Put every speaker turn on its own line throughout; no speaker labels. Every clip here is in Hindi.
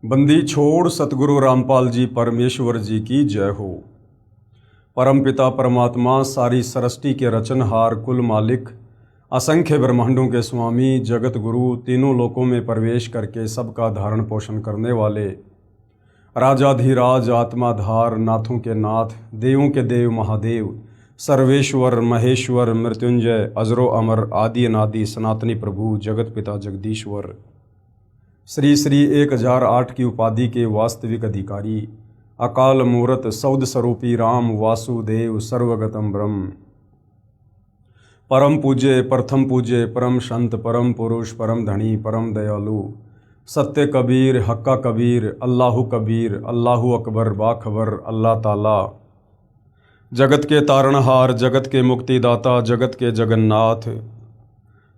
बंदी छोड़ सतगुरु रामपाल जी परमेश्वर जी की जय हो। परमपिता परमात्मा सारी सृष्टि के रचनहार कुल मालिक असंख्य ब्रह्मांडों के स्वामी जगत गुरु तीनों लोकों में प्रवेश करके सबका धारण पोषण करने वाले राजाधिराज आत्माधार नाथों के नाथ देवों के देव महादेव सर्वेश्वर महेश्वर मृत्युंजय अजरो अमर आदि अनादि सनातनी प्रभु जगत पिता जगदीश्वर श्री श्री 1008 की उपाधि के वास्तविक अधिकारी अकाल मूर्त सौद स्वरूपी राम वासुदेव सर्वगतम ब्रह्म परम पूज्य प्रथम पूज्य परम संत परम पुरुष परम धनी परम दयालु सत्य कबीर हक्का कबीर अल्लाहु कबीर अल्लाहु अकबर बाखबर अल्लाह ताला जगत के तारणहार जगत के मुक्तिदाता जगत के जगन्नाथ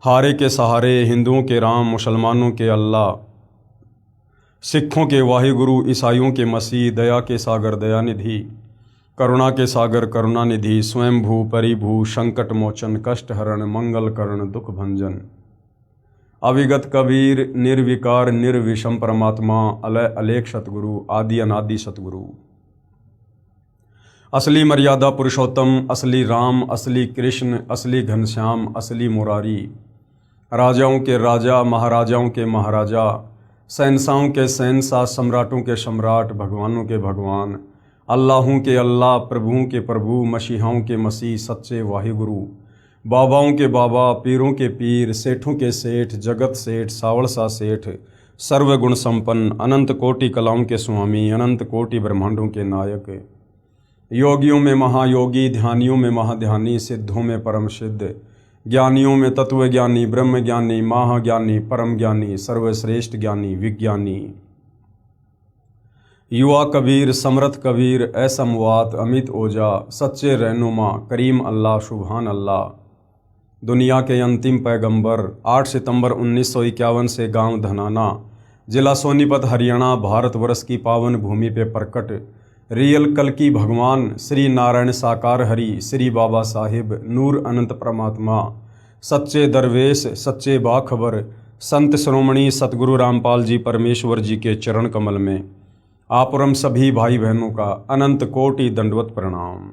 हारे के सहारे हिंदुओं के राम मुसलमानों के अल्लाह सिखों के वाहिगुरु ईसाइयों के मसीह दया के सागर दयानिधि करुणा के सागर करुणानिधि स्वयंभू परिभू संकट मोचन कष्ट हरण मंगल करण दुख भंजन अविगत कबीर निर्विकार निर्विषम परमात्मा अलय अलेख सतगुरु आदि अनादि सतगुरु असली मर्यादा पुरुषोत्तम असली राम असली कृष्ण असली घनश्याम असली मुरारी राजाओं के राजा महाराजाओं के महाराजा शहंशाहों के शहंशाह सम्राटों के सम्राट भगवानों के भगवान अल्लाहों के अल्लाह प्रभुओं के प्रभु मसीहाओं के मसीह सच्चे वाहिगुरु बाबाओं के बाबा पीरों के पीर सेठों के सेठ जगत सेठ सावड़सा सेठ सर्वगुण संपन्न अनंत कोटि कलाओं के स्वामी अनंत कोटि ब्रह्मांडों के नायक योगियों में महायोगी ध्यानियों में महाध्यानी सिद्धों में परम सिद्ध ज्ञानियों में तत्व ज्ञानी ब्रह्म ज्ञानी महाज्ञानी परम ज्ञानी सर्वश्रेष्ठ ज्ञानी विज्ञानी युवा कबीर समर्थ कबीर असमवात अमित ओजा सच्चे रहनुमा करीम अल्लाह सुभान अल्लाह दुनिया के अंतिम पैगंबर 8 सितंबर 1951 से गांव धनाना जिला सोनीपत हरियाणा भारतवर्ष की पावन भूमि पे प्रकट रियल कल्कि भगवान श्री नारायण साकार हरि श्री बाबा साहिब नूर अनंत परमात्मा सच्चे दरवेश सच्चे बाखबर संत श्रोमणी सतगुरु रामपाल जी परमेश्वर जी के चरण कमल में आप और हम सभी भाई बहनों का अनंत कोटि दंडवत प्रणाम।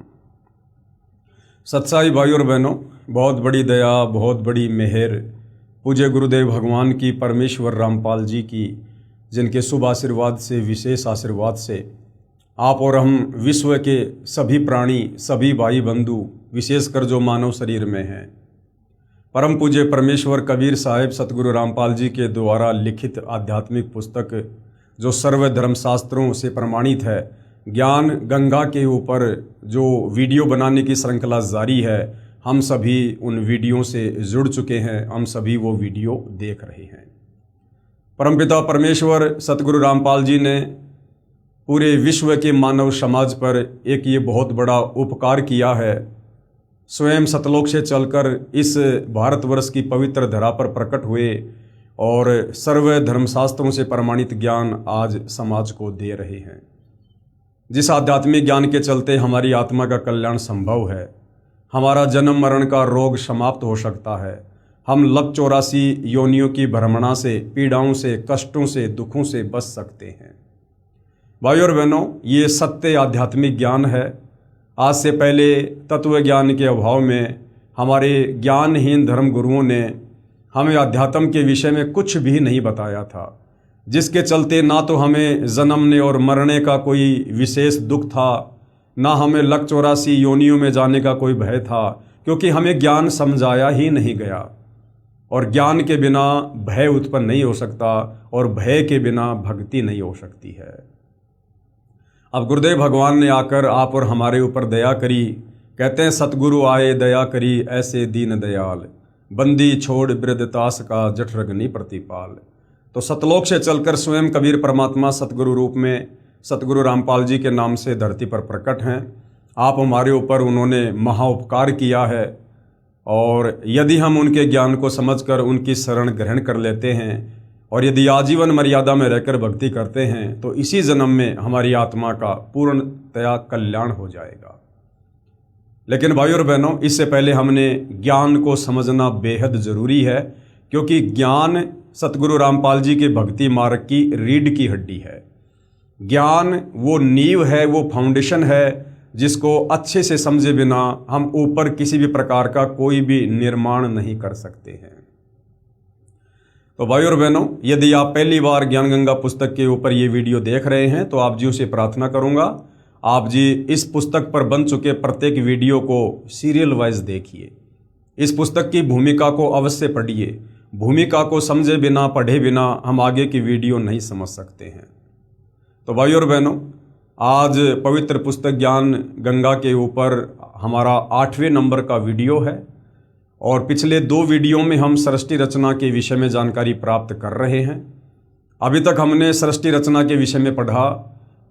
सत्साई भाई और बहनों, बहुत बड़ी दया बहुत बड़ी मेहर पूज्य गुरुदेव भगवान की परमेश्वर रामपाल जी की, जिनके शुभ आशीर्वाद से विशेष आशीर्वाद से आप और हम विश्व के सभी प्राणी सभी भाई बंधु विशेषकर जो मानव शरीर में हैं परम पूज्य परमेश्वर कबीर साहिब सतगुरु रामपाल जी के द्वारा लिखित आध्यात्मिक पुस्तक जो सर्व धर्मशास्त्रों से प्रमाणित है ज्ञान गंगा के ऊपर जो वीडियो बनाने की श्रृंखला जारी है, हम सभी उन वीडियो से जुड़ चुके हैं, हम सभी वो वीडियो देख रहे हैं। परमपिता परमेश्वर सतगुरु रामपाल जी ने पूरे विश्व के मानव समाज पर एक ये बहुत बड़ा उपकार किया है। स्वयं सतलोक से चलकर इस भारतवर्ष की पवित्र धरा पर प्रकट हुए और सर्व धर्मशास्त्रों से प्रमाणित ज्ञान आज समाज को दे रहे हैं, जिस आध्यात्मिक ज्ञान के चलते हमारी आत्मा का कल्याण संभव है, हमारा जन्म मरण का रोग समाप्त हो सकता है, हम लक 84 योनियों की भ्रमणा से पीड़ाओं से कष्टों से दुखों से बच सकते हैं। भाई और बहनों, ये सत्य आध्यात्मिक ज्ञान है। आज से पहले तत्व ज्ञान के अभाव में हमारे ज्ञानहीन धर्म गुरुओं ने हमें अध्यात्म के विषय में कुछ भी नहीं बताया था, जिसके चलते ना तो हमें जन्मने और मरने का कोई विशेष दुख था, ना हमें लक 84 योनियों में जाने का कोई भय था, क्योंकि हमें ज्ञान समझाया ही नहीं गया। और ज्ञान के बिना भय उत्पन्न नहीं हो सकता और भय के बिना भक्ति नहीं हो सकती है। अब गुरुदेव भगवान ने आकर आप और हमारे ऊपर दया करी। कहते हैं सतगुरु आए दया करी ऐसे दीन दयाल बंदी छोड़ वृद्धतास का जठरग्नि प्रतिपाल। तो सतलोक से चलकर स्वयं कबीर परमात्मा सतगुरु रूप में सतगुरु रामपाल जी के नाम से धरती पर प्रकट हैं। आप हमारे ऊपर उन्होंने महाउपकार किया है और यदि हम उनके ज्ञान को समझकर उनकी शरण ग्रहण कर लेते हैं और यदि आजीवन मर्यादा में रहकर भक्ति करते हैं तो इसी जन्म में हमारी आत्मा का पूर्णतया कल्याण हो जाएगा। लेकिन भाई और बहनों, इससे पहले हमने ज्ञान को समझना बेहद ज़रूरी है, क्योंकि ज्ञान सतगुरु रामपाल जी के भक्ति मार्ग की रीढ़ की हड्डी है। ज्ञान वो नींव है, वो फाउंडेशन है जिसको अच्छे से समझे बिना हम ऊपर किसी भी प्रकार का कोई भी निर्माण नहीं कर सकते हैं। तो भाई और बहनों, यदि आप पहली बार ज्ञान गंगा पुस्तक के ऊपर ये वीडियो देख रहे हैं तो आप जी से प्रार्थना करूंगा, आप जी इस पुस्तक पर बन चुके प्रत्येक वीडियो को सीरियल वाइज देखिए। इस पुस्तक की भूमिका को अवश्य पढ़िए। भूमिका को समझे बिना, पढ़े बिना हम आगे की वीडियो नहीं समझ सकते हैं। तो भाई और बहनों, आज पवित्र पुस्तक ज्ञान गंगा के ऊपर हमारा 8वें नंबर का वीडियो है और पिछले 2 वीडियो में हम सृष्टि रचना के विषय में जानकारी प्राप्त कर रहे हैं। अभी तक हमने सृष्टि रचना के विषय में पढ़ा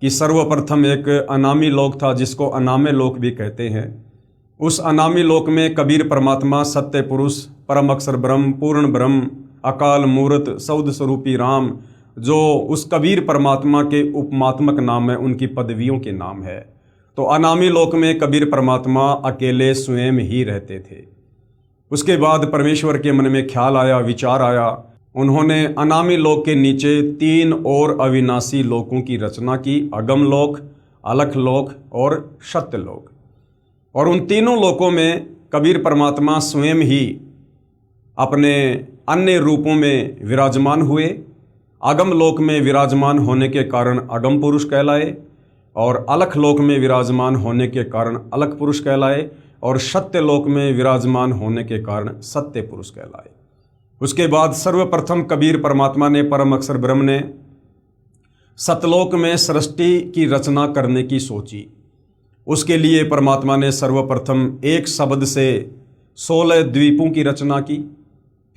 कि सर्वप्रथम एक अनामी लोक था जिसको अनामे लोक भी कहते हैं। उस अनामी लोक में कबीर परमात्मा, सत्य पुरुष, परम अक्षर ब्रह्म, पूर्ण ब्रह्म, अकाल मूर्त, सौद स्वरूपी राम, जो उस कबीर परमात्मा के उपमात्मक नाम है, उनकी पदवियों के नाम है। तो अनामी लोक में कबीर परमात्मा अकेले स्वयं ही रहते थे। उसके बाद परमेश्वर के मन में ख्याल आया, विचार आया। उन्होंने अनामी लोक के नीचे 3 और अविनाशी लोकों की रचना की, अगम लोक, अलख लोक और सत्य लोक। और उन तीनों लोकों में कबीर परमात्मा स्वयं ही अपने अन्य रूपों में विराजमान हुए। अगम लोक में विराजमान होने के कारण अगम पुरुष कहलाए और अलख लोक में विराजमान होने के कारण अलख पुरुष कहलाए और सत्य लोक में विराजमान होने के कारण सत्य पुरुष कहलाए। उसके बाद सर्वप्रथम कबीर परमात्मा ने, परम अक्षर ब्रह्म ने सतलोक में सृष्टि की रचना करने की सोची। उसके लिए परमात्मा ने सर्वप्रथम एक शब्द से 16 द्वीपों की रचना की,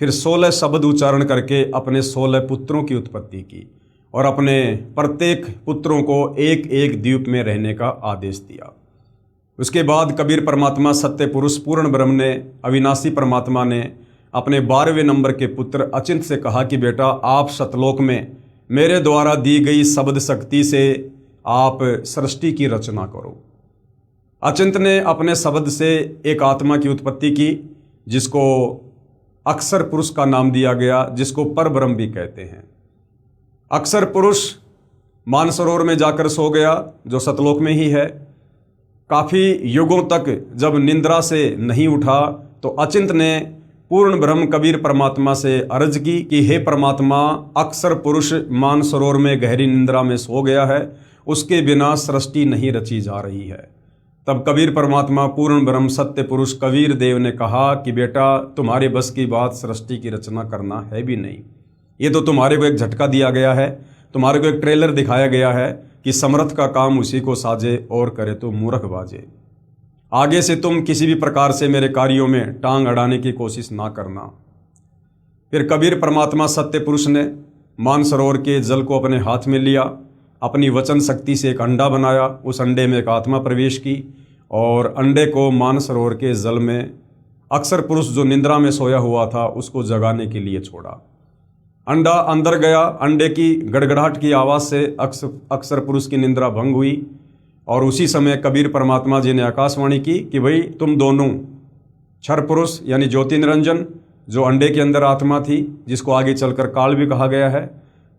फिर 16 शब्द उच्चारण करके अपने 16 पुत्रों की उत्पत्ति की और अपने प्रत्येक पुत्रों को एक एक द्वीप में रहने का आदेश दिया। उसके बाद कबीर परमात्मा, सत्य पुरुष, पूर्ण ब्रह्म ने, अविनाशी परमात्मा ने अपने 12वें नंबर के पुत्र अचिंत से कहा कि बेटा, आप सतलोक में मेरे द्वारा दी गई शब्द शक्ति से आप सृष्टि की रचना करो। अचिंत ने अपने शब्द से एक आत्मा की उत्पत्ति की जिसको अक्षर पुरुष का नाम दिया गया, जिसको पर ब्रह्म भी कहते हैं। अक्षर पुरुष मानसरोवर में जाकर सो गया, जो सतलोक में ही है। काफ़ी युगों तक जब निंद्रा से नहीं उठा तो अचिंत ने पूर्ण ब्रह्म कबीर परमात्मा से अर्ज की कि हे परमात्मा, अक्षर पुरुष मानसरोवर में गहरी निंद्रा में सो गया है, उसके बिना सृष्टि नहीं रची जा रही है। तब कबीर परमात्मा, पूर्ण ब्रह्म, सत्य पुरुष कबीर देव ने कहा कि बेटा, तुम्हारे बस की बात सृष्टि की रचना करना है भी नहीं। ये तो तुम्हारे को एक झटका दिया गया है, तुम्हारे को एक ट्रेलर दिखाया गया है कि समर्थ का काम उसी को साजे और करे तो मूर्ख बाजे। आगे से तुम किसी भी प्रकार से मेरे कार्यों में टांग अड़ाने की कोशिश ना करना। फिर कबीर परमात्मा, सत्य पुरुष ने मानसरोवर के जल को अपने हाथ में लिया, अपनी वचन शक्ति से एक अंडा बनाया, उस अंडे में एक आत्मा प्रवेश की और अंडे को मानसरोवर के जल में अक्षर पुरुष जो निंद्रा में सोया हुआ था उसको जगाने के लिए छोड़ा। अंडा अंदर गया, अंडे की गड़गड़ाहट की आवाज़ से अक्षर पुरुष की निंद्रा भंग हुई और उसी समय कबीर परमात्मा जी ने आकाशवाणी की कि भाई, तुम दोनों क्षर पुरुष यानी ज्योति निरंजन, जो अंडे के अंदर आत्मा थी, जिसको आगे चलकर काल भी कहा गया है,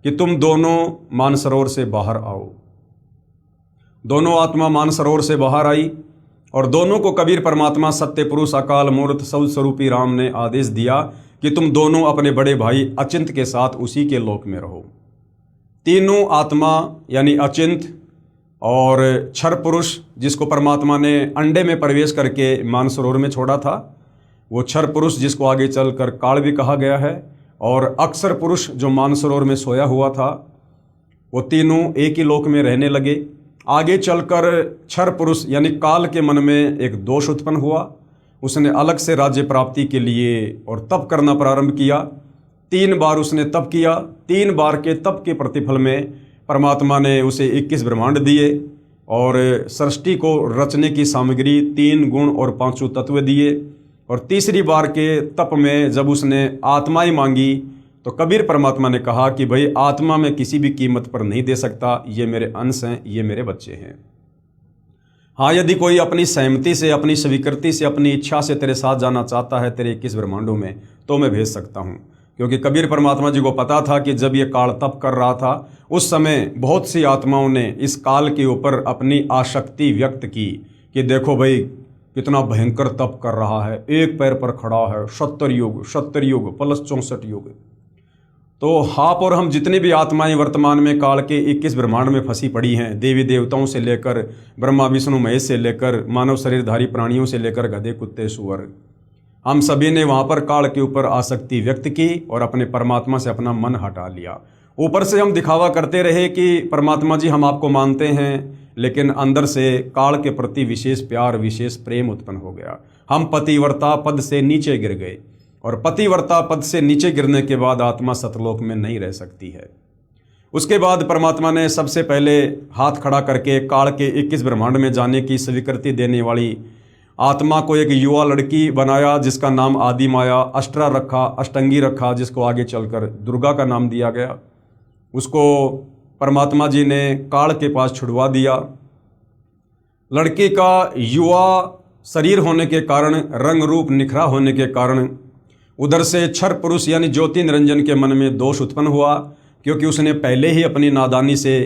कि तुम दोनों मानसरोवर से बाहर आओ। दोनों आत्मा मानसरोवर से बाहर आई और दोनों को कबीर परमात्मा, सत्य पुरुष, अकाल मूर्त, सौद स्वरूपी राम ने आदेश दिया कि तुम दोनों अपने बड़े भाई अचिंत के साथ उसी के लोक में रहो। तीनों आत्मा यानी अचिंत और क्षर पुरुष, जिसको परमात्मा ने अंडे में प्रवेश करके मानसरोवर में छोड़ा था, वो क्षर पुरुष जिसको आगे चलकर काल भी कहा गया है, और अक्षर पुरुष जो मानसरोवर में सोया हुआ था, वो तीनों एक ही लोक में रहने लगे। आगे चलकर क्षर पुरुष यानी काल के मन में एक दोष उत्पन्न हुआ। उसने अलग से राज्य प्राप्ति के लिए और तप करना प्रारंभ किया। 3 बार उसने तप किया। 3 बार के तप के प्रतिफल में परमात्मा ने उसे 21 ब्रह्मांड दिए और सृष्टि को रचने की सामग्री 3 गुण और 5 तत्व दिए। और तीसरी बार के तप में जब उसने आत्माएं मांगी तो कबीर परमात्मा ने कहा कि भाई, आत्मा मैं किसी भी कीमत पर नहीं दे सकता, ये मेरे अंश हैं, ये मेरे बच्चे हैं। हाँ, यदि कोई अपनी सहमति से, अपनी स्वीकृति से, अपनी इच्छा से तेरे साथ जाना चाहता है तेरे 21 ब्रह्मांडों में, तो मैं भेज सकता हूँ, क्योंकि कबीर परमात्मा जी को पता था कि जब ये काल तप कर रहा था उस समय बहुत सी आत्माओं ने इस काल के ऊपर अपनी आसक्ति व्यक्त की कि देखो भाई कितना भयंकर तप कर रहा है, एक पैर पर खड़ा है, 70 युग प्लस 64 युग। तो आप और हम जितनी भी आत्माएं वर्तमान में काल के 21 ब्रह्मांड में फंसी पड़ी हैं, देवी देवताओं से लेकर ब्रह्मा विष्णु महेश से लेकर मानव शरीरधारी प्राणियों से लेकर गधे कुत्ते सुअर, हम सभी ने वहाँ पर काल के ऊपर आसक्ति व्यक्त की और अपने परमात्मा से अपना मन हटा लिया। ऊपर से हम दिखावा करते रहे कि परमात्मा जी हम आपको मानते हैं, लेकिन अंदर से काल के प्रति विशेष प्यार विशेष प्रेम उत्पन्न हो गया। हम पतिव्रता पद से नीचे गिर गए और पतिव्रता पद से नीचे गिरने के बाद आत्मा सतलोक में नहीं रह सकती है। उसके बाद परमात्मा ने सबसे पहले हाथ खड़ा करके काल के 21 ब्रह्मांड में जाने की स्वीकृति देने वाली आत्मा को एक युवा लड़की बनाया जिसका नाम आदि माया, अष्टरा रखा, अष्टंगी रखा, जिसको आगे चलकर दुर्गा का नाम दिया गया। उसको परमात्मा जी ने काल के पास छुड़वा दिया। लड़की का युवा शरीर होने के कारण, रंग रूप निखरा होने के कारण उधर से क्षर पुरुष यानी ज्योति निरंजन के मन में दोष उत्पन्न हुआ, क्योंकि उसने पहले ही अपनी नादानी से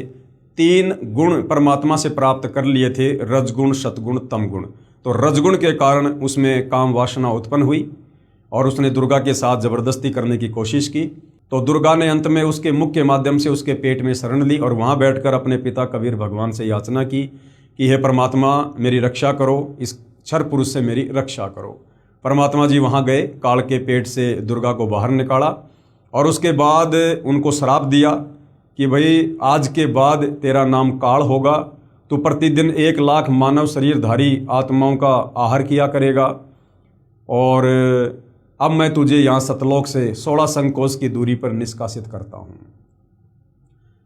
3 गुण परमात्मा से प्राप्त कर लिए थे, रजगुण सतगुण तम गुण। तो रजगुण के कारण उसमें काम वासना उत्पन्न हुई और उसने दुर्गा के साथ ज़बरदस्ती करने की कोशिश की। तो दुर्गा ने अंत में उसके मुख के माध्यम से उसके पेट में शरण ली और वहाँ बैठकर अपने पिता कबीर भगवान से याचना की कि हे परमात्मा मेरी रक्षा करो, इस क्षर पुरुष से मेरी रक्षा करो। परमात्मा जी वहाँ गए, काल के पेट से दुर्गा को बाहर निकाला और उसके बाद उनको श्राप दिया कि भाई आज के बाद तेरा नाम काल होगा, तू प्रतिदिन 1 लाख मानव शरीरधारी आत्माओं का आहार किया करेगा और अब मैं तुझे यहाँ सतलोक से 16 संकोच की दूरी पर निष्कासित करता हूँ।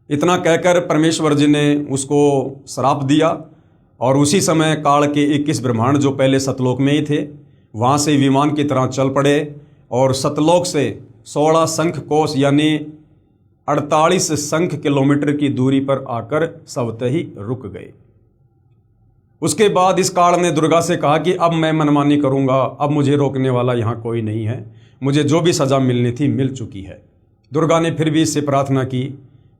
इतना कहकर परमेश्वर जी ने उसको श्राप दिया और उसी समय काल के 21 ब्रह्मांड जो पहले सतलोक में ही थे वहाँ से विमान की तरह चल पड़े और सतलोक से 16 शंख कोश यानी 48 शंख किलोमीटर की दूरी पर आकर स्वतः ही रुक गए। उसके बाद इस काल ने दुर्गा से कहा कि अब मैं मनमानी करूंगा, अब मुझे रोकने वाला यहाँ कोई नहीं है, मुझे जो भी सज़ा मिलनी थी मिल चुकी है। दुर्गा ने फिर भी इससे प्रार्थना की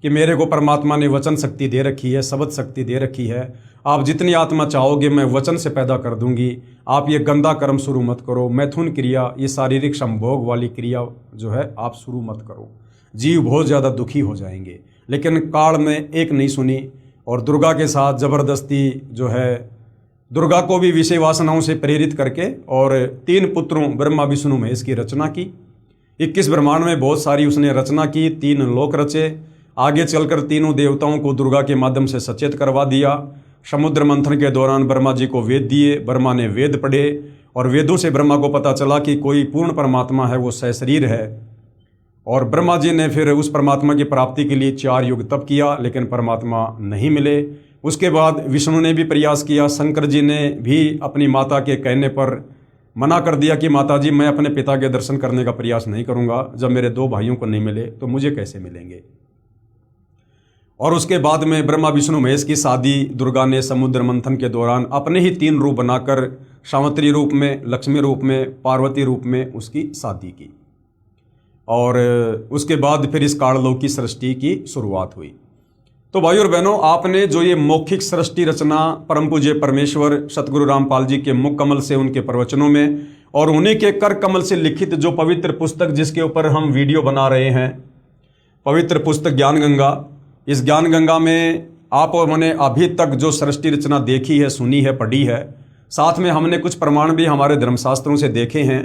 कि मेरे को परमात्मा ने वचन शक्ति दे रखी है, शब्द शक्ति दे रखी है, आप जितनी आत्मा चाहोगे मैं वचन से पैदा कर दूंगी, आप ये गंदा कर्म शुरू मत करो, मैथुन क्रिया, ये शारीरिक संभोग वाली क्रिया जो है आप शुरू मत करो, जीव बहुत ज़्यादा दुखी हो जाएंगे। लेकिन काल ने एक नहीं सुनी और दुर्गा के साथ ज़बरदस्ती जो है दुर्गा को भी विषय वासनाओं से प्रेरित करके और 3 पुत्रों ब्रह्मा विष्णु महेश की रचना की। 21 ब्रह्मांड में बहुत सारी उसने रचना की, 3 लोक रचे। आगे चलकर तीनों देवताओं को दुर्गा के माध्यम से सचेत करवा दिया। समुद्र मंथन के दौरान ब्रह्मा जी को वेद दिए, ब्रह्मा ने वेद पढ़े और वेदों से ब्रह्मा को पता चला कि कोई पूर्ण परमात्मा है, वो सशरीर है। और ब्रह्मा जी ने फिर उस परमात्मा की प्राप्ति के लिए 4 युग तप किया, लेकिन परमात्मा नहीं मिले। उसके बाद विष्णु ने भी प्रयास किया, शंकर जी ने भी अपनी माता के कहने पर मना कर दिया कि माता जी मैं अपने पिता के दर्शन करने का प्रयास नहीं करूंगा, जब मेरे 2 भाइयों को नहीं मिले तो मुझे कैसे मिलेंगे। और उसके बाद में ब्रह्मा विष्णु महेश की शादी दुर्गा ने समुद्र मंथन के दौरान अपने ही 3 रूप बनाकर सावित्री रूप में, लक्ष्मी रूप में, पार्वती रूप में उसकी शादी की। और उसके बाद फिर इस काललोक की सृष्टि की शुरुआत हुई। तो भाइयों और बहनों, आपने जो ये मौखिक सृष्टि रचना परम पूज्य परमेश्वर सतगुरु रामपाल जी के मुख कमल से, उनके प्रवचनों में और उन्हीं के कर कमल से लिखित जो पवित्र पुस्तक जिसके ऊपर हम वीडियो बना रहे हैं, पवित्र पुस्तक ज्ञान गंगा, इस ज्ञान गंगा में आप और मैंने अभी तक जो सृष्टि रचना देखी है, सुनी है, पढ़ी है, साथ में हमने कुछ प्रमाण भी हमारे धर्मशास्त्रों से देखे हैं।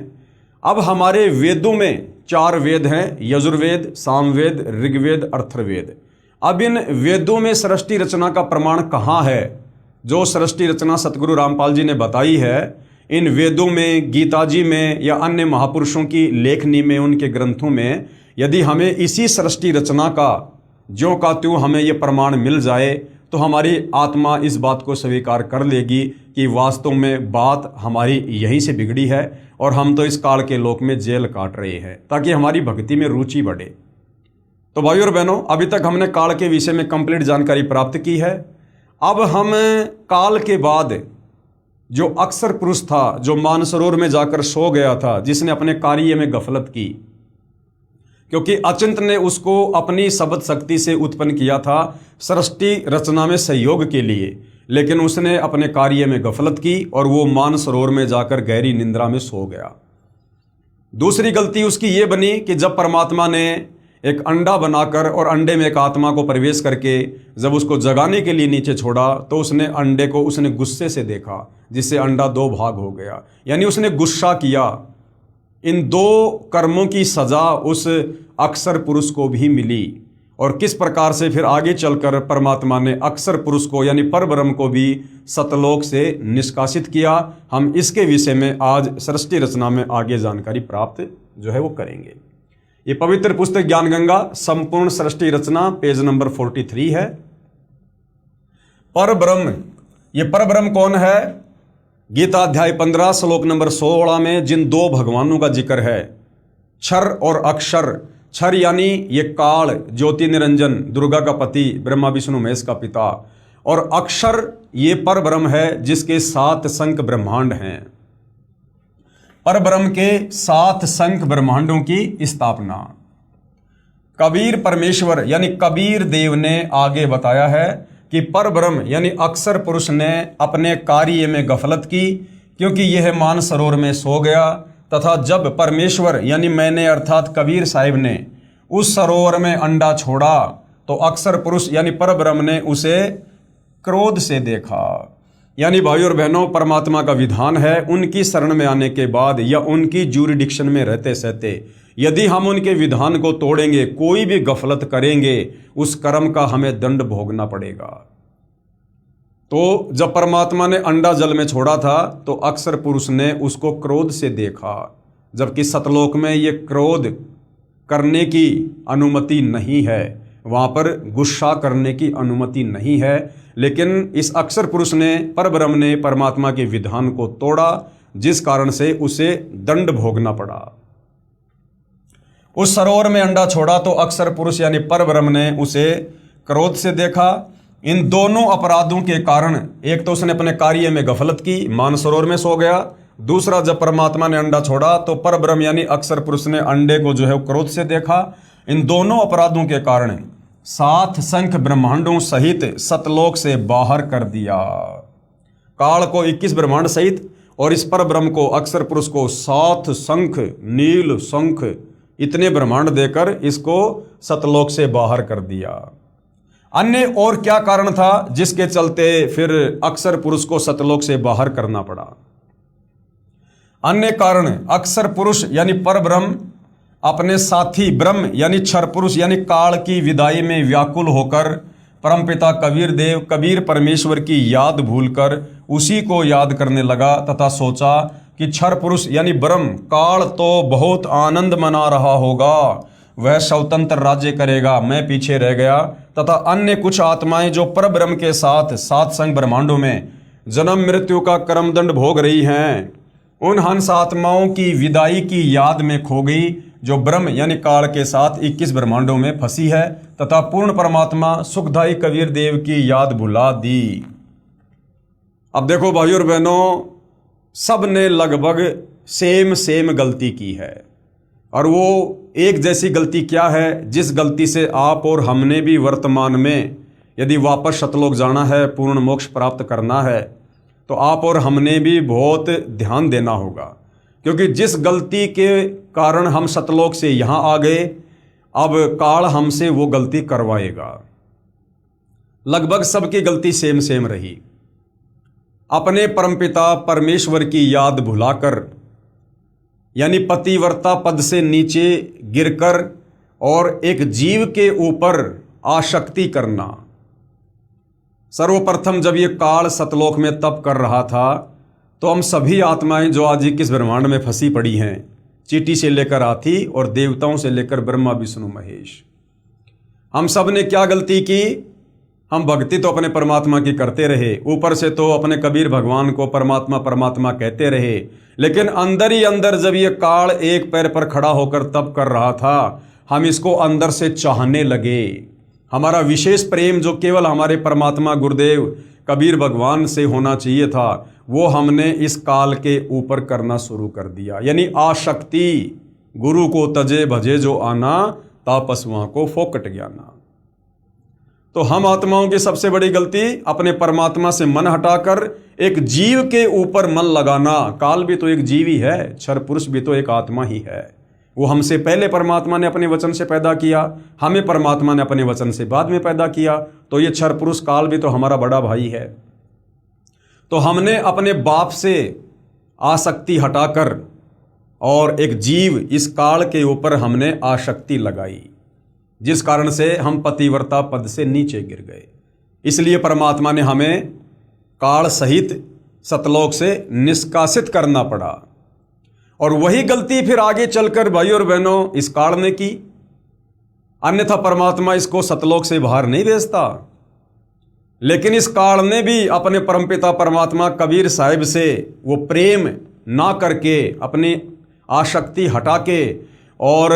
अब हमारे वेदों में 4 वेद हैं, यजुर्वेद, सामवेद, ऋग्वेद, अथर्ववेद। अब इन वेदों में सृष्टि रचना का प्रमाण कहाँ है? जो सृष्टि रचना सतगुरु रामपाल जी ने बताई है, इन वेदों में, गीता जी में या अन्य महापुरुषों की लेखनी में, उनके ग्रंथों में यदि हमें इसी सृष्टि रचना का ज्यों का त्यों हमें ये प्रमाण मिल जाए तो हमारी आत्मा इस बात को स्वीकार कर लेगी कि वास्तव में बात हमारी यहीं से बिगड़ी है और हम तो इस काल के लोक में जेल काट रहे हैं, ताकि हमारी भक्ति में रुचि बढ़े। तो भाइयों और बहनों, अभी तक हमने काल के विषय में कंप्लीट जानकारी प्राप्त की है। अब हम काल के बाद जो अक्षर पुरुष था, जो मानसरोवर में जाकर सो गया था, जिसने अपने कार्य में गफलत की, क्योंकि अचिंत ने उसको अपनी शब्द शक्ति से उत्पन्न किया था सृष्टि रचना में सहयोग के लिए, लेकिन उसने अपने कार्य में गफलत की और वो मानसरोवर में जाकर गहरी निंद्रा में सो गया। दूसरी गलती उसकी ये बनी कि जब परमात्मा ने एक अंडा बनाकर और अंडे में एक आत्मा को प्रवेश करके जब उसको जगाने के लिए नीचे छोड़ा तो उसने अंडे को उसने गुस्से से देखा, जिससे अंडा दो भाग हो गया। यानी उसने गुस्सा किया। इन दो कर्मों की सजा उस अक्सर पुरुष को भी मिली। और किस प्रकार से फिर आगे चलकर परमात्मा ने अक्सर पुरुष को यानी परब्रह्म को भी सतलोक से निष्कासित किया, हम इसके विषय में आज सृष्टि रचना में आगे जानकारी प्राप्त जो है वो करेंगे। ये पवित्र पुस्तक ज्ञान गंगा संपूर्ण सृष्टि रचना पेज नंबर 43 है। परब्रह्म, ये परब्रह्म कौन है? गीता अध्याय 15 श्लोक नंबर 16 में जिन दो भगवानों का जिक्र है, क्षर और अक्षर। क्षर यानी ये काल ज्योति निरंजन दुर्गा का पति ब्रह्मा विष्णु महेश का पिता, और अक्षर ये परब्रह्म है जिसके 7 संख्य ब्रह्मांड हैं। परब्रह्म के 7 संख्य ब्रह्मांडों की स्थापना कबीर परमेश्वर यानी कबीर देव ने आगे बताया है कि परब्रह्म यानी अक्सर पुरुष ने अपने कार्य में गफलत की, क्योंकि यह मानसरोवर में सो गया। तथा जब परमेश्वर यानी मैंने अर्थात कबीर साहिब ने उस सरोवर में अंडा छोड़ा तो अक्सर पुरुष यानी परब्रह्म ने उसे क्रोध से देखा। यानी भाइयों और बहनों, परमात्मा का विधान है उनकी शरण में आने के बाद या उनकी ज्यूरिडिक्शन में रहते सहते यदि हम उनके विधान को तोड़ेंगे, कोई भी गफलत करेंगे, उस कर्म का हमें दंड भोगना पड़ेगा। तो जब परमात्मा ने अंडा जल में छोड़ा था तो अक्सर पुरुष ने उसको क्रोध से देखा, जबकि सतलोक में ये क्रोध करने की अनुमति नहीं है, वहाँ पर गुस्सा करने की अनुमति नहीं है। लेकिन इस अक्सर पुरुष ने परब्रह्म ने परमात्मा के विधान को तोड़ा, जिस कारण से उसे दंड भोगना पड़ा। उस सरोवर में अंडा छोड़ा तो अक्सर पुरुष यानी परब्रह्म ने उसे क्रोध से देखा। इन दोनों अपराधों के कारण, एक तो उसने अपने कार्य में गफलत की, मानसरोवर में सो गया। दूसरा, जब परमात्मा ने अंडा छोड़ा तो परब्रह्म यानी अक्सर पुरुष ने अंडे को जो है क्रोध से देखा। इन दोनों अपराधों के कारण 7 संख्य ब्रह्मांडों सहित सतलोक से बाहर कर दिया। काल को 21 ब्रह्मांड सहित और इस परब्रह्म को अक्सर पुरुष को 7 शंख नील शंख इतने ब्रह्मांड देकर इसको सतलोक से बाहर कर दिया। अन्य और क्या कारण था जिसके चलते फिर अक्सर पुरुष को सतलोक से बाहर करना पड़ा? अन्य कारण, अक्सर पुरुष यानी परब्रह्म अपने साथी ब्रह्म यानी क्षर पुरुष यानी काल की विदाई में व्याकुल होकर परमपिता कबीर देव कबीर परमेश्वर की याद भूलकर उसी को याद करने लगा तथा सोचा कि क्षर पुरुष यानी ब्रह्म काल तो बहुत आनंद मना रहा होगा, वह स्वतंत्र राज्य करेगा, मैं पीछे रह गया। तथा अन्य कुछ आत्माएं जो परब्रह्म के साथ 7 संख्य ब्रह्मांडों में जन्म मृत्यु का कर्मदंड भोग रही हैं, उन हंस आत्माओं की विदाई की याद में खो गई, जो ब्रह्म यानी काल के साथ 21 ब्रह्मांडों में फंसी है, तथा पूर्ण परमात्मा सुखदायी कबीर देव की याद भुला दी। अब देखो भाइयों और बहनों, सब ने लगभग सेम गलती की है, और वो एक जैसी गलती क्या है, जिस गलती से आप और हमने भी वर्तमान में यदि वापस सतलोक जाना है, पूर्ण मोक्ष प्राप्त करना है, तो आप और हमने भी बहुत ध्यान देना होगा। क्योंकि जिस गलती के कारण हम सतलोक से यहाँ आ गए, अब काल हमसे वो गलती करवाएगा। लगभग सबकी गलती सेम रही। अपने परमपिता परमेश्वर की याद भुलाकर यानी पतिव्रता पद से नीचे गिरकर और एक जीव के ऊपर आसक्ति करना। सर्वप्रथम जब ये काल सतलोक में तप कर रहा था तो हम सभी आत्माएं जो आज 21 ब्रह्मांड में फंसी पड़ी हैं, चींटी से लेकर हाथी और देवताओं से लेकर ब्रह्मा विष्णु महेश, हम सब ने क्या गलती की? हम भक्ति तो अपने परमात्मा की करते रहे, ऊपर से तो अपने कबीर भगवान को परमात्मा परमात्मा कहते रहे, लेकिन अंदर ही अंदर जब ये काल एक पैर पर खड़ा होकर तप कर रहा था, हम इसको अंदर से चाहने लगे। हमारा विशेष प्रेम जो केवल हमारे परमात्मा गुरुदेव कबीर भगवान से होना चाहिए था, वो हमने इस काल के ऊपर करना शुरू कर दिया। यानी आसक्ति, गुरु को तजे भजे जो आना, तापसवां को फोकट ज्ञाना। तो हम आत्माओं की सबसे बड़ी गलती अपने परमात्मा से मन हटाकर एक जीव के ऊपर मन लगाना। काल भी तो एक जीव ही है, क्षर पुरुष भी तो एक आत्मा ही है। वो हमसे पहले परमात्मा ने अपने वचन से पैदा किया, हमें परमात्मा ने अपने वचन से बाद में पैदा किया। तो ये क्षर पुरुष काल भी तो हमारा बड़ा भाई है। तो हमने अपने बाप से आसक्ति हटाकर और एक जीव इस काल के ऊपर हमने आसक्ति लगाई, जिस कारण से हम पतिव्रता पद से नीचे गिर गए। इसलिए परमात्मा ने हमें काल सहित सतलोक से निष्कासित करना पड़ा। और वही गलती फिर आगे चलकर भाई और बहनों इस काल ने की। अन्यथा परमात्मा इसको सतलोक से बाहर नहीं भेजता। लेकिन इस काल ने भी अपने परमपिता परमात्मा कबीर साहिब से वो प्रेम ना करके, अपनी आसक्ति हटा के, और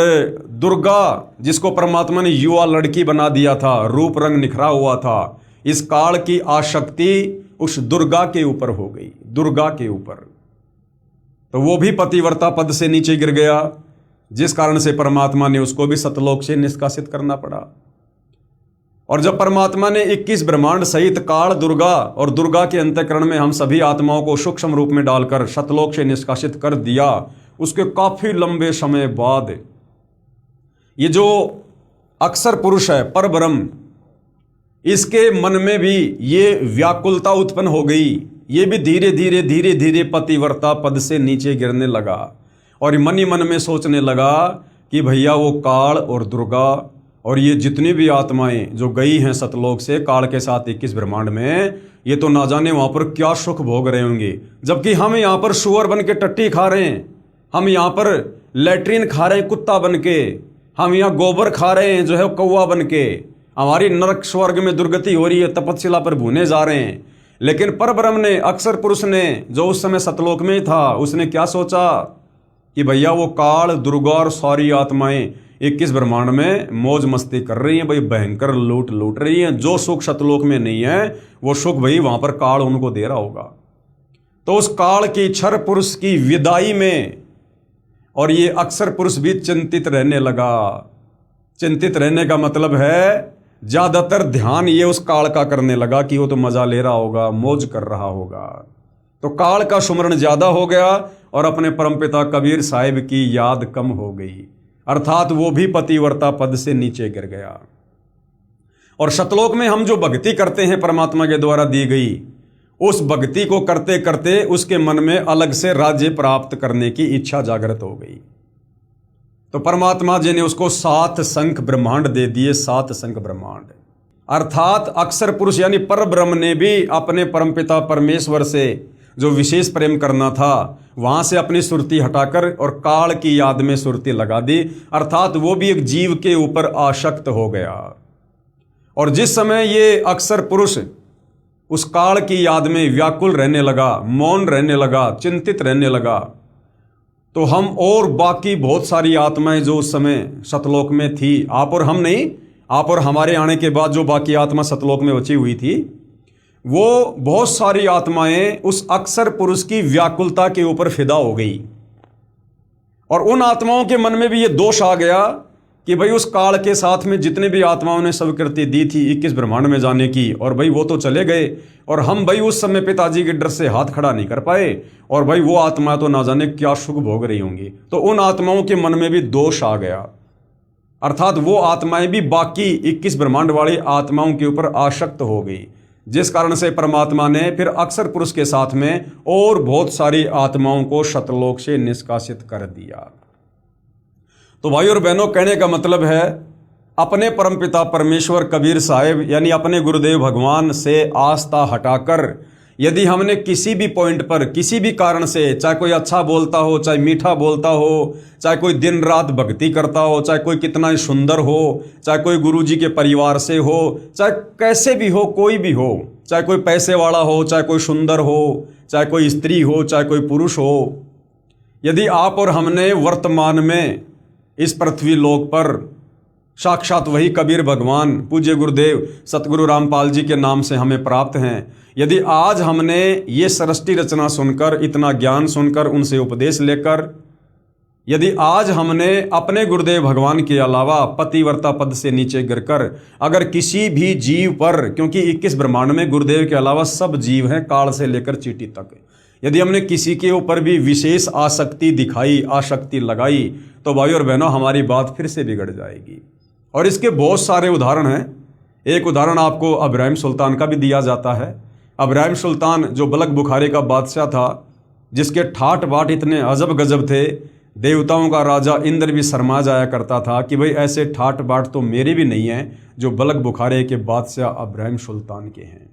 दुर्गा जिसको परमात्मा ने युवा लड़की बना दिया था, रूप रंग निखरा हुआ था, इस काल की आसक्ति उस दुर्गा के ऊपर हो गई, दुर्गा के ऊपर। तो वो भी पतिव्रता पद से नीचे गिर गया, जिस कारण से परमात्मा ने उसको भी सतलोक से निष्कासित करना पड़ा। और जब परमात्मा ने 21 ब्रह्मांड सहित काल, दुर्गा और दुर्गा के अंतःकरण में हम सभी आत्माओं को सूक्ष्म रूप में डालकर सतलोक से निष्कासित कर दिया, उसके काफी लंबे समय बाद ये जो अक्षर पुरुष है, परब्रह्म, इसके मन में भी ये व्याकुलता उत्पन्न हो गई। ये भी धीरे धीरे धीरे धीरे पतिव्रता पद से नीचे गिरने लगा और मन ही मन में सोचने लगा कि भैया वो काल और दुर्गा और ये जितनी भी आत्माएं जो गई हैं सतलोक से काल के साथ 21 ब्रह्मांड में, ये तो ना जाने वहां पर क्या सुख भोग रहे होंगे, जबकि हम यहाँ पर सुअर बन के टट्टी खा रहे हैं, हम यहाँ पर लैट्रिन खा रहे हैं कुत्ता बन के, हम यहाँ गोबर खा रहे हैं जो है कौवा बन के, हमारी नरक स्वर्ग में दुर्गति हो रही है, तपस्या पर भूने जा रहे हैं। लेकिन परब्रह्म ने, अक्षर पुरुष ने, जो उस समय सतलोक में था, उसने क्या सोचा कि भैया वो काल, दुर्गा और सारी आत्माएं 21 ब्रह्मांड में मौज मस्ती कर रही हैं, भाई भयंकर लूट रही हैं। जो सुख सतलोक में नहीं है वो सुख भाई वहां पर काल उनको दे रहा होगा। तो उस काल की, क्षर पुरुष की विदाई में और ये अक्षर पुरुष भी चिंतित रहने लगा। चिंतित रहने का मतलब है ज्यादातर ध्यान ये उस काल का करने लगा कि वो तो मजा ले रहा होगा, मौज कर रहा होगा। तो काल का सुमरण ज्यादा हो गया और अपने परमपिता कबीर साहिब की याद कम हो गई, अर्थात वो भी पतिव्रता पद से नीचे गिर गया। और सतलोक में हम जो भक्ति करते हैं परमात्मा के द्वारा दी गई, उस भक्ति को करते करते उसके मन में अलग से राज्य प्राप्त करने की इच्छा जागृत हो गई। तो परमात्मा जी ने उसको 7 शंख ब्रह्मांड दे दिए, 7 शंख ब्रह्मांड। अर्थात अक्षर पुरुष यानी परब्रह्म ने भी अपने परमपिता परमेश्वर से जो विशेष प्रेम करना था, वहां से अपनी सुरती हटाकर और काल की याद में सुरती लगा दी। अर्थात वो भी एक जीव के ऊपर आसक्त हो गया। और जिस समय ये अक्षर पुरुष उस काल की याद में व्याकुल रहने लगा, मौन रहने लगा, चिंतित रहने लगा, तो हम और बाकी बहुत सारी आत्माएं जो उस समय सतलोक में थी, आप और हम नहीं, आप और हमारे आने के बाद जो बाकी आत्मा सतलोक में बची हुई थी, वो बहुत सारी आत्माएं उस अक्षर पुरुष की व्याकुलता के ऊपर फिदा हो गई। और उन आत्माओं के मन में भी ये दोष आ गया कि भाई उस काल के साथ में जितने भी आत्माओं ने स्वीकृति दी थी 21 ब्रह्मांड में जाने की, और भाई वो तो चले गए और हम भाई उस समय पिताजी के डर से हाथ खड़ा नहीं कर पाए, और भाई वो आत्मा तो ना जाने क्या सुख भोग रही होंगी। तो उन आत्माओं के मन में भी दोष आ गया, अर्थात वो आत्माएं भी बाकी 21 ब्रह्मांड वाली आत्माओं के ऊपर आसक्त हो गई, जिस कारण से परमात्मा ने फिर अक्षर पुरुष के साथ में और बहुत सारी आत्माओं को सतलोक से निष्कासित कर दिया। तो भाई और बहनों, कहने का मतलब है अपने परमपिता परमेश्वर कबीर साहिब यानी अपने गुरुदेव भगवान से आस्था हटाकर यदि हमने किसी भी पॉइंट पर, किसी भी कारण से, चाहे कोई अच्छा बोलता हो, चाहे मीठा बोलता हो, चाहे कोई दिन रात भक्ति करता हो, चाहे कोई कितना ही सुंदर हो, चाहे कोई गुरुजी के परिवार से हो, चाहे कैसे भी हो, कोई भी हो, चाहे कोई पैसे वाला हो, चाहे कोई सुंदर हो, चाहे कोई स्त्री हो, चाहे कोई पुरुष हो, यदि आप और हमने वर्तमान में इस पृथ्वी लोक पर साक्षात वही कबीर भगवान पूज्य गुरुदेव सतगुरु रामपाल जी के नाम से हमें प्राप्त हैं, यदि आज हमने ये सृष्टि रचना सुनकर, इतना ज्ञान सुनकर, उनसे उपदेश लेकर यदि आज हमने अपने गुरुदेव भगवान के अलावा पतिव्रता पद से नीचे गिरकर अगर किसी भी जीव पर, क्योंकि 21 ब्रह्मांड में गुरुदेव के अलावा सब जीव हैं काल से लेकर चींटी तक, यदि हमने किसी के ऊपर भी विशेष आसक्ति दिखाई, आसक्ति लगाई, तो भाई और बहनों हमारी बात फिर से बिगड़ जाएगी। और इसके बहुत सारे उदाहरण हैं। एक उदाहरण आपको अब्राहिम सुल्तान का भी दिया जाता है। अब्राहिम सुल्तान जो बलख बुखारे का बादशाह था, जिसके ठाट बाट इतने अजब गजब थे, देवताओं का राजा इंद्र भी शर्मा जाया करता था कि भाई ऐसे ठाट बाट तो मेरे भी नहीं हैं जो बलख बुखारे के बादशाह अब्राहिम सुल्तान के हैं।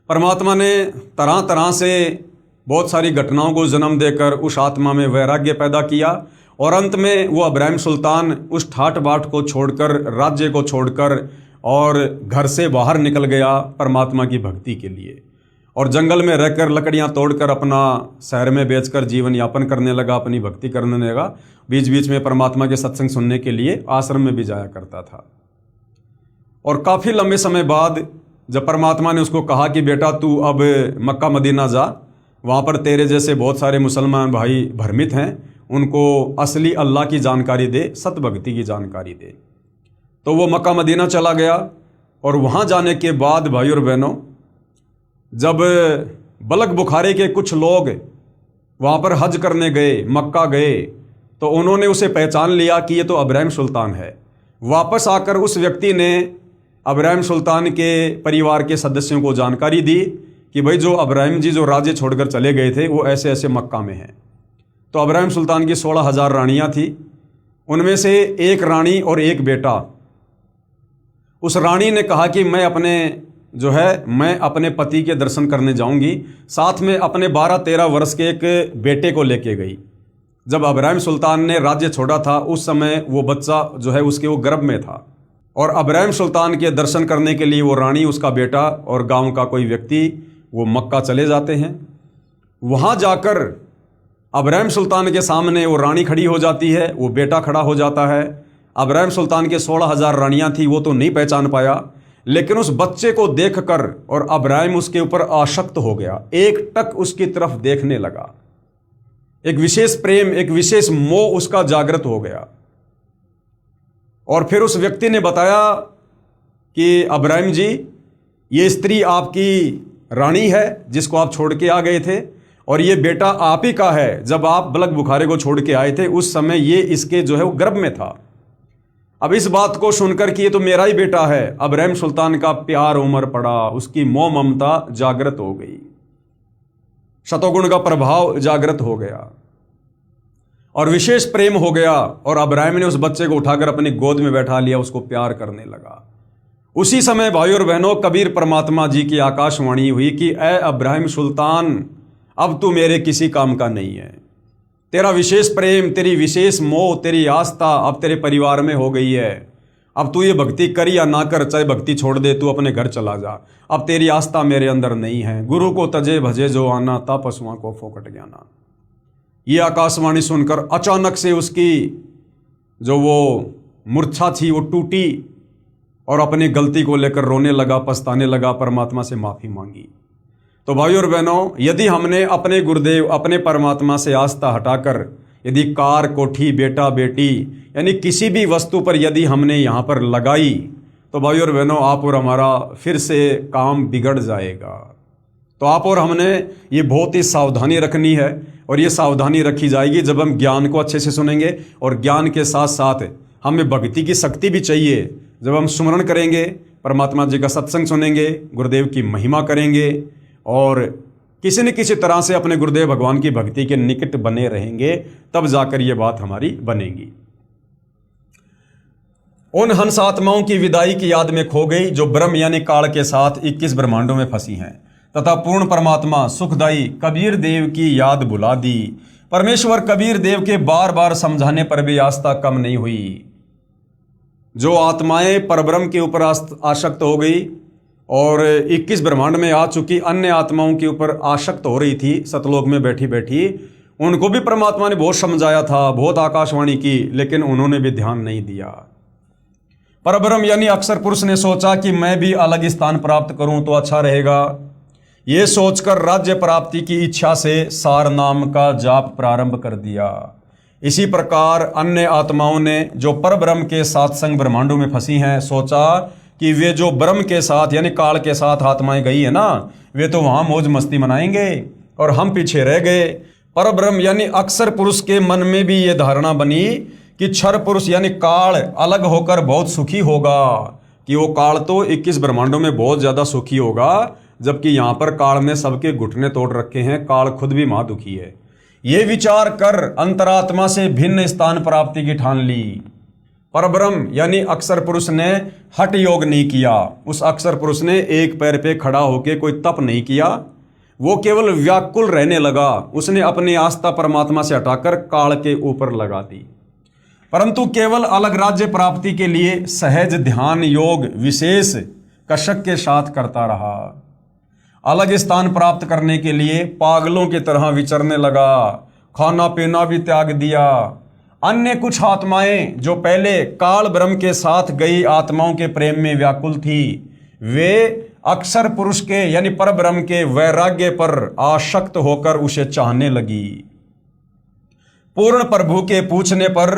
परमात्मा ने तरह तरह से बहुत सारी घटनाओं को जन्म देकर उस आत्मा में वैराग्य पैदा किया और अंत में वो अब्राहिम सुल्तान उस ठाट बाट को छोड़कर, राज्य को छोड़कर और घर से बाहर निकल गया परमात्मा की भक्ति के लिए, और जंगल में रहकर लकड़ियां तोड़कर अपना शहर में बेचकर जीवन यापन करने लगा, अपनी भक्ति करने लगा। बीच बीच में परमात्मा के सत्संग सुनने के लिए आश्रम में भी जाया करता था। और काफ़ी लंबे समय बाद जब परमात्मा ने उसको कहा कि बेटा तू अब मक्का मदीना जा, वहाँ पर तेरे जैसे बहुत सारे मुसलमान भाई भ्रमित हैं, उनको असली अल्लाह की जानकारी दे, सतभक्ति की जानकारी दे। तो वो मक्का मदीना चला गया और वहाँ जाने के बाद भाई और बहनों, जब बलख बुखारे के कुछ लोग वहाँ पर हज करने गए, मक्का गए, तो उन्होंने उसे पहचान लिया कि ये तो अब्राहिम सुल्तान है। वापस आकर उस व्यक्ति ने अब्राहिम सुल्तान के परिवार के सदस्यों को जानकारी दी कि भाई जो अब्राहिम जी जो राज्य छोड़कर चले गए थे वो ऐसे ऐसे मक्का में हैं। तो अब्राहिम सुल्तान की 16,000 रानियाँ थी, उनमें से एक रानी और एक बेटा। उस रानी ने कहा कि मैं अपने पति के दर्शन करने जाऊंगी, साथ में अपने 12-13 वर्ष के एक बेटे को लेके गई। जब अब्राहिम सुल्तान ने राज्य छोड़ा था उस समय वो बच्चा उसके वो गर्भ में था, और अब्राहिम सुल्तान के दर्शन करने के लिए वो रानी, उसका बेटा और गांव का कोई व्यक्ति वो मक्का चले जाते हैं। वहाँ जाकर अब्राहिम सुल्तान के सामने वो रानी खड़ी हो जाती है, वो बेटा खड़ा हो जाता है। अब्राहिम सुल्तान के 16,000 रानियाँ थी, वो तो नहीं पहचान पाया, लेकिन उस बच्चे को देखकर और अब्राहिम उसके ऊपर आसक्त हो गया, एक टक उसकी तरफ देखने लगा। एक विशेष प्रेम, एक विशेष मोह उसका जागृत हो गया। और फिर उस व्यक्ति ने बताया कि अब्राहिम जी, ये स्त्री आपकी रानी है जिसको आप छोड़ के आ गए थे, और ये बेटा आप ही का है। जब आप बलख बुखारे को छोड़ के आए थे उस समय ये इसके वो गर्भ में था। अब इस बात को सुनकर कि ये तो मेरा ही बेटा है, अब्राहिम सुल्तान का प्यार उमड़ पड़ा, उसकी मोह ममता जागृत हो गई, शतोगुण का प्रभाव जागृत हो गया और विशेष प्रेम हो गया। और अब्राहिम ने उस बच्चे को उठाकर अपनी गोद में बैठा लिया, उसको प्यार करने लगा। उसी समय भाई और बहनों, कबीर परमात्मा जी की आकाशवाणी हुई कि ए अब्राहिम सुल्तान, अब तू मेरे किसी काम का नहीं है। तेरा विशेष प्रेम, तेरी विशेष मोह, तेरी आस्था अब तेरे परिवार में हो गई है। अब तू ये भक्ति कर या ना कर, चाहे भक्ति छोड़ दे, तू अपने घर चला जा। अब तेरी आस्था मेरे अंदर नहीं है। गुरु को तजे भजे जो आना, ता पशुओं को फोकट ज्ञाना। ये आकाशवाणी सुनकर अचानक से उसकी वो मूर्छा थी वो टूटी और अपनी गलती को लेकर रोने लगा, पछताने लगा, परमात्मा से माफ़ी मांगी। तो भाई और बहनों, यदि हमने अपने गुरुदेव, अपने परमात्मा से आस्था हटाकर यदि कार, कोठी, बेटा, बेटी यानी किसी भी वस्तु पर यदि हमने यहाँ पर लगाई, तो भाई और बहनों, आप और हमारा फिर से काम बिगड़ जाएगा। तो आप और हमने ये बहुत ही सावधानी रखनी है, और ये सावधानी रखी जाएगी जब हम ज्ञान को अच्छे से सुनेंगे, और ज्ञान के साथ साथ हमें भक्ति की शक्ति भी चाहिए। जब हम सुमरण करेंगे, परमात्मा जी का सत्संग सुनेंगे, गुरुदेव की महिमा करेंगे और किसी न किसी तरह से अपने गुरुदेव भगवान की भक्ति के निकट बने रहेंगे, तब जाकर ये बात हमारी बनेगी। उन हंस आत्माओं की विदाई की याद में खो गई जो ब्रह्म यानी काल के साथ 21 ब्रह्मांडों में फंसी हैं, तथा पूर्ण परमात्मा सुखदाई कबीर देव की याद बुला दी। परमेश्वर कबीर देव के बार बार समझाने पर भी आस्था कम नहीं हुई। जो आत्माएं परब्रह्म के ऊपर आसक्त हो गई और 21 ब्रह्मांड में आ चुकी अन्य आत्माओं के ऊपर आसक्त हो रही थी सतलोक में बैठी बैठी, उनको भी परमात्मा ने बहुत समझाया था, बहुत आकाशवाणी की, लेकिन उन्होंने भी ध्यान नहीं दिया। परब्रह्म यानी अक्षर पुरुष ने सोचा कि मैं भी अलग स्थान प्राप्त करूं तो अच्छा रहेगा। ये सोचकर राज्य प्राप्ति की इच्छा से सार नाम का जाप प्रारंभ कर दिया। इसी प्रकार अन्य आत्माओं ने जो परब्रह्म के साथ संग ब्रह्मांडों में फंसी हैं, सोचा कि वे जो ब्रह्म के साथ यानी काल के साथ आत्माएं गई है ना, वे तो वहां मौज मस्ती मनाएंगे और हम पीछे रह गए। परब्रह्म यानी अक्षर पुरुष के मन में भी ये धारणा बनी कि क्षर पुरुष यानी काल अलग होकर बहुत सुखी होगा, कि वो काल तो 21 ब्रह्मांडों में बहुत ज्यादा सुखी होगा, जबकि यहाँ पर काल ने सबके घुटने तोड़ रखे हैं, काल खुद भी महादुखी है। ये विचार कर अंतरात्मा से भिन्न स्थान प्राप्ति की ठान ली। परब्रह्म यानी अक्षर पुरुष ने हठ योग नहीं किया। उस अक्षर पुरुष ने एक पैर पे खड़ा होकर कोई तप नहीं किया, वो केवल व्याकुल रहने लगा। उसने अपनी आस्था परमात्मा से हटाकर काल के ऊपर लगा दी, परंतु केवल अलग राज्य प्राप्ति के लिए सहज ध्यान योग विशेष कषक के साथ करता रहा। अलग स्थान प्राप्त करने के लिए पागलों की तरह विचरने लगा, खाना पीना भी त्याग दिया। अन्य कुछ आत्माएं जो पहले काल ब्रह्म के साथ गई आत्माओं के प्रेम में व्याकुल थी, वे अक्षर पुरुष के यानी परब्रह्म के वैराग्य पर आसक्त होकर उसे चाहने लगी। पूर्ण प्रभु के पूछने पर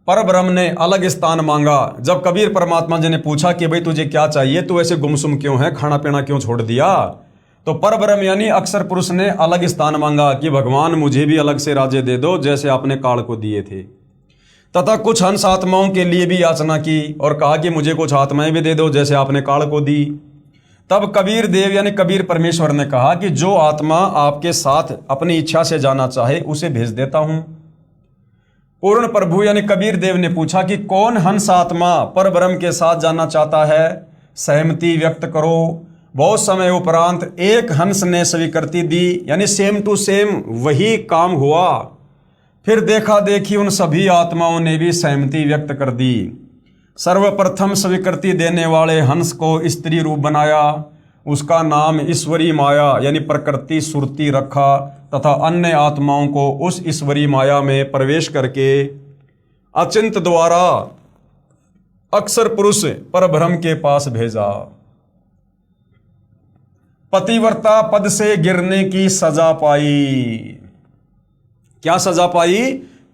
परब्रह्म ने अलग स्थान मांगा। जब कबीर परमात्मा जी ने पूछा कि भाई तुझे क्या चाहिए, तू ऐसे गुमसुम क्यों है, खाना पीना क्यों छोड़ दिया, तो परब्रह्म यानी अक्षर पुरुष ने अलग स्थान मांगा कि भगवान मुझे भी अलग से राज्य दे दो जैसे आपने काल को दिए थे। तथा कुछ हंस आत्माओं के लिए भी याचना की और कहा कि मुझे कुछ आत्माएं भी दे दो जैसे आपने काल को दी। तब कबीर देव यानी कबीर परमेश्वर ने कहा कि जो आत्मा आपके साथ अपनी इच्छा से जाना चाहे उसे भेज देता हूं। पूर्ण प्रभु यानी कबीर देव ने पूछा कि कौन हंस आत्मा परब्रह्म के साथ जाना चाहता है, सहमति व्यक्त करो। बहुत समय उपरांत एक हंस ने स्वीकृति दी, यानी सेम टू सेम वही काम हुआ। फिर देखा देखी उन सभी आत्माओं ने भी सहमति व्यक्त कर दी। सर्वप्रथम स्वीकृति देने वाले हंस को स्त्री रूप बनाया, उसका नाम ईश्वरी माया यानी प्रकृति सुरती रखा तथा अन्य आत्माओं को उस ईश्वरी माया में प्रवेश करके अचिंत द्वारा अक्षर पुरुष परब्रह्म के पास भेजा। पतिव्रता पद से गिरने की सजा पाई। क्या सजा पाई?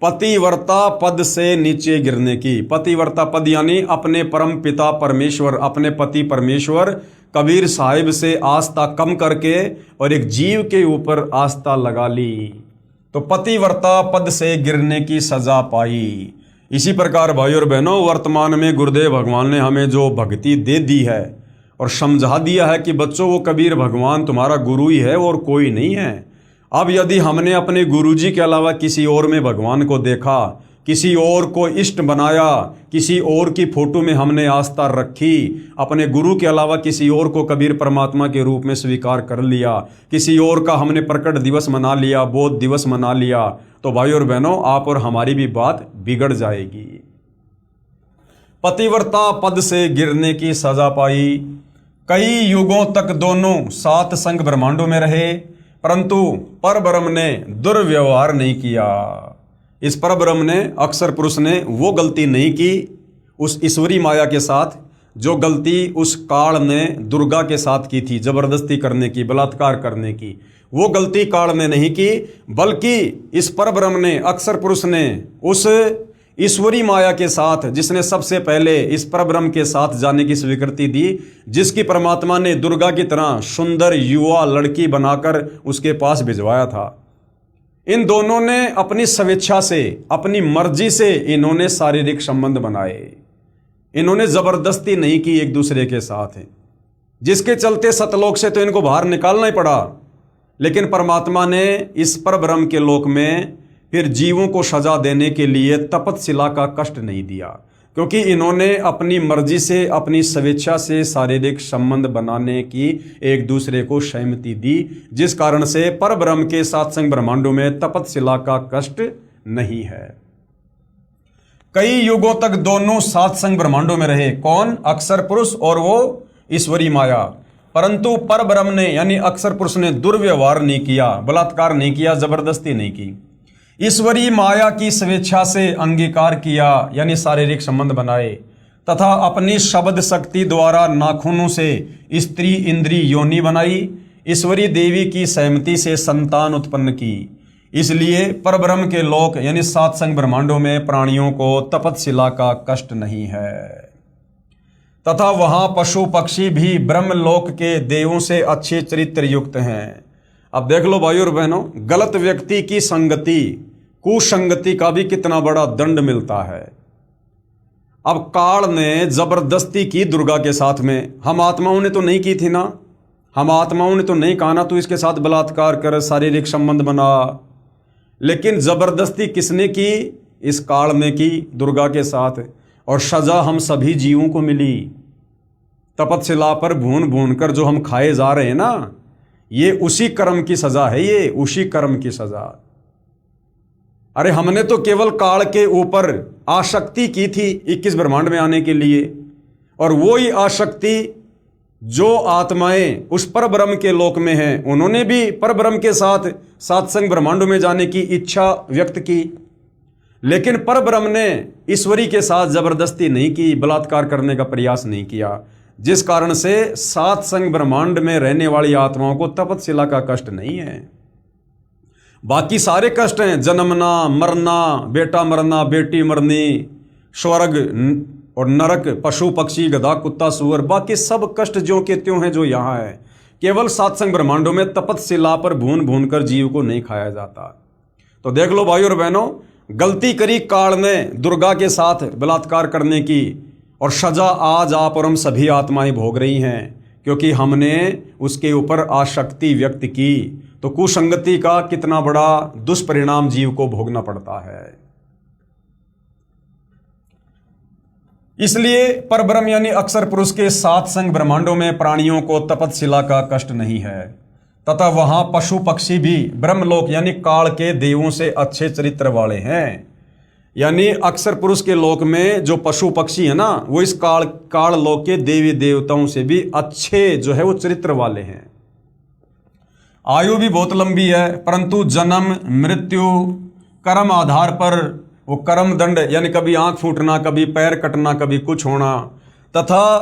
पतिव्रता पद से नीचे गिरने की। पतिव्रता पद यानी अपने परम पिता परमेश्वर, अपने पति परमेश्वर कबीर साहिब से आस्था कम करके और एक जीव के ऊपर आस्था लगा ली, तो पतिव्रता पद से गिरने की सजा पाई। इसी प्रकार भाई और बहनों, वर्तमान में गुरुदेव भगवान ने हमें जो भक्ति दे दी है और समझा दिया है कि बच्चों वो कबीर भगवान तुम्हारा गुरु ही है और कोई नहीं है। अब यदि हमने अपने गुरुजी के अलावा किसी और में भगवान को देखा, किसी और को इष्ट बनाया, किसी और की फोटो में हमने आस्था रखी, अपने गुरु के अलावा किसी और को कबीर परमात्मा के रूप में स्वीकार कर लिया, किसी और का हमने प्रकट दिवस मना लिया, बोध दिवस मना लिया, तो भाई और बहनों आप और हमारी भी बात बिगड़ जाएगी। पतिव्रता पद से गिरने की सजा पाई। कई युगों तक दोनों सात संग ब्रह्मांडों में रहे, परंतु परब्रह्म ने दुर्व्यवहार नहीं किया। इस परब्रह्म ने, अक्षर पुरुष ने वो गलती नहीं की उस ईश्वरी माया के साथ जो गलती उस काल ने दुर्गा के साथ की थी, जबरदस्ती करने की, बलात्कार करने की। वो गलती काल ने नहीं की, बल्कि इस परब्रह्म ने, अक्षर पुरुष ने उस ईश्वरी माया के साथ, जिसने सबसे पहले इस परब्रह्म के साथ जाने की स्वीकृति दी, जिसकी परमात्मा ने दुर्गा की तरह सुंदर युवा लड़की बनाकर उसके पास भिजवाया था, इन दोनों ने अपनी स्वेच्छा से, अपनी मर्जी से इन्होंने शारीरिक संबंध बनाए। इन्होंने जबरदस्ती नहीं की एक दूसरे के साथ, जिसके चलते सतलोक से तो इनको बाहर निकालना ही पड़ा। लेकिन परमात्मा ने इस परब्रह्म के लोक में फिर जीवों को सजा देने के लिए तपतशिला का कष्ट नहीं दिया, क्योंकि इन्होंने अपनी मर्जी से, अपनी स्वेच्छा से शारीरिक संबंध बनाने की एक दूसरे को सहमति दी, जिस कारण से परब्रह्म के सात संग ब्रह्मांडों में तपतशिला का कष्ट नहीं है। कई युगों तक दोनों सात संग ब्रह्मांडों में रहे। कौन? अक्षर पुरुष और वो ईश्वरी माया। परंतु परब्रह्म ने यानी अक्षर पुरुष ने दुर्व्यवहार नहीं किया, बलात्कार नहीं किया, जबरदस्ती नहीं की। ईश्वरी माया की स्वेच्छा से अंगीकार किया, यानी शारीरिक संबंध बनाए, तथा अपनी शब्द शक्ति द्वारा नाखूनों से स्त्री इंद्री योनि बनाई। ईश्वरी देवी की सहमति से संतान उत्पन्न की। इसलिए परब्रह्म के लोक यानी सात संग ब्रह्मांडों में प्राणियों को तपतशिला का कष्ट नहीं है, तथा वहां पशु पक्षी भी ब्रह्मलोक के देवों से अच्छे चरित्र युक्त हैं। अब देख लो भाइयों और बहनों, गलत व्यक्ति की संगति, कुसंगति का भी कितना बड़ा दंड मिलता है। अब काल ने जबरदस्ती की दुर्गा के साथ में, हम आत्माओं ने तो नहीं की थी ना, हम आत्माओं ने तो नहीं कहा ना तू इसके साथ बलात्कार कर, शारीरिक संबंध बना, लेकिन जबरदस्ती किसने की? इस काल ने की दुर्गा के साथ, और सजा हम सभी जीवों को मिली। तपतशिला पर भून भून कर जो हम खाए जा रहे हैं ना, ये उसी कर्म की सजा है, ये उसी कर्म की सजा। अरे हमने तो केवल काल के ऊपर आसक्ति की थी 21 ब्रह्मांड में आने के लिए, और वो ही आसक्ति जो आत्माएं उस परब्रह्म के लोक में हैं, उन्होंने भी परब्रह्म के साथ सातसंग ब्रह्मांडों में जाने की इच्छा व्यक्त की, लेकिन परब्रह्म ने ईश्वरी के साथ जबरदस्ती नहीं की, बलात्कार करने का प्रयास नहीं किया, जिस कारण से सात संग ब्रह्मांड में रहने वाली आत्माओं को तपतशिला का कष्ट नहीं है। बाकी सारे कष्ट हैं, जन्मना, मरना, बेटा मरना, बेटी मरनी, स्वर्ग और नरक, पशु पक्षी, गधा कुत्ता सूअर, बाकी सब कष्ट ज्यों के त्यों हैं जो यहाँ है। केवल सातसंग ब्रह्मांडों में तपतशिला पर भून भून कर जीव को नहीं खाया जाता। तो देख लो भाई और बहनों, गलती करी काल ने दुर्गा के साथ बलात्कार करने की, और सजा आज आप और हम सभी आत्माएं भोग रही हैं, क्योंकि हमने उसके ऊपर आसक्ति व्यक्त की। तो कुसंगति का कितना बड़ा दुष्परिणाम जीव को भोगना पड़ता है। इसलिए परब्रह्म यानी अक्षर पुरुष के सात संग ब्रह्मांडों में प्राणियों को तपतशिला का कष्ट नहीं है, तथा वहां पशु पक्षी भी ब्रह्मलोक यानी काल के देवों से अच्छे चरित्र वाले हैं। यानी अक्षर पुरुष के लोक में जो पशु पक्षी है ना, वो इस काल लोक के देवी देवताओं से भी अच्छे जो है वो चरित्र वाले हैं। आयु भी बहुत लंबी है, परंतु जन्म मृत्यु कर्म आधार पर वो कर्म दंड, यानी कभी आंख फूटना, कभी पैर कटना, कभी कुछ होना, तथा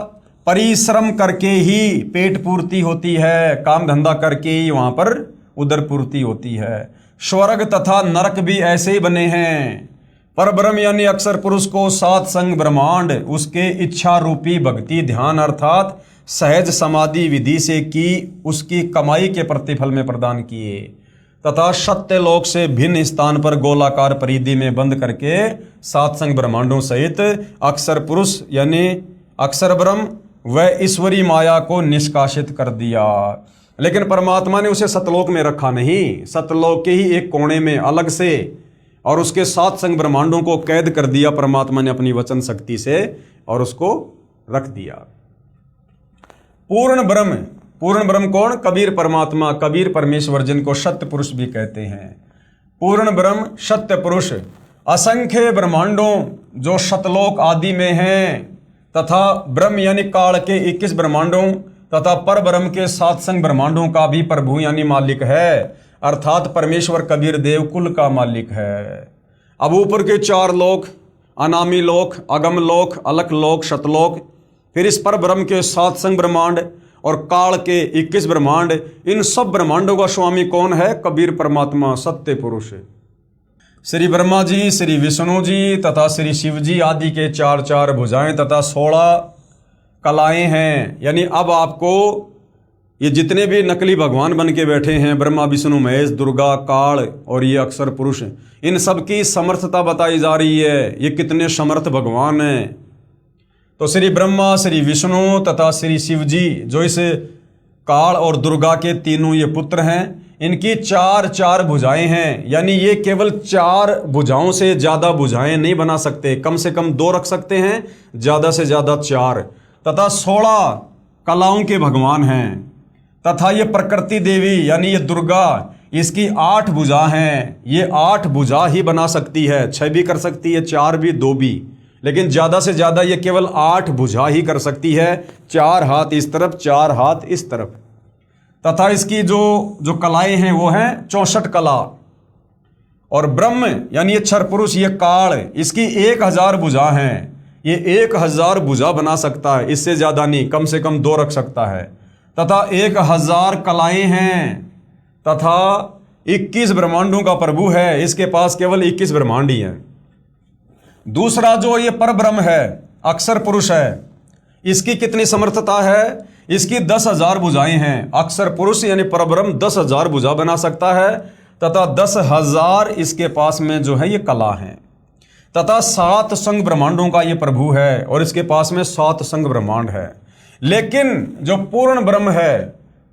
परिश्रम करके ही पेट पूर्ति होती है, काम धंधा करके ही वहां पर उदर पूर्ति होती है। स्वर्ग तथा नरक भी ऐसे ही बने हैं। परब्रह्म यानी अक्षर पुरुष को सात संग ब्रह्मांड उसके इच्छा रूपी भक्ति ध्यान अर्थात सहज समाधि विधि से की उसकी कमाई के प्रतिफल में प्रदान किए, तथा सत्य लोक से भिन्न स्थान पर गोलाकार परिधि में बंद करके सात संग ब्रह्मांडों सहित अक्षर पुरुष यानी अक्षर ब्रह्म व ईश्वरी माया को निष्कासित कर दिया। लेकिन परमात्मा ने उसे सतलोक में रखा नहीं, सतलोक के ही एक कोने में अलग से, और उसके सात संग ब्रह्मांडों को कैद कर दिया परमात्मा ने अपनी वचन शक्ति से, और उसको रख दिया। पूर्ण ब्रह्म कौन? कबीर परमात्मा, कबीर परमेश्वर, जिनको सत्य पुरुष भी कहते हैं। पूर्ण ब्रह्म सत्य पुरुष असंख्य ब्रह्मांडों जो सतलोक आदि में हैं, तथा ब्रह्म यानी काल के 21 ब्रह्मांडों तथा पर ब्रह्म के सात संग ब्रह्मांडों का भी प्रभु यानी मालिक है, अर्थात परमेश्वर कबीर देव कुल का मालिक है। अब ऊपर के चार लोक, अनामी लोक, अगम लोक, अलख लोक, सतलोक, फिर इस पर ब्रह्म के सात संग ब्रह्मांड और काल के 21 ब्रह्मांड, इन सब ब्रह्मांडों का स्वामी कौन है? कबीर परमात्मा, सत्य पुरुष। श्री ब्रह्मा जी, श्री विष्णु जी तथा श्री शिव जी आदि के चार चार भुजाएं तथा 16 कलाएं हैं। यानी अब आपको ये जितने भी नकली भगवान बन के बैठे हैं, ब्रह्मा विष्णु महेश दुर्गा काल और ये अक्षर पुरुष, इन सब की समर्थता बताई जा रही है, ये कितने समर्थ भगवान हैं। तो श्री ब्रह्मा, श्री विष्णु तथा श्री शिव जी जो इस काल और दुर्गा के तीनों ये पुत्र हैं, इनकी चार चार भुजाएं हैं। यानी ये केवल 4 भुजाओं से ज़्यादा भुजाएं नहीं बना सकते, कम से कम 2 रख सकते हैं, ज़्यादा से ज़्यादा 4, तथा 16 कलाओं के भगवान हैं। तथा ये प्रकृति देवी यानी ये दुर्गा, इसकी 8 भुजा हैं। ये 8 भुजा ही बना सकती है, 6 भी कर सकती है, 4 भी, 2 भी, लेकिन ज़्यादा से ज़्यादा ये केवल 8 भुजा ही कर सकती है, 4 हाथ इस तरफ, 4 हाथ इस तरफ। तथा इसकी जो कलाएं हैं वो हैं 64 कला। और ब्रह्म यानी ये क्षर पुरुष, ये काल, इसकी 1000 भुजा हैं। ये 1000 भुजा बना सकता है, इससे ज़्यादा नहीं, कम से कम 2 रख सकता है। तथा 1000 कलाएं हैं, तथा 21 ब्रह्मांडों का प्रभु है, इसके पास केवल 21 ब्रह्मांड ही हैं। दूसरा जो ये परब्रह्म है, अक्षर पुरुष है, इसकी कितनी समर्थता है? इसकी 10,000 भुजाएं हैं। अक्षर पुरुष यानी परब्रह्म 10,000 भुजा बना सकता है तथा 10,000 इसके पास में जो है ये कला है, तथा 7 संग ब्रह्मांडों का ये प्रभु है और इसके पास में 7 संग ब्रह्मांड है। लेकिन जो पूर्ण ब्रह्म है,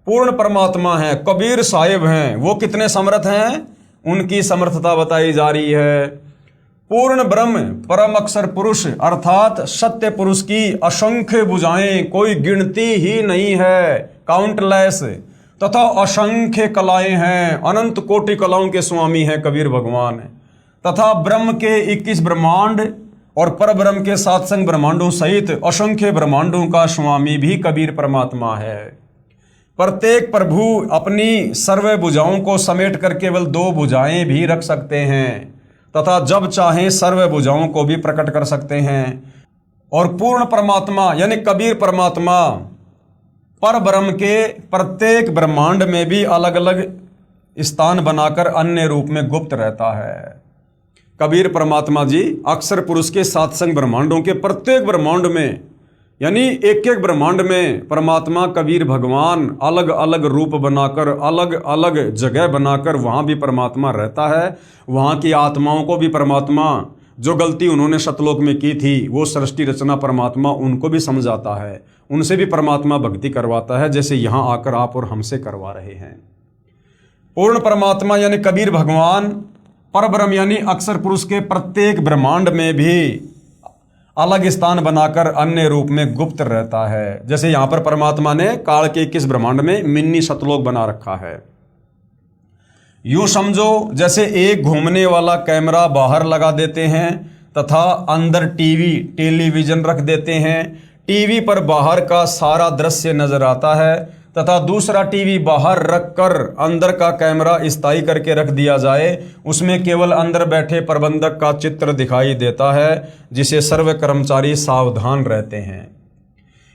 पूर्ण परमात्मा है, कबीर साहिब हैं, वो कितने समर्थ हैं? उनकी समर्थता बताई जा रही है। पूर्ण ब्रह्म परम अक्षर पुरुष अर्थात सत्य पुरुष की असंख्य भुजाएं, कोई गिनती ही नहीं है, काउंटलेस, तथा असंख्य कलाएं हैं, अनंत कोटि कलाओं के स्वामी हैं कबीर भगवान, तथा ब्रह्म के 21 ब्रह्मांड और परब्रह्म के 7 संग ब्रह्मांडों सहित असंख्य ब्रह्मांडों का स्वामी भी कबीर परमात्मा है। प्रत्येक प्रभु अपनी सर्व भुजाओं को समेट कर केवल 2 भुजाएं भी रख सकते हैं तथा जब चाहें सर्व भुजाओं को भी प्रकट कर सकते हैं। और पूर्ण परमात्मा यानी कबीर परमात्मा परब्रह्म के प्रत्येक ब्रह्मांड में भी अलग अलग स्थान बनाकर अन्य रूप में गुप्त रहता है। कबीर परमात्मा जी अक्षर पुरुष के 7 संग ब्रह्मांडों के प्रत्येक ब्रह्मांड में यानी एक एक ब्रह्मांड में परमात्मा कबीर भगवान अलग अलग रूप बनाकर, अलग अलग जगह बनाकर वहाँ भी परमात्मा रहता है। वहाँ की आत्माओं को भी परमात्मा, जो गलती उन्होंने सतलोक में की थी वो सृष्टि रचना परमात्मा उनको भी समझाता है, उनसे भी परमात्मा भक्ति करवाता है, जैसे यहाँ आकर आप और हमसे करवा रहे हैं। पूर्ण परमात्मा यानी कबीर भगवान परब्रह्म यानी अक्षर पुरुष के प्रत्येक ब्रह्मांड में भी अलग स्थान बनाकर अन्य रूप में गुप्त रहता है। जैसे यहां पर परमात्मा ने काल के 21 ब्रह्मांड में मिनी सतलोक बना रखा है। यूं समझो जैसे एक घूमने वाला कैमरा बाहर लगा देते हैं तथा अंदर टेलीविजन रख देते हैं। टीवी पर बाहर का सारा दृश्य नजर आता है तथा दूसरा टीवी बाहर रखकर अंदर का कैमरा स्थायी करके रख दिया जाए, उसमें केवल अंदर बैठे प्रबंधक का चित्र दिखाई देता है, जिसे सर्व कर्मचारी सावधान रहते हैं।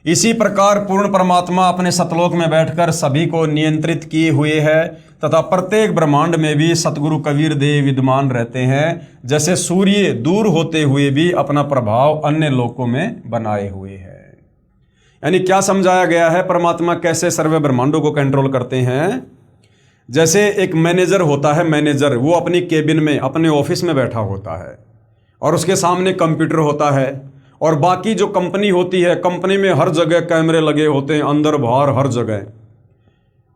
इसी प्रकार पूर्ण परमात्मा अपने सतलोक में बैठकर सभी को नियंत्रित किए हुए है तथा प्रत्येक ब्रह्मांड में भी सतगुरु कबीर देव विद्यमान रहते हैं, जैसे सूर्य दूर होते हुए भी अपना प्रभाव अन्य लोकों में बनाए हुए है। यानी क्या समझाया गया है, परमात्मा कैसे सर्व ब्रह्मांडों को कंट्रोल करते हैं। जैसे एक मैनेजर होता है, मैनेजर वो अपनी केबिन में अपने ऑफिस में बैठा होता है और उसके सामने कंप्यूटर होता है और बाकी जो कंपनी होती है, कंपनी में हर जगह कैमरे लगे होते हैं, अंदर बाहर हर जगह।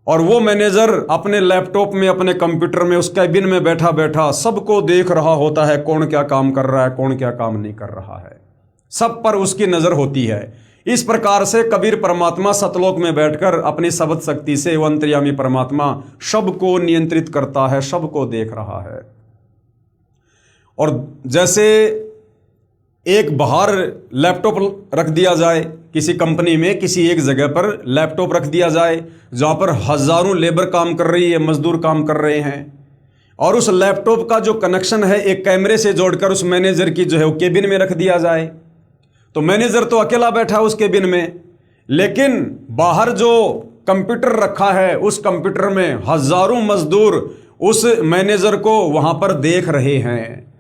और वो मैनेजर अपने लैपटॉप में, अपने कंप्यूटर में, उस कैबिन में बैठा बैठा सबको देख रहा होता है, कौन क्या काम कर रहा है, कौन क्या काम नहीं कर रहा है, सब पर उसकी नजर होती है। इस प्रकार से कबीर परमात्मा सतलोक में बैठकर अपनी शब्द शक्ति से वो अंतर्यामी परमात्मा सबको नियंत्रित करता है, सबको देख रहा है। और जैसे एक बाहर लैपटॉप रख दिया जाए, किसी कंपनी में किसी एक जगह पर लैपटॉप रख दिया जाए जहां पर हजारों लेबर काम कर रही है, मजदूर काम कर रहे हैं, और उस लैपटॉप का जो कनेक्शन है एक कैमरे से जोड़कर उस मैनेजर की जो है वो केबिन में रख दिया जाए, तो मैनेजर तो अकेला बैठा है उस केबिन में, लेकिन बाहर जो कंप्यूटर रखा है उस कंप्यूटर में हजारों मजदूर उस मैनेजर को वहां पर देख रहे हैं।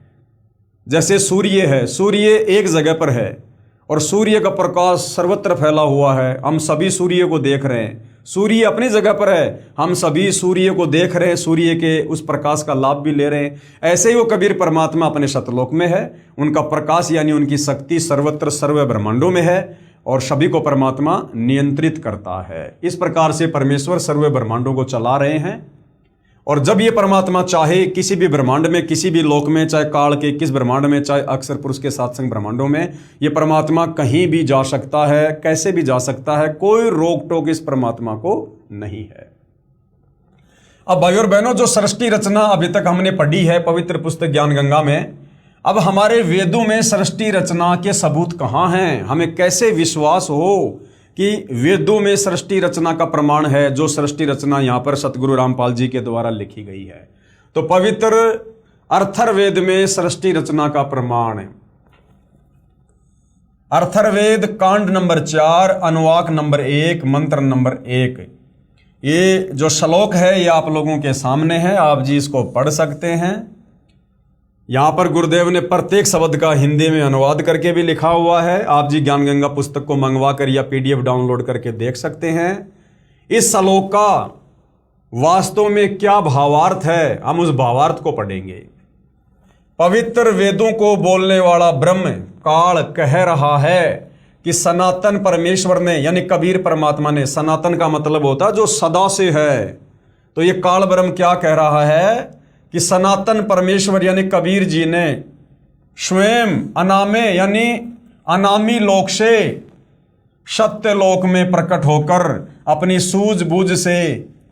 जैसे सूर्य है, सूर्य एक जगह पर है और सूर्य का प्रकाश सर्वत्र फैला हुआ है, हम सभी सूर्य को देख रहे हैं। सूर्य अपनी जगह पर है, हम सभी सूर्य को देख रहे हैं, सूर्य के उस प्रकाश का लाभ भी ले रहे हैं। ऐसे ही वो कबीर परमात्मा अपने सतलोक में है, उनका प्रकाश यानी उनकी शक्ति सर्वत्र सर्व ब्रह्मांडों में है और सभी को परमात्मा नियंत्रित करता है। इस प्रकार से परमेश्वर सर्व ब्रह्मांडों को चला रहे हैं। और जब ये परमात्मा चाहे किसी भी ब्रह्मांड में, किसी भी लोक में, चाहे काल के किस ब्रह्मांड में, चाहे अक्षर पुरुष के 7 संग ब्रह्मांडों में, ये परमात्मा कहीं भी जा सकता है, कैसे भी जा सकता है, कोई रोक टोक इस परमात्मा को नहीं है। अब भाई और बहनों, जो सृष्टि रचना अभी तक हमने पढ़ी है पवित्र पुस्तक ज्ञान गंगा में, अब हमारे वेदों में सृष्टि रचना के सबूत कहाँ हैं? हमें कैसे विश्वास हो कि वेदों में सृष्टि रचना का प्रमाण है, जो सृष्टि रचना यहां पर सतगुरु रामपाल जी के द्वारा लिखी गई है। तो पवित्र अर्थर्वेद में सृष्टि रचना का प्रमाण है। अर्थर्वेद कांड नंबर 4 अनुवाक नंबर 1 मंत्र नंबर 1, ये जो श्लोक है ये आप लोगों के सामने है, आप जी इसको पढ़ सकते हैं। यहाँ पर गुरुदेव ने प्रत्येक शब्द का हिंदी में अनुवाद करके भी लिखा हुआ है। आप जी ज्ञान गंगा पुस्तक को मंगवा कर या PDF डाउनलोड करके देख सकते हैं। इस श्लोक का वास्तव में क्या भावार्थ है, हम उस भावार्थ को पढ़ेंगे। पवित्र वेदों को बोलने वाला ब्रह्म काल कह रहा है कि सनातन परमेश्वर ने, यानी कबीर परमात्मा ने, सनातन का मतलब होता है जो सदा से है, तो ये काल ब्रह्म क्या कह रहा है कि सनातन परमेश्वर यानी कबीर जी ने स्वयं अनामे यानी अनामी लोक से सत्य लोक में प्रकट होकर अपनी सूझबूझ से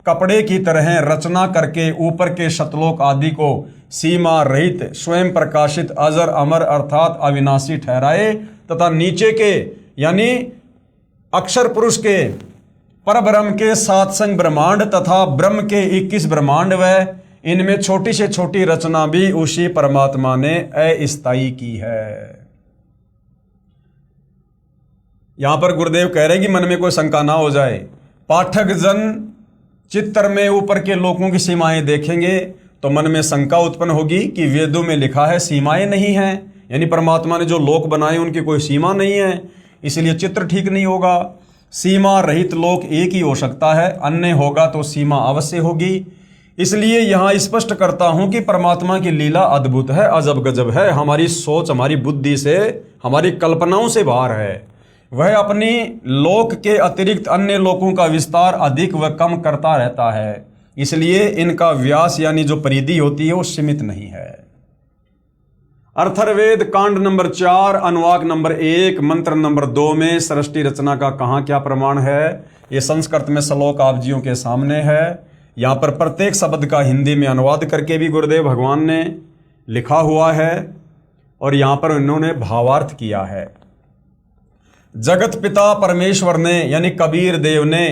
कपड़े की तरह रचना करके ऊपर के शतलोक आदि को सीमा रहित स्वयं प्रकाशित अजर अमर अर्थात अविनाशी ठहराए तथा नीचे के यानी अक्षर पुरुष के परब्रह्म के 7 संग ब्रह्मांड तथा ब्रह्म के 21 ब्रह्मांड व इनमें छोटी से छोटी रचना भी उसी परमात्मा ने अस्थायी की है। यहां पर गुरुदेव कह रहे हैं कि मन में कोई शंका ना हो जाए। पाठक जन चित्र में ऊपर के लोकों की सीमाएं देखेंगे तो मन में शंका उत्पन्न होगी कि वेदों में लिखा है सीमाएं नहीं हैं, यानी परमात्मा ने जो लोक बनाए उनकी कोई सीमा नहीं है, इसलिए चित्र ठीक नहीं होगा। सीमा रहित लोक एक ही हो सकता है, अन्य होगा तो सीमा अवश्य होगी। इसलिए यहां स्पष्ट करता हूं कि परमात्मा की लीला अद्भुत है, अजब गजब है, हमारी सोच हमारी बुद्धि से हमारी कल्पनाओं से बाहर है। वह अपनी लोक के अतिरिक्त अन्य लोकों का विस्तार अधिक व कम करता रहता है, इसलिए इनका व्यास यानी जो परिधि होती है वो सीमित नहीं है। अथर्ववेद कांड नंबर 4 अनुवाक नंबर 1 मंत्र नंबर 2 में सृष्टि रचना का कहाँ क्या प्रमाण है, ये संस्कृत में श्लोक आप जियों के सामने है। यहाँ पर प्रत्येक शब्द का हिंदी में अनुवाद करके भी गुरुदेव भगवान ने लिखा हुआ है और यहाँ पर इन्होंने भावार्थ किया है। जगत पिता परमेश्वर ने यानी कबीर देव ने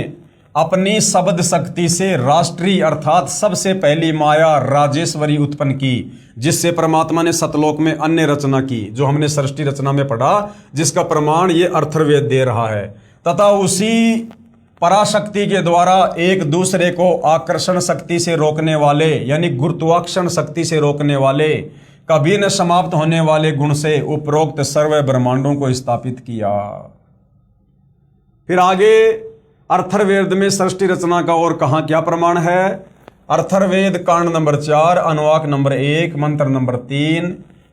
अपनी शब्द शक्ति से राष्ट्रीय अर्थात सबसे पहली माया राजेश्वरी उत्पन्न की, जिससे परमात्मा ने सतलोक में अन्य रचना की, जो हमने सृष्टि रचना में पढ़ा, जिसका प्रमाण ये अथर्ववेद दे रहा है। तथा उसी पराशक्ति के द्वारा एक दूसरे को आकर्षण शक्ति से रोकने वाले यानी गुरुत्वाकर्षण शक्ति से रोकने वाले कभी न समाप्त होने वाले गुण से उपरोक्त सर्व ब्रह्मांडों को स्थापित किया। फिर आगे अथर्ववेद में सृष्टि रचना का और कहाँ क्या प्रमाण है। अथर्ववेद कांड नंबर 4 अनुवाक नंबर 1 मंत्र नंबर 3,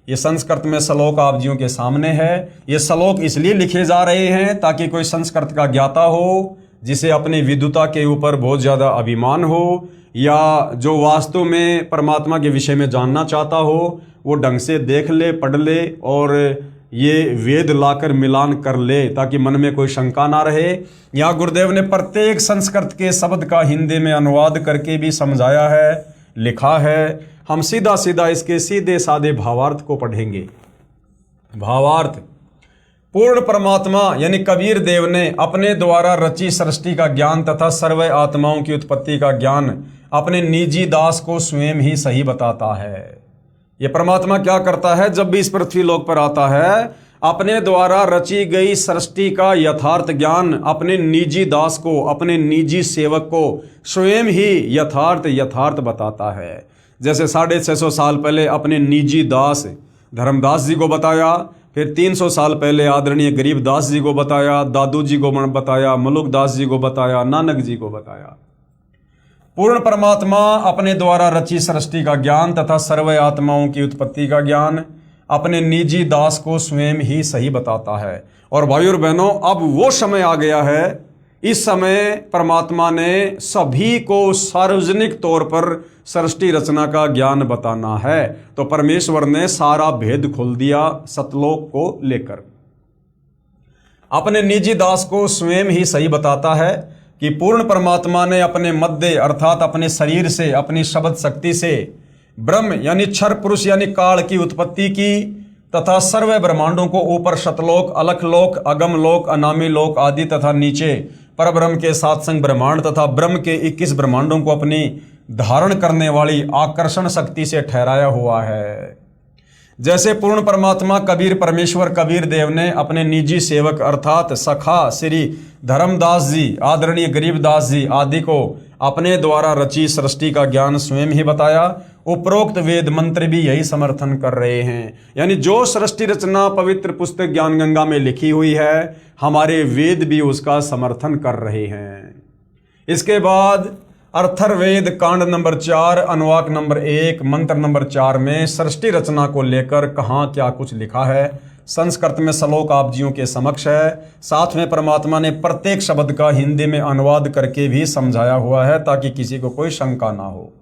ये संस्कृत में श्लोक आप जियों के सामने है। ये श्लोक इसलिए लिखे जा रहे हैं ताकि कोई संस्कृत का ज्ञाता हो जिसे अपनी विद्वता के ऊपर बहुत ज़्यादा अभिमान हो, या जो वास्तव में परमात्मा के विषय में जानना चाहता हो वो ढंग से देख ले, पढ़ ले और ये वेद लाकर मिलान कर ले ताकि मन में कोई शंका ना रहे। यहाँ गुरुदेव ने प्रत्येक संस्कृत के शब्द का हिंदी में अनुवाद करके भी समझाया है, लिखा है। हम सीधा सीधा इसके सीधे साधे भावार्थ को पढ़ेंगे। भावार्थ: पूर्ण परमात्मा यानी कबीर देव ने अपने द्वारा रची सृष्टि का ज्ञान तथा सर्व आत्माओं की उत्पत्ति का ज्ञान अपने निजी दास को स्वयं ही सही बताता है। ये परमात्मा क्या करता है, जब भी इस पृथ्वी लोक पर आता है, अपने द्वारा रची गई सृष्टि का यथार्थ ज्ञान अपने निजी दास को, अपने निजी सेवक को स्वयं ही यथार्थ बताता है। जैसे 650 साल पहले अपने निजी दास धर्मदास जी को बताया, फिर 300 साल पहले आदरणीय गरीबदास जी को बताया, दादू जी को बताया, मलुकदास जी को बताया, नानक जी को बताया। पूर्ण परमात्मा अपने द्वारा रची सृष्टि का ज्ञान तथा सर्व आत्माओं की उत्पत्ति का ज्ञान अपने निजी दास को स्वयं ही सही बताता है। और भाइयों और बहनों, अब वो समय आ गया है, इस समय परमात्मा ने सभी को सार्वजनिक तौर पर सृष्टि रचना का ज्ञान बताना है। तो परमेश्वर ने सारा भेद खोल दिया सतलोक को लेकर। अपने निजी दास को स्वयं ही सही बताता है कि पूर्ण परमात्मा ने अपने मध्य अर्थात अपने शरीर से, अपनी शब्द शक्ति से ब्रह्म यानी क्षर पुरुष यानी काल की उत्पत्ति की तथा सर्व ब्रह्मांडों को ऊपर शतलोक, अलख लोक, अगम लोक, अनामी लोक आदि तथा नीचे परब्रह्म के 7 संग ब्रह्मांड तथा ब्रह्म के 21 ब्रह्मांडों को अपनी धारण करने वाली आकर्षण शक्ति से ठहराया हुआ है। जैसे पूर्ण परमात्मा कबीर परमेश्वर कबीर देव ने अपने निजी सेवक अर्थात सखा श्री धर्मदास जी, आदरणीय गरीबदास जी आदि को अपने द्वारा रची सृष्टि का ज्ञान स्वयं ही बताया। उपरोक्त वेद मंत्र भी यही समर्थन कर रहे हैं। यानी जो सृष्टि रचना पवित्र पुस्तक ज्ञान गंगा में लिखी हुई है, हमारे वेद भी उसका समर्थन कर रहे हैं। इसके बाद अर्थर्वेद कांड नंबर 4 अनुवाक नंबर 1 मंत्र नंबर 4 में सृष्टि रचना को लेकर कहाँ क्या कुछ लिखा है, संस्कृत में श्लोक आप जियों के समक्ष है। साथ में परमात्मा ने प्रत्येक शब्द का हिंदी में अनुवाद करके भी समझाया हुआ है, ताकि किसी को कोई शंका ना हो।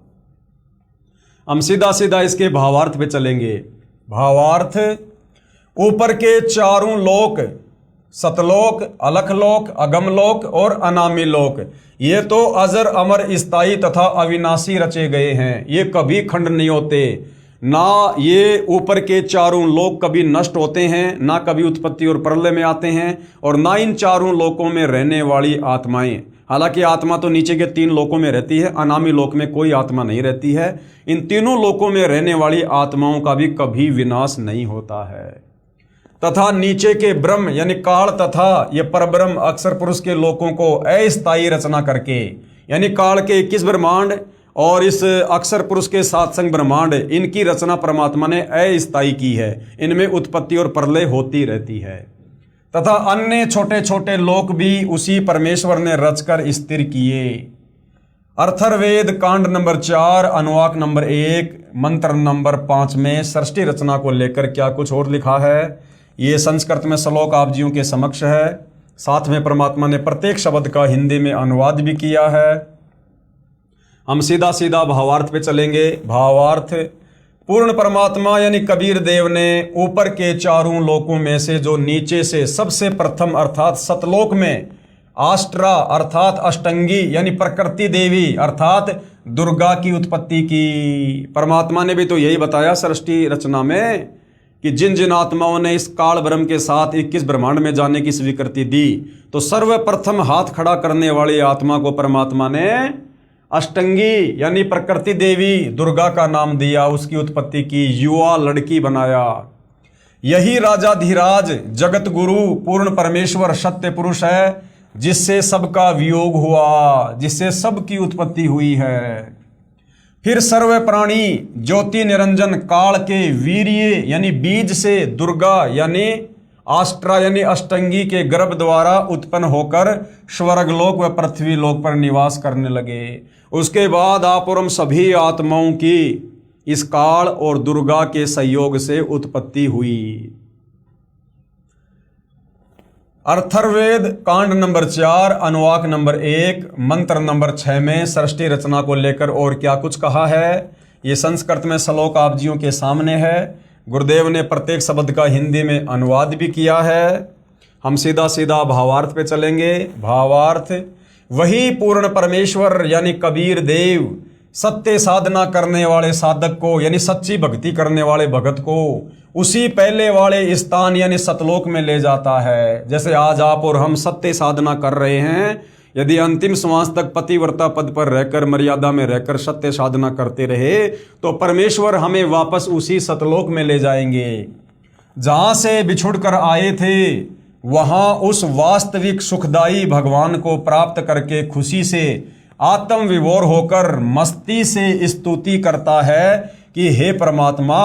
हम सीधा सीधा इसके भावार्थ पे चलेंगे। भावार्थ, ऊपर के चारों लोक, सतलोक, अलखलोक, अगमलोक और अनामी लोक, ये तो अजर अमर स्थायी तथा अविनाशी रचे गए हैं। ये कभी खंड नहीं होते। ना ये ऊपर के चारों लोक कभी नष्ट होते हैं, ना कभी उत्पत्ति और प्रलय में आते हैं, और ना इन चारों लोकों में रहने वाली आत्माएं। हालांकि आत्मा तो नीचे के 3 लोकों में रहती है, अनामी लोक में कोई आत्मा नहीं रहती है। इन तीनों लोकों में रहने वाली आत्माओं का भी कभी विनाश नहीं होता है। तथा नीचे के ब्रह्म यानी काल तथा ये परब्रह्म अक्षर पुरुष के लोकों को अस्थायी रचना करके, यानी काल के 21 ब्रह्मांड और इस अक्षर पुरुष के 7 संग ब्रह्मांड, इनकी रचना परमात्मा ने अस्थायी की है। इनमें उत्पत्ति और प्रलय होती रहती है। तथा अन्य छोटे छोटे लोक भी उसी परमेश्वर ने रचकर स्थिर किए। अर्थर्वेद कांड नंबर 4 अनुवाक नंबर 1 मंत्र नंबर 5 में सृष्टि रचना को लेकर क्या कुछ और लिखा है, ये संस्कृत में श्लोक आप जियों के समक्ष है। साथ में परमात्मा ने प्रत्येक शब्द का हिंदी में अनुवाद भी किया है। हम सीधा सीधा भावार्थ पे चलेंगे। भावार्थ, पूर्ण परमात्मा यानी कबीर देव ने ऊपर के चारों लोकों में से जो नीचे से सबसे प्रथम अर्थात सतलोक में आष्ट्रा अर्थात अष्टंगी यानी प्रकृति देवी अर्थात दुर्गा की उत्पत्ति की। परमात्मा ने भी तो यही बताया सृष्टि रचना में कि जिन जिन आत्माओं ने इस काल ब्रह्म के साथ 21 ब्रह्मांड में जाने की स्वीकृति दी, तो सर्वप्रथम हाथ खड़ा करने वाली आत्मा को परमात्मा ने अष्टंगी यानी प्रकृति देवी दुर्गा का नाम दिया, उसकी उत्पत्ति की, युवा लड़की बनाया। यही राजाधिराज जगत गुरु पूर्ण परमेश्वर सत्य पुरुष है, जिससे सबका वियोग हुआ, जिससे सबकी उत्पत्ति हुई है। फिर सर्व प्राणी ज्योति निरंजन काल के वीर्य यानी बीज से दुर्गा यानी आष्ट्रा यानी अष्टंगी के गर्भ द्वारा उत्पन्न होकर स्वर्गलोक व पृथ्वी लोक पर निवास करने लगे। उसके बाद आप और हम सभी आत्माओं की इस काल और दुर्गा के सहयोग से उत्पत्ति हुई। अर्थर्वेद कांड नंबर 4 अनुवाक नंबर 1 मंत्र नंबर 6 में सृष्टि रचना को लेकर और क्या कुछ कहा है, ये संस्कृत में श्लोक आप जियों के सामने है। गुरुदेव ने प्रत्येक शब्द का हिंदी में अनुवाद भी किया है। हम सीधा सीधा भावार्थ पे चलेंगे। भावार्थ, वही पूर्ण परमेश्वर यानी कबीर देव सत्य साधना करने वाले साधक को यानी सच्ची भक्ति करने वाले भगत को उसी पहले वाले स्थान यानी सतलोक में ले जाता है। जैसे आज आप और हम सत्य साधना कर रहे हैं, यदि अंतिम श्वास तक पतिव्रता पद पर रहकर मर्यादा में रहकर सत्य साधना करते रहे, तो परमेश्वर हमें वापस उसी सतलोक में ले जाएंगे जहां से बिछुड़ कर आए थे। वहां उस वास्तविक सुखदाई भगवान को प्राप्त करके खुशी से आत्म विभोर होकर मस्ती से स्तुति करता है कि हे परमात्मा,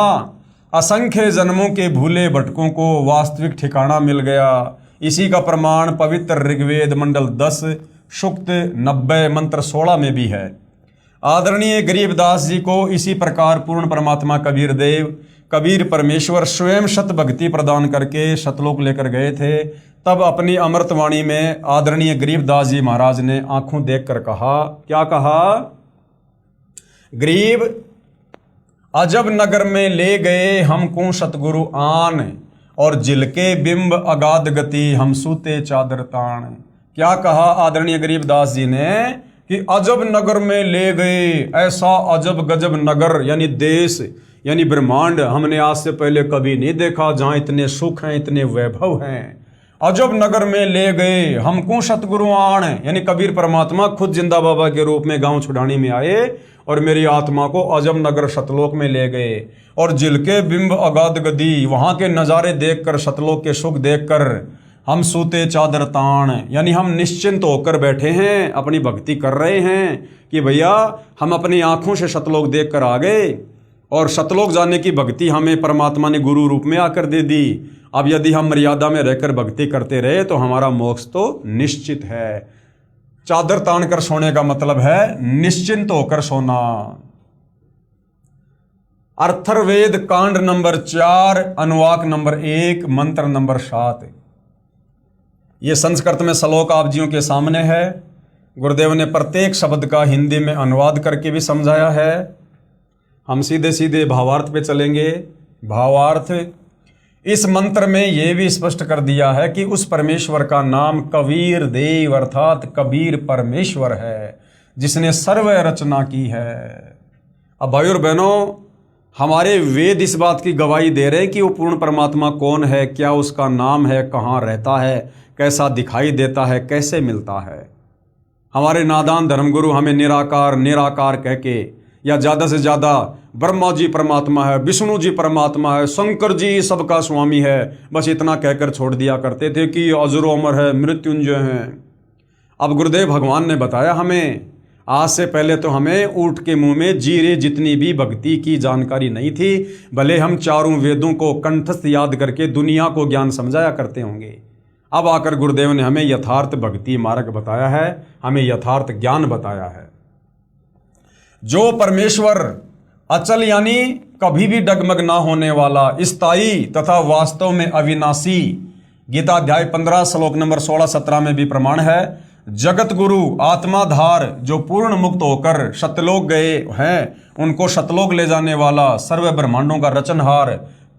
असंख्य जन्मों के भूले भटकों को वास्तविक ठिकाना मिल गया। इसी का प्रमाण पवित्र ऋग्वेद मंडल 10 सूक्त 90 मंत्र 16 में भी है। आदरणीय गरीबदास जी को इसी प्रकार पूर्ण परमात्मा कबीर देव कबीर परमेश्वर स्वयं शत भक्ति प्रदान करके शतलोक लेकर गए थे। तब अपनी अमृतवाणी में आदरणीय गरीबदास जी महाराज ने आंखों देखकर कहा, क्या कहा? गरीब अजब नगर में ले गए हमको सतगुरु आन, और जिलके बिंब अगाध गति हम सूते चादर तान। क्या कहा आदरणीय गरीबदास जी ने कि अजब नगर में ले गए, ऐसा अजब गजब नगर यानी देश यानी ब्रह्मांड हमने आज से पहले कभी नहीं देखा, जहां इतने सुख हैं, इतने वैभव हैं। अजब नगर में ले गए हमको सतगुरु आन, यानी कबीर परमात्मा खुद जिंदा बाबा के रूप में गांव छुड़ानी में आए और मेरी आत्मा को अजब नगर सतलोक में ले गए। और जिलके बिंब अगाध गदी, वहां के नज़ारे देखकर, सतलोक के सुख देखकर हम सूते चादर तान, यानी हम निश्चिंत होकर बैठे हैं, अपनी भक्ति कर रहे हैं कि भैया हम अपनी आंखों से सतलोक देख कर आ गए और सतलोक जाने की भक्ति हमें परमात्मा ने गुरु रूप में आकर दे दी। अब यदि हम मर्यादा में रहकर भक्ति करते रहे तो हमारा मोक्ष तो निश्चित है। चादर तान कर सोने का मतलब है निश्चिंत होकर सोना। अथर्ववेद कांड नंबर 4, अनुवाक नंबर 1, मंत्र नंबर 7। ये संस्कृत में श्लोक आप जियों के सामने है। गुरुदेव ने प्रत्येक शब्द का हिंदी में अनुवाद करके भी समझाया है। हम सीधे सीधे भावार्थ पे चलेंगे। भावार्थ, इस मंत्र में यह भी स्पष्ट कर दिया है कि उस परमेश्वर का नाम कबीर देव अर्थात कबीर परमेश्वर है, जिसने सर्व रचना की है। अब भाइयों और बहनों, हमारे वेद इस बात की गवाही दे रहे हैं कि वो पूर्ण परमात्मा कौन है, क्या उसका नाम है, कहाँ रहता है, कैसा दिखाई देता है, कैसे मिलता है। हमारे नादान धर्मगुरु हमें निराकार निराकार कह के, या ज़्यादा से ज़्यादा ब्रह्मा जी परमात्मा है, विष्णु जी परमात्मा है, शंकर जी सबका स्वामी है, बस इतना कहकर छोड़ दिया करते थे कि अजरो अमर है, मृत्युंजय हैं। अब गुरुदेव भगवान ने बताया हमें, आज से पहले तो हमें ऊँट के मुंह में जीरे जितनी भी भक्ति की जानकारी नहीं थी, भले हम चारों वेदों को कंठस्थ याद करके दुनिया को ज्ञान समझाया करते होंगे। अब आकर गुरुदेव ने हमें यथार्थ भक्ति मार्ग बताया है, हमें यथार्थ ज्ञान बताया है। जो परमेश्वर अचल यानी कभी भी डगमग ना होने वाला, स्थायी तथा वास्तव में अविनाशी, गीता अध्याय 15 श्लोक नंबर 16-17 में भी प्रमाण है। जगत गुरु आत्माधार, जो पूर्ण मुक्त होकर सतलोक गए हैं, उनको सतलोक ले जाने वाला, सर्व ब्रह्मांडों का रचनहार,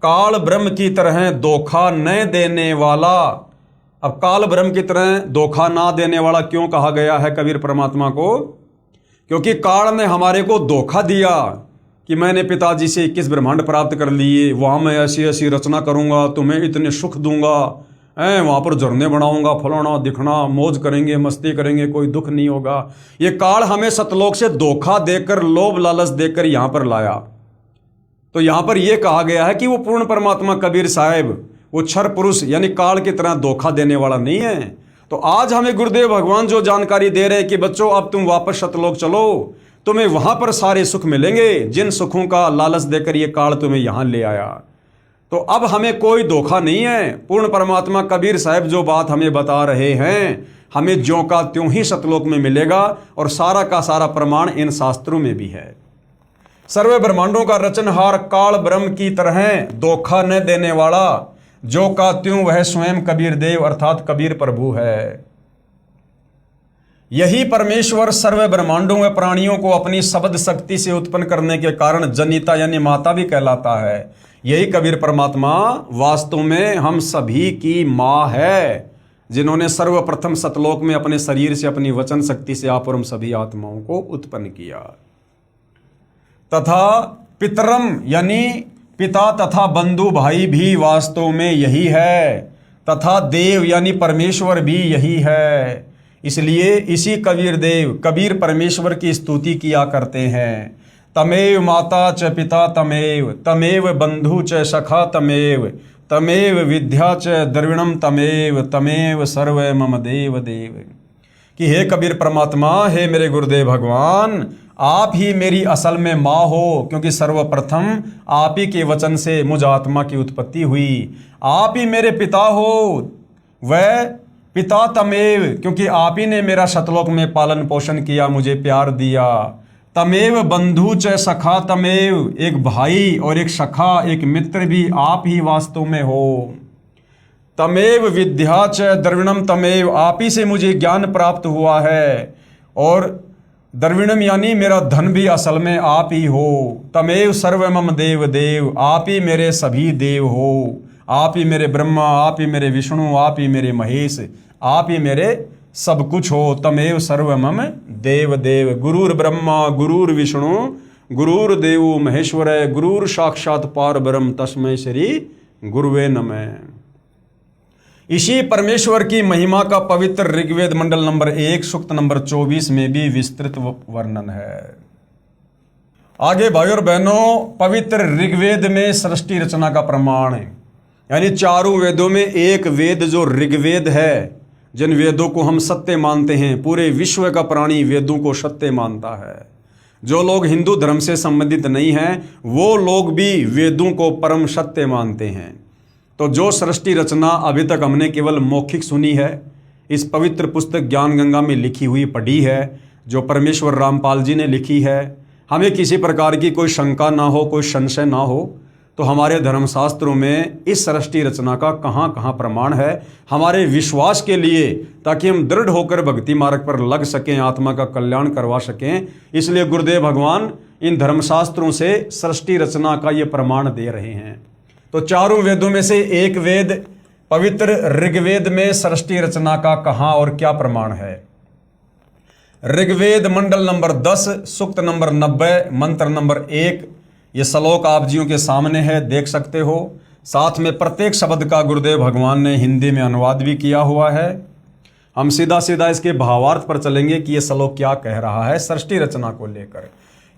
काल ब्रह्म की तरह धोखा न देने वाला। अब काल ब्रह्म की तरह धोखा ना देने वाला क्यों कहा गया है कबीर परमात्मा को? क्योंकि काल ने हमारे को धोखा दिया कि मैंने पिताजी से 21 ब्रह्मांड प्राप्त कर लिए, वहाँ मैं ऐसी ऐसी रचना करूँगा, तुम्हें इतने सुख दूंगा, वहाँ पर झरने बनाऊंगा, फलाना दिखना, मौज करेंगे, मस्ती करेंगे, कोई दुख नहीं होगा। ये काल हमें सतलोक से धोखा देकर, लोभ लालच देकर यहाँ पर लाया। तो यहाँ पर यह कहा गया है कि वो पूर्ण परमात्मा कबीर साहब वो क्षर पुरुष यानी काल की तरह धोखा देने वाला नहीं है। तो आज हमें गुरुदेव भगवान जो जानकारी दे रहे हैं कि बच्चों अब तुम वापस सतलोक चलो, तुम्हें वहां पर सारे सुख मिलेंगे जिन सुखों का लालच देकर ये काल तुम्हें यहां ले आया। तो अब हमें कोई धोखा नहीं है। पूर्ण परमात्मा कबीर साहब जो बात हमें बता रहे हैं, हमें ज्यों का त्यों ही सतलोक में मिलेगा, और सारा का सारा प्रमाण इन शास्त्रों में भी है। सर्व ब्रह्मांडों का रचनहार काल ब्रह्म की तरह धोखा न देने वाला, जो का त्यों वह स्वयं कबीर देव अर्थात कबीर प्रभु है। यही परमेश्वर सर्व ब्रह्मांडों व प्राणियों को अपनी शब्द शक्ति से उत्पन्न करने के कारण जनिता यानी माता भी कहलाता है। यही कबीर परमात्मा वास्तव में हम सभी की माँ है, जिन्होंने सर्वप्रथम सतलोक में अपने शरीर से अपनी वचन शक्ति से आप और हम सभी आत्माओं को उत्पन्न किया। तथा पितरम यानी पिता तथा बंधु भाई भी वास्तव में यही है, तथा देव यानी परमेश्वर भी यही है। इसलिए इसी कबीर देव कबीर परमेश्वर की स्तुति किया करते हैं। तमेव माता च पिता तमेव, तमेव बंधु च सखा तमेव, तमेव विद्या च द्रविणम तमेव, तमेव सर्व मम देव देव। कि हे कबीर परमात्मा, हे मेरे गुरुदेव भगवान, आप ही मेरी असल में माँ हो, क्योंकि सर्वप्रथम आप ही के वचन से मुझ आत्मा की उत्पत्ति हुई। आप ही मेरे पिता हो, वह पिता तमेव, क्योंकि आप ही ने मेरा सतलोक में पालन पोषण किया, मुझे प्यार दिया। तमेव बंधु च सखा तमेव, एक भाई और एक सखा एक मित्र भी आप ही वास्तव में हो। तमेव विद्या च द्रविणम तमेव, आप ही से मुझे ज्ञान प्राप्त हुआ है, और द्रविणम यानी मेरा धन भी असल में आप ही हो। तमेव सर्व मम देव देव, आप ही मेरे सभी देव हो। आप ही मेरे ब्रह्मा, आप ही मेरे विष्णु, आप ही मेरे महेश, आप ही मेरे सब कुछ हो। तमेव सर्व मम देव देव। गुरुर ब्रह्मा गुरुर विष्णु गुरुर देव महेश्वर, गुरुर साक्षात पार ब्रह्म, तस्मै श्री गुरुवे नमः। इसी परमेश्वर की महिमा का पवित्र ऋग्वेद मंडल नंबर 1 सूक्त नंबर 24 में भी विस्तृत वर्णन है। आगे भाइयों और बहनों, पवित्र ऋग्वेद में सृष्टि रचना का प्रमाण है, यानी चारों वेदों में एक वेद जो ऋग्वेद है, जिन वेदों को हम सत्य मानते हैं, पूरे विश्व का प्राणी वेदों को सत्य मानता है। जो लोग हिंदू धर्म से संबंधित नहीं हैं वो लोग भी वेदों को परम सत्य मानते हैं। तो जो सृष्टि रचना अभी तक हमने केवल मौखिक सुनी है, इस पवित्र पुस्तक ज्ञान गंगा में लिखी हुई पढ़ी है, जो परमेश्वर रामपाल जी ने लिखी है, हमें किसी प्रकार की कोई शंका ना हो, कोई संशय ना हो, तो हमारे धर्मशास्त्रों में इस सृष्टि रचना का कहाँ कहाँ प्रमाण है हमारे विश्वास के लिए, ताकि हम दृढ़ होकर भक्ति मार्ग पर लग सकें, आत्मा का कल्याण करवा सकें। इसलिए गुरुदेव भगवान इन धर्मशास्त्रों से सृष्टि रचना का ये प्रमाण दे रहे हैं। तो चारों वेदों में से एक वेद पवित्र ऋग्वेद में सृष्टि रचना का कहाँ और क्या प्रमाण है। ऋग्वेद मंडल नंबर 10 सूक्त नंबर 90 मंत्र नंबर 1। ये श्लोक आप जियों के सामने है, देख सकते हो। साथ में प्रत्येक शब्द का गुरुदेव भगवान ने हिंदी में अनुवाद भी किया हुआ है। हम सीधा सीधा इसके भावार्थ पर चलेंगे कि ये श्लोक क्या कह रहा है सृष्टि रचना को लेकर।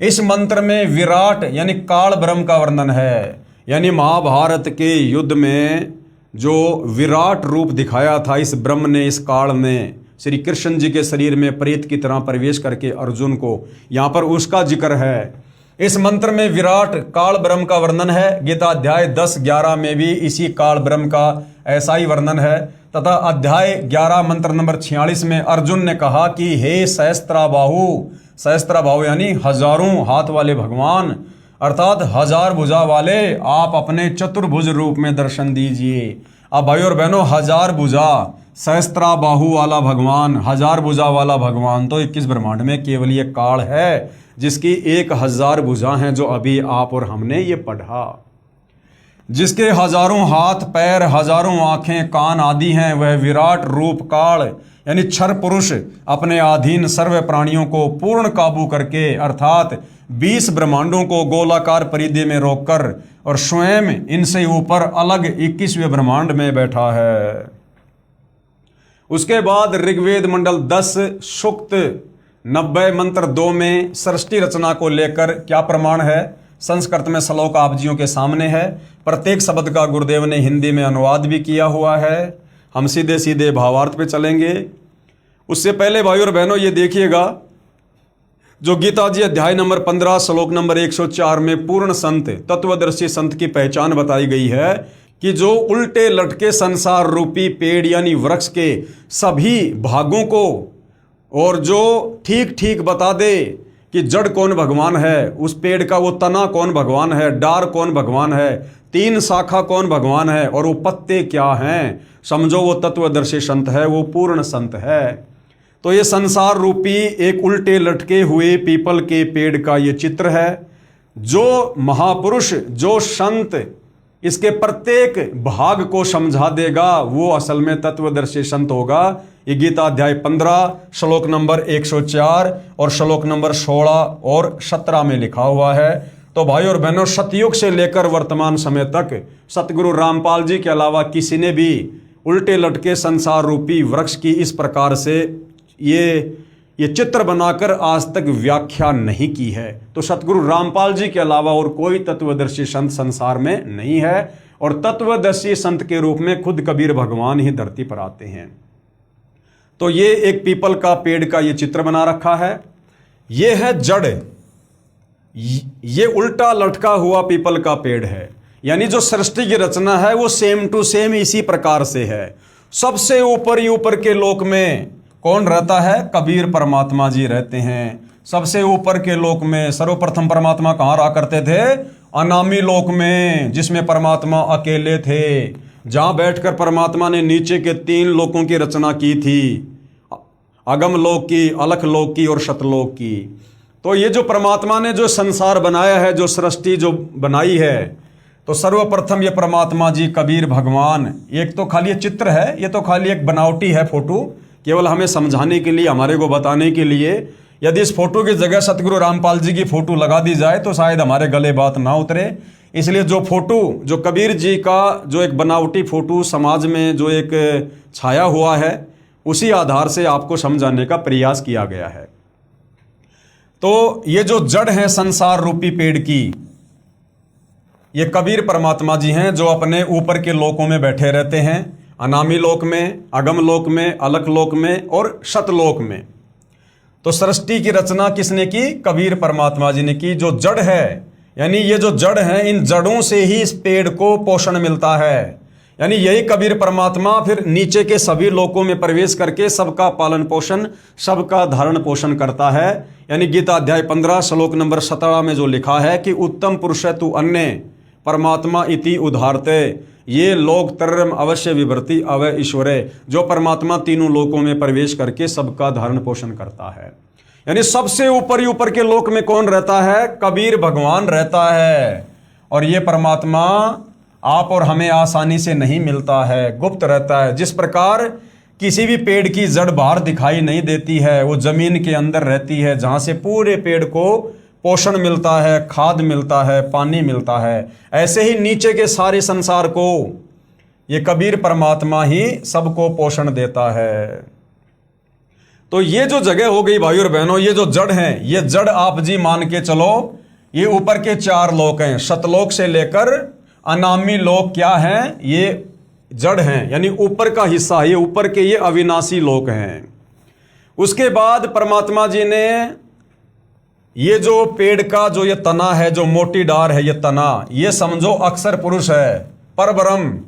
इस मंत्र में विराट यानी काल ब्रह्म का वर्णन है, यानी महाभारत के युद्ध में जो विराट रूप दिखाया था इस ब्रह्म ने, इस काल ने श्री कृष्ण जी के शरीर में प्रेत की तरह प्रवेश करके अर्जुन को, यहाँ पर उसका जिक्र है। इस मंत्र में विराट काल ब्रह्म का वर्णन है। गीता अध्याय 10-11 में भी इसी काल ब्रह्म का ऐसा ही वर्णन है। तथा अध्याय 11 मंत्र नंबर 46 में अर्जुन ने कहा कि हे सहस्त्राबाहु, सहस्त्राबाहु यानी हजारों हाथ वाले भगवान, अर्थात हजार भुजा वाले, आप अपने चतुर्भुज रूप में दर्शन दीजिए। अब भाई और बहनों, हजार भुजा, सहस्त्राबाहु वाला भगवान, हजार भुजा वाला भगवान तो 21 ब्रह्मांड में केवल ये काल है जिसकी 1000 भुजा हैं, जो अभी आप और हमने ये पढ़ा। जिसके हजारों हाथ पैर, हजारों आंखें कान आदि हैं, वह विराट रूप काल यानी क्षर पुरुष अपने अधीन सर्व प्राणियों को पूर्ण काबू करके, अर्थात 20 ब्रह्मांडों को गोलाकार परिधि में रोककर और स्वयं इनसे ऊपर अलग 21वें ब्रह्मांड में बैठा है। उसके बाद ऋग्वेद मंडल 10 सूक्त 90 मंत्र 2 में सृष्टि रचना को लेकर क्या प्रमाण है। संस्कृत में श्लोक आप जियों के सामने है। प्रत्येक शब्द का गुरुदेव ने हिंदी में अनुवाद भी किया हुआ है। हम सीधे सीधे भावार्थ पे चलेंगे। उससे पहले भाई और बहनों ये देखिएगा, जो गीता जी अध्याय नंबर 15 श्लोक नंबर 104 में पूर्ण संत तत्वदर्शी संत की पहचान बताई गई है कि जो उल्टे लटके संसार रूपी पेड़ यानी वृक्ष के सभी भागों को और जो ठीक ठीक बता दे कि जड़ कौन भगवान है, उस पेड़ का वो तना कौन भगवान है, डार कौन भगवान है, 3 शाखा कौन भगवान है और वो पत्ते क्या हैं, समझो वो तत्वदर्शी संत है, वो पूर्ण संत है। तो ये संसार रूपी एक उल्टे लटके हुए पीपल के पेड़ का ये चित्र है। जो महापुरुष, जो संत इसके प्रत्येक भाग को समझा देगा वो असल में तत्वदर्शी संत होगा। ये गीता अध्याय 15 श्लोक नंबर 104 और श्लोक नंबर 16 और 17 में लिखा हुआ है। तो भाई और बहनों, सतयुग से लेकर वर्तमान समय तक सतगुरु रामपाल जी के अलावा किसी ने भी उल्टे लटके संसार रूपी वृक्ष की इस प्रकार से ये चित्र बनाकर आज तक व्याख्या नहीं की है। तो सतगुरु रामपाल जी के अलावा और कोई तत्वदर्शी संत संसार में नहीं है और तत्वदर्शी संत के रूप में खुद कबीर भगवान ही धरती पर आते हैं। तो ये एक पीपल का पेड़ का ये चित्र बना रखा है। ये है जड़, ये उल्टा लटका हुआ पीपल का पेड़ है। यानी जो सृष्टि की रचना है वो सेम टू सेम इसी प्रकार से है। सबसे ऊपर ही ऊपर के लोक में कौन रहता है? कबीर परमात्मा जी रहते हैं। सबसे ऊपर के लोक में सर्वप्रथम परमात्मा कहाँ रहा करते थे? अनामी लोक में, जिसमें परमात्मा अकेले थे, जहां बैठकर परमात्मा ने नीचे के 3 लोकों की रचना की थी, अगम लोक की, अलख लोक की और शतलोक की। तो ये जो परमात्मा ने जो संसार बनाया है, जो सृष्टि जो बनाई है, तो सर्वप्रथम ये परमात्मा जी कबीर भगवान, एक तो खाली चित्र है, ये तो खाली एक बनावटी है फोटो, केवल हमें समझाने के लिए, हमारे को बताने के लिए। यदि इस फोटो की जगह सतगुरु रामपाल जी की फोटो लगा दी जाए तो शायद हमारे गले बात ना उतरे। इसलिए जो फोटो, जो कबीर जी का जो एक बनावटी फोटो समाज में जो एक छाया हुआ है, उसी आधार से आपको समझाने का प्रयास किया गया है। तो ये जो जड़ है संसार रूपी पेड़ की, ये कबीर परमात्मा जी हैं जो अपने ऊपर के लोकों में बैठे रहते हैं, अनामी लोक में, अगम लोक में, अलख लोक में और शतलोक में। तो सृष्टि की रचना किसने की? कबीर परमात्मा जी ने की। जो जड़ है, यानी ये जो जड़ है, इन जड़ों से ही इस पेड़ को पोषण मिलता है। यानी यही कबीर परमात्मा फिर नीचे के सभी लोकों में प्रवेश करके सबका पालन पोषण, सबका धारण पोषण करता है। यानी गीता अध्याय 15 श्लोक नंबर 17 में जो लिखा है कि उत्तम पुरुष तु अन्य परमात्मा इति उदाहरते ये लोक तरम अवश्य विभर्ति अवय ईश्वरे। जो परमात्मा तीनों लोकों में प्रवेश करके सबका धारण पोषण करता है। यानी सबसे ऊपर ही ऊपर के लोक में कौन रहता है? कबीर भगवान रहता है। और ये परमात्मा आप और हमें आसानी से नहीं मिलता है, गुप्त रहता है। जिस प्रकार किसी भी पेड़ की जड़ बाहर दिखाई नहीं देती है, वो जमीन के अंदर रहती है जहां से पूरे पेड़ को पोषण मिलता है, खाद मिलता है, पानी मिलता है। ऐसे ही नीचे के सारे संसार को ये कबीर परमात्मा ही सबको पोषण देता है। तो ये जो जगह हो गई भाइयों और बहनों, ये जो जड़ है, ये जड़ आप जी मान के चलो, ये ऊपर के 4 लोक हैं। शतलोक से लेकर अनामी लोक क्या हैं? ये जड़ हैं, यानी ऊपर का हिस्सा, ये ऊपर के ये अविनाशी लोक हैं। उसके बाद परमात्मा जी ने ये जो पेड़ का जो ये तना है, जो मोटी डार है, ये तना, ये समझो अक्षर पुरुष है, परब्रह्म,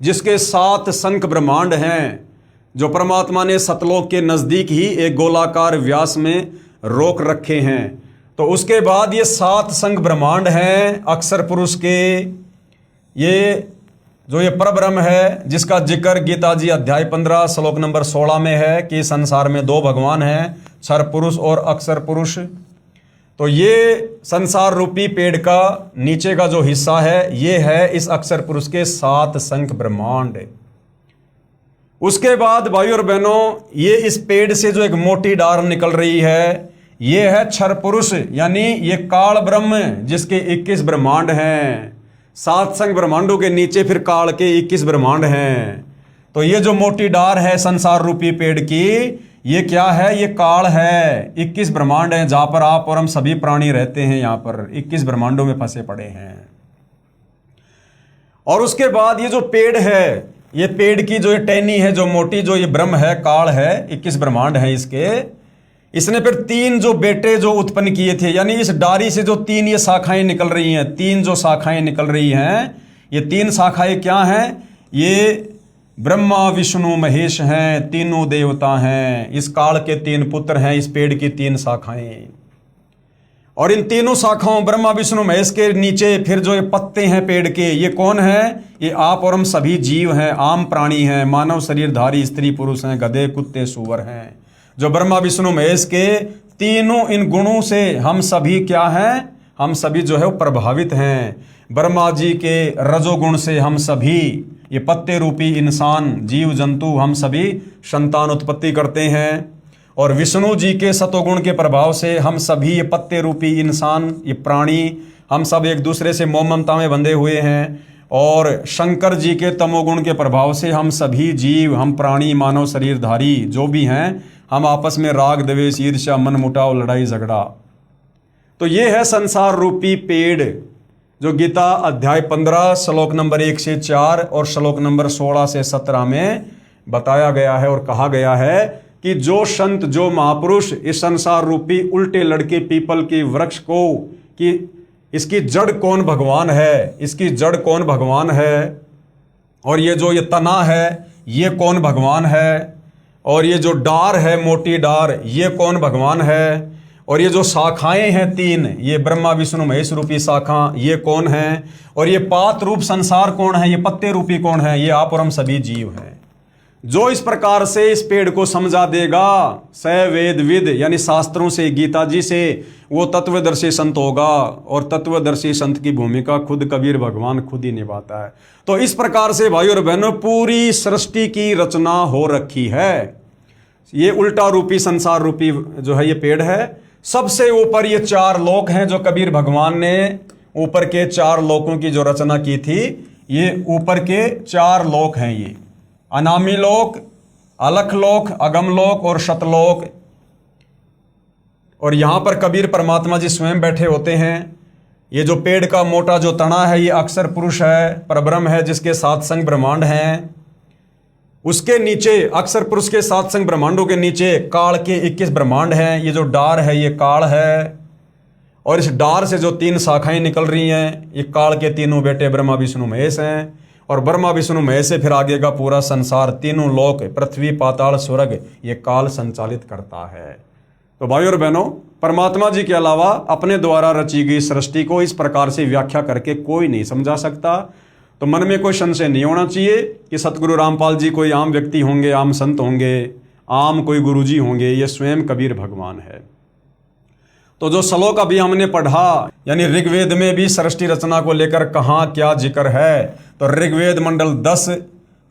जिसके 7 शंख ब्रह्मांड हैं, जो परमात्मा ने सतलोक के नजदीक ही एक गोलाकार व्यास में रोक रखे हैं। तो उसके बाद ये 7 शंख ब्रह्मांड हैं अक्षर पुरुष के। ये जो ये परब्रह्म है, जिसका जिक्र गीता जी अध्याय 15 श्लोक नंबर 16 में है कि संसार में 2 भगवान हैं, क्षर पुरुष और अक्षर पुरुष। तो ये संसार रूपी पेड़ का नीचे का जो हिस्सा है, ये है इस अक्षर पुरुष के 7 शंख ब्रह्मांड। उसके बाद भाइयों और बहनों, ये इस पेड़ से जो एक मोटी डार निकल रही है, ये है क्षर पुरुष, यानी ये काल ब्रह्म, जिसके 21 ब्रह्मांड हैं। 7 शंख ब्रह्मांडों के नीचे फिर काल के 21 ब्रह्मांड हैं। तो ये जो मोटी डार है संसार रूपी पेड़ की, ये क्या है? ये काल है। 21 ब्रह्मांड हैं जहां पर आप और हम सभी प्राणी रहते हैं। यहां पर 21 ब्रह्मांडों में फंसे पड़े हैं। और उसके बाद ये जो पेड़ है, ये पेड़ की जो ये टहनी है, जो मोटी, जो ये ब्रह्म है, काल है, 21 ब्रह्मांड है इसके। इसने फिर 3 जो बेटे जो उत्पन्न किए थे, यानी इस डारी से जो 3 ये शाखाएं निकल रही हैं, 3 जो शाखाएं निकल रही हैं, ये 3 शाखाएं क्या हैं? ये ब्रह्मा विष्णु महेश हैं, तीनों देवता हैं। इस काल के 3 पुत्र हैं, इस पेड़ की 3 शाखाएं। और इन तीनों शाखाओं ब्रह्मा विष्णु महेश के नीचे फिर जो ये पत्ते हैं पेड़ के, ये कौन है? ये आप और हम सभी जीव हैं, आम प्राणी हैं, मानव शरीरधारी स्त्री पुरुष हैं, गधे कुत्ते सूअर हैं। जो ब्रह्मा विष्णु महेश के तीनों इन गुणों से हम सभी क्या हैं? हम सभी जो है वो प्रभावित हैं। ब्रह्मा जी के रजोगुण से हम सभी, ये पत्ते रूपी इंसान, जीव जंतु, हम सभी संतान उत्पत्ति करते हैं। और विष्णु जी के सतोगुण के प्रभाव से हम सभी ये पत्ते रूपी इंसान, ये प्राणी, हम सब एक दूसरे से मोह ममता में बंधे हुए हैं। और शंकर जी के तमोगुण के प्रभाव से हम सभी जीव, हम प्राणी, मानव शरीरधारी जो भी हैं, हम आपस में राग द्वेष ईर्ष्या मन मुटाव लड़ाई झगड़ा। तो ये है संसार रूपी पेड़, जो गीता अध्याय 15 श्लोक नंबर 1 से 4 और श्लोक नंबर 16 से 17 में बताया गया है। और कहा गया है कि जो संत, जो महापुरुष इस संसार रूपी उल्टे लड़के पीपल की वृक्ष को, कि इसकी जड़ कौन भगवान है, इसकी जड़ कौन भगवान है, और ये जो ये तना है ये कौन भगवान है, और ये जो डार है मोटी डार ये कौन भगवान है, और ये जो शाखाएं हैं 3, ये ब्रह्मा विष्णु महेश रूपी शाखा ये कौन है, और ये पात रूप संसार कौन है, ये पत्ते रूपी कौन है, ये आप और हम सभी जीव हैं। जो इस प्रकार से इस पेड़ को समझा देगा, स वेद विद, यानी शास्त्रों से, गीता जी से, वो तत्वदर्शी संत होगा। और तत्वदर्शी संत की भूमिका खुद कबीर भगवान खुद ही निभाता है। तो इस प्रकार से भाइयों और बहनों पूरी सृष्टि की रचना हो रखी है। ये उल्टा रूपी संसार रूपी जो है ये पेड़ है। सबसे ऊपर ये 4 लोक हैं जो कबीर भगवान ने ऊपर के 4 लोकों की जो रचना की थी। ये ऊपर के 4 लोक हैं, ये अनामी लोक, अलख लोक, अगम लोक और शतलोक। और यहां पर कबीर परमात्मा जी स्वयं बैठे होते हैं। ये जो पेड़ का मोटा जो तना है ये अक्षर पुरुष है, परब्रह्म है, जिसके सात संग ब्रह्मांड हैं। उसके नीचे अक्षर पुरुष के सात संग ब्रह्मांडों के नीचे काल के 21 ब्रह्मांड हैं। ये जो डार है ये काल है, और इस डार से जो 3 शाखाएं निकल रही हैं ये काल के तीनों बेटे ब्रह्मा विष्णु महेश हैं। और ब्रह्मा विष्णु महेश से फिर आगे का पूरा संसार, तीनों लोक, पृथ्वी पाताल स्वर्ग, ये काल संचालित करता है। तो भाइयों और बहनों, परमात्मा जी के अलावा अपने द्वारा रची गई सृष्टि को इस प्रकार से व्याख्या करके कोई नहीं समझा सकता। तो मन में कोई संशय नहीं होना चाहिए कि सतगुरु रामपाल जी कोई आम व्यक्ति होंगे, आम संत होंगे, आम कोई गुरुजी होंगे। ये स्वयं कबीर भगवान है। तो जो श्लोक अभी हमने पढ़ा, यानी ऋग्वेद में भी सृष्टि रचना को लेकर कहाँ क्या जिक्र है, तो ऋग्वेद मंडल 10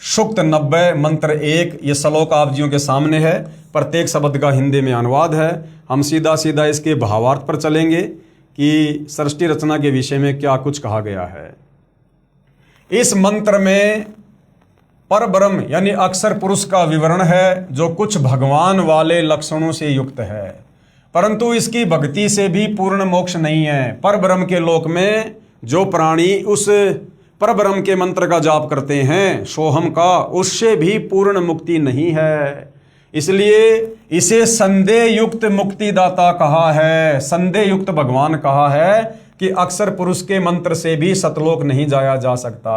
सूक्त 90 मंत्र 1 ये श्लोक आप जियों के सामने है। प्रत्येक शब्द का हिंदी में अनुवाद है। हम सीधा सीधा इसके भावार्थ पर चलेंगे कि सृष्टि रचना के विषय में क्या कुछ कहा गया है। इस मंत्र में परब्रह्म यानी अक्षर पुरुष का विवरण है, जो कुछ भगवान वाले लक्षणों से युक्त है, परंतु इसकी भक्ति से भी पूर्ण मोक्ष नहीं है। परब्रह्म के लोक में जो प्राणी उस परब्रह्म के मंत्र का जाप करते हैं, सोहम का, उससे भी पूर्ण मुक्ति नहीं है। इसलिए इसे संदेह युक्त मुक्तिदाता कहा है, संदेह युक्त भगवान कहा है कि अक्षर पुरुष के मंत्र से भी सतलोक नहीं जाया जा सकता।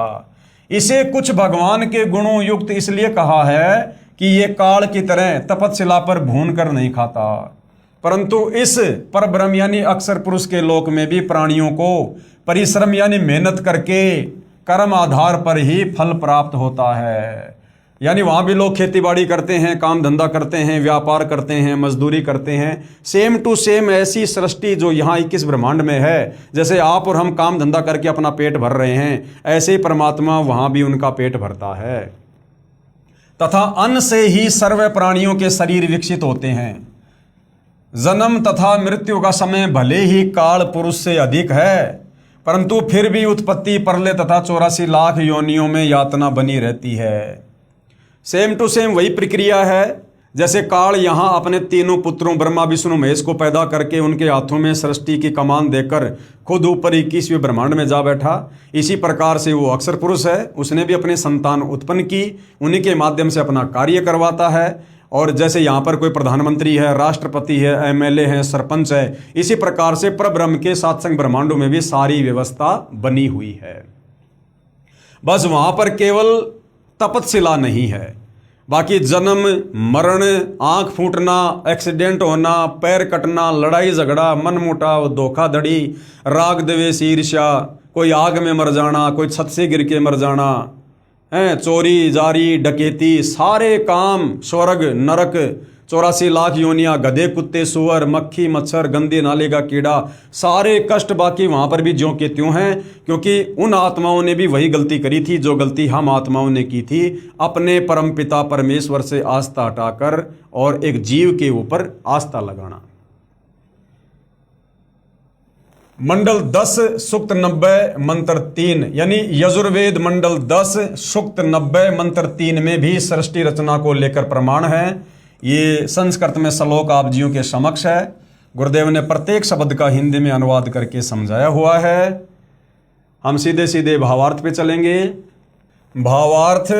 इसे कुछ भगवान के गुणों युक्त इसलिए कहा है कि ये काल की तरह तपतशिला पर भून कर नहीं खाता, परंतु इस परब्रह्म यानी अक्षर पुरुष के लोक में भी प्राणियों को परिश्रम यानी मेहनत करके कर्म आधार पर ही फल प्राप्त होता है। यानी वहाँ भी लोग खेतीबाड़ी करते हैं, काम धंधा करते हैं, व्यापार करते हैं, मजदूरी करते हैं। सेम टू सेम ऐसी सृष्टि जो यहाँ 21 ब्रह्मांड में है, जैसे आप और हम काम धंधा करके अपना पेट भर रहे हैं, ऐसे ही परमात्मा वहाँ भी उनका पेट भरता है। तथा अन्न से ही सर्व प्राणियों के शरीर विकसित होते हैं। जन्म तथा मृत्यु का समय भले ही काल पुरुष से अधिक है, परंतु फिर भी उत्पत्ति, प्रलय तथा 84 लाख योनियों में यातना बनी रहती है। सेम टू सेम वही प्रक्रिया है। जैसे काल यहाँ अपने तीनों पुत्रों ब्रह्मा विष्णु महेश को पैदा करके उनके हाथों में सृष्टि की कमान देकर खुद ऊपर 21वें ब्रह्मांड में जा बैठा, इसी प्रकार से वो अक्षर पुरुष है, उसने भी अपने संतान उत्पन्न की, उन्हीं के माध्यम से अपना कार्य करवाता है। और जैसे यहाँ पर कोई प्रधानमंत्री है, राष्ट्रपति है, एमएलए है, सरपंच है, इसी प्रकार से परब्रह्म के सात संग ब्रह्मांडों में भी सारी व्यवस्था बनी हुई है। बस वहाँ पर केवल तपतशिला नहीं है, बाकी जन्म मरण, आंख फूटना, एक्सीडेंट होना, पैर कटना, लड़ाई झगड़ा, मनमुटाव, धोखाधड़ी, राग द्वेष, ईर्ष्या, कोई आग में मर जाना, कोई छत से गिर के मर जाना है, चोरी जारी डकैती, सारे काम, स्वर्ग नरक, 84 लाख योनियाँ, गधे कुत्ते सुअर, मक्खी मच्छर, गंदे नाले का कीड़ा, सारे कष्ट बाकी वहाँ पर भी ज्यों के त्यों हैं, क्योंकि उन आत्माओं ने भी वही गलती करी थी जो गलती हम आत्माओं ने की थी, अपने परमपिता परमेश्वर से आस्था हटाकर और एक जीव के ऊपर आस्था लगाना। मंडल 10 सूक्त 90 मंत्र 3 यानी यजुर्वेद मंडल 10 सूक्त 90 मंत्र 3 में भी सृष्टि रचना को लेकर प्रमाण है। ये संस्कृत में श्लोक आप जियों के समक्ष है। गुरुदेव ने प्रत्येक शब्द का हिंदी में अनुवाद करके समझाया हुआ है। हम सीधे सीधे भावार्थ पे चलेंगे। भावार्थ,